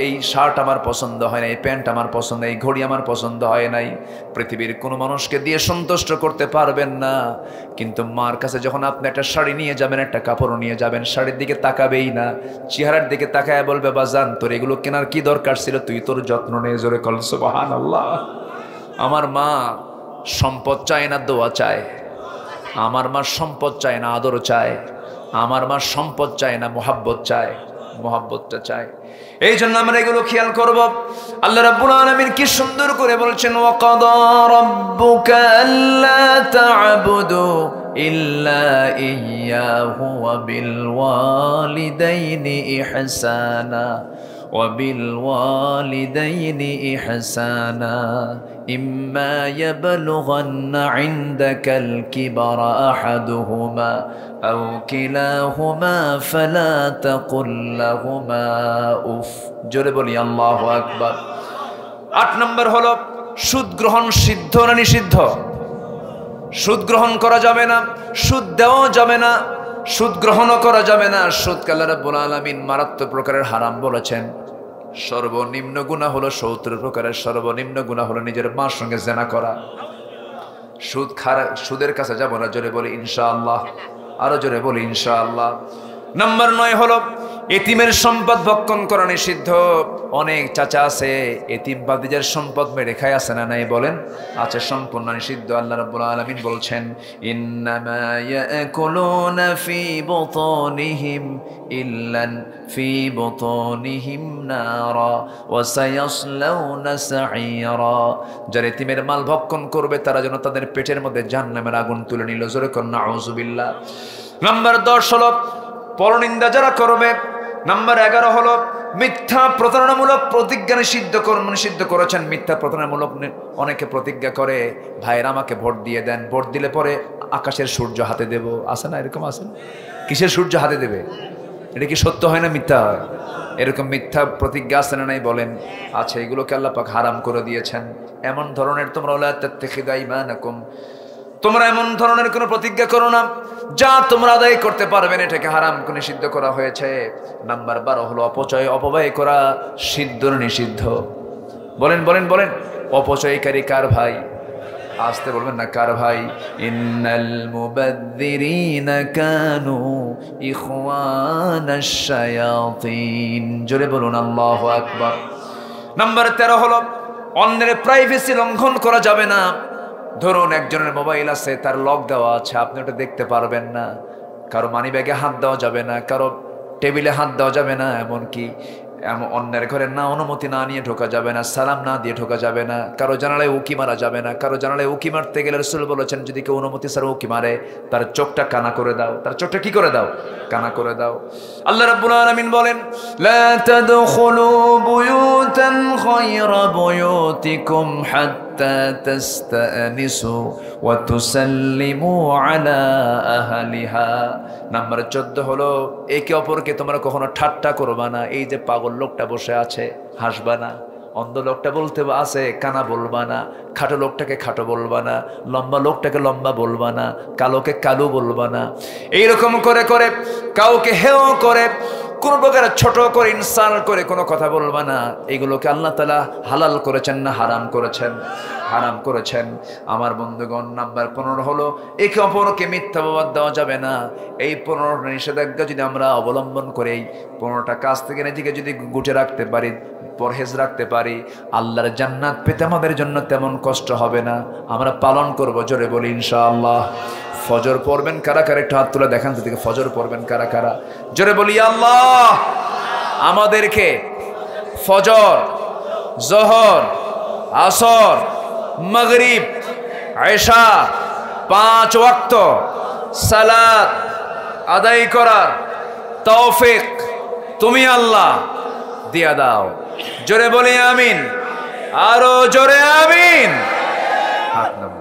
এই শার্ট আমার পছন্দ হয় না, এই প্যান্ট আমার পছন্দ, এই ঘড়ি আমার পছন্দ হয় নাই। পৃথিবীর কোনো মানুষকে দিয়ে সন্তুষ্ট করতে পারবেন না, কিন্তু মার কাছে যখন আপনি একটা শাড়ি নিয়ে যাবেন, একটা কাপড় নিয়ে যাবেন, শাড়ির দিকে তাকাবেই না, চেহারার দিকে তাকায় বলবে বাজান তোর এগুলো কেনার কি দরকার ছিল, তুই তোর যত্ন নিয়ে জোরে কল সুবহানাল্লাহ। আমার মা সম্পদ চায় না, দোয়া চায়। আমার মা সম্পদ চায় না, আদর চায়। আমার মা সম্পদ চায় না, মোহাব্বত চায়, মোহাব্বতটা চায়। এই জন্য আমরা এগুলো খেয়াল করব। আল্লাহ রাব্বুল আলামিন কি সুন্দর করে বলছেন, ওয়াকাদা রাব্বুকা আল্লা তা'বুদু ইল্লা ইয়্যাহু ওয়া বিল ওয়ালিদাইনি ইহসানা وبالوالدين إحسانا إما يبلغن عندك الكبر أحدهما أو كلاهما فلا تقل لهما أف জোরে বলি আল্লাহু আকবার। 8 নম্বর হলো সুদ গ্রহণ সিদ্ধ না নিষিদ্ধ? সুদ গ্রহণ করা যাবে না, সুদ দেওয়া যাবে না, সুদ গ্রহণও করা যাবে না। সুদকে আল্লাহ রাব্বুল আলামিন মারাত্মক প্রকারের হারাম বলেছেন। সর্বনিম্ন গুনাহ হলো 70 প্রকারের সর্বনিম্ন গুনাহ হলো নিজের মার সঙ্গে জিনা করা। সুদের কাছে যাব না, জোরে বলি ইনশাআল্লাহ, আরো জোরে বলি ইনশাআল্লাহ। নাম্বার 9 হলো এতিমের সম্পদ ভক্ষণ করা নিষিদ্ধ। অনেক চাচা আছে এতিম বাদীদের সম্পদ মেরে খায়, আছে না নাই বলেন? আছে, সম্পূর্ণ নিষিদ্ধ। আল্লাহ রাব্বুল আলামিন বলছেন ইন্নামা ইয়াকুলুনা ফি বুতুনিহিম ইল্লান ফি বুতুনিহিম নারা ওয়া সায়াসলাউনা সাঈরা। যারা এতিমের মাল ভক্ষণ করবে তারা যেন তাদের পেটের মধ্যে জাহান্নামের আগুন তুলে নিল, জোরে কোন নাউযুবিল্লাহ। নাম্বার 10 হলো পরনিন্দা যারা করবে। নাম্বার 11 হলো মিথ্যা প্রতারণামূলক প্রতিজ্ঞা নিষিদ্ধ করেছেন। মিথ্যা প্রতারণামূলক অনেকে প্রতিজ্ঞা করে, ভাইয়ের আমাকে ভোট দিয়ে দেন, ভোট দিলে পরে আকাশের সূর্য হাতে দেব, আছে না এরকম? আছে। কিসের সূর্য হাতে দেবে? এটা কি সত্য হয় না মিথ্যা হয়? এরকম মিথ্যা প্রতিজ্ঞা আছে না নাই বলেন? আছে। এগুলোকে আল্লাহ পাক হারাম করে দিয়েছেন। এমন ধরনের তোমরা লা তাত্তাখিযু আইমানাকুম, তোমরা এমন ধরনের কোনো প্রতিজ্ঞা করো না যা তোমরা আদায় করতে পারবে না, এটাকে হারাম করে নিষিদ্ধ করা হয়েছে। নাম্বার 12 হলো অপব্যয় করা সিদ্ধ নিষিদ্ধ। বলেন বলেন বলেন, অপচয়কারী কার ভাই? আসতে বলবেন না, কার ভাই? ইন্নাল মুবাদদিরিনা কানু ইখওয়ানাশ শায়াতিন, জোরে বলুন আল্লাহু আকবার। নাম্বার 13 হলো অন্যের প্রাইভেসি লঙ্ঘন করা যাবে না। ধরুন একজনের মোবাইল আছে, তার লক দেওয়া আছে, আপনি ওটা দেখতে পারবেন না। কারো মানি ব্যাগে হাত দেওয়া যাবে না, কারো টেবিলে হাত দেওয়া যাবে না, এমনকি অন্যের ঘরে না অনুমতি না নিয়ে ঢোকা যাবে না, সালাম না দিয়ে ঢোকা যাবে না, কারো জানালায় উকি মারা যাবে না। কারো জানালায় উকি মারতে গেলে রাসূল বলেছেন যদি কেউ অনুমতি ছাড়া উকি মারে তার চোখটা কানা করে দাও, তার চোখটা কি করে দাও? কানা করে দাও। আল্লাহ রাব্বুল আলামিন বলেন লা তাদখুলু বুয়ুতান খায়রা বুয়ুতিকুম হাত্তা তাস্তানিসু ওয়া তুসাল্লিমু আলা আহলিহা। নাম্বার 14 হলো একে অপরকে তোমরা কখনো ঠাট্টা করবা না। এই যে পাগল লোকটা বসে আছে হাসবা না, অন্ধ লোকটা বলতে আছে কানা বলবা না, খাটো লোকটাকে খাটো বলবা না, লম্বা লোকটাকে লম্বা বলবা না, কালোকে কালো বলবা না। এইরকম করে করে কাউকে হেয় করে কোনো প্রকার ছোট করে ইনসাল্ট করে কোনো কথা বলবা না। এগুলোকে আল্লাহ তাআলা হালাল করেছেন না হারাম করেছেন? হারাম করেছেন। আমার বন্ধুগণ, নাম্বার 15 হলো একে অপরকে মিথ্যা অপবাদ দেওয়া যাবে না। এই 15টা নিষেধাজ্ঞা যদি আমরা অবলম্বন করে এই 15টা কাজ থেকে নিজেকে যদি গুটে রাখতে পারি, পরহেজ রাখতে পারি, আল্লাহর জান্নাত পেতে আমাদের জন্য তেমন কষ্ট হবে না। আমরা পালন করব, জোরে বলি ইনশাআল্লাহ। ফজর পড়বেন কারা কারা? একটু হাত তুলে দেখান তো দেখি, ফজর পড়বেন কারা কারা? জোরে বলি আল্লাহ। আমাদেরকে ফজর, জোহর, আসর, মাগরিব, এশা 5 ওয়াক্ত সালাত আদায় করার তৌফিক তুমি আল্লাহ দিয়া দাও। জোরে বলি আমিন। আরো জোরে আমিন। হাত নামান।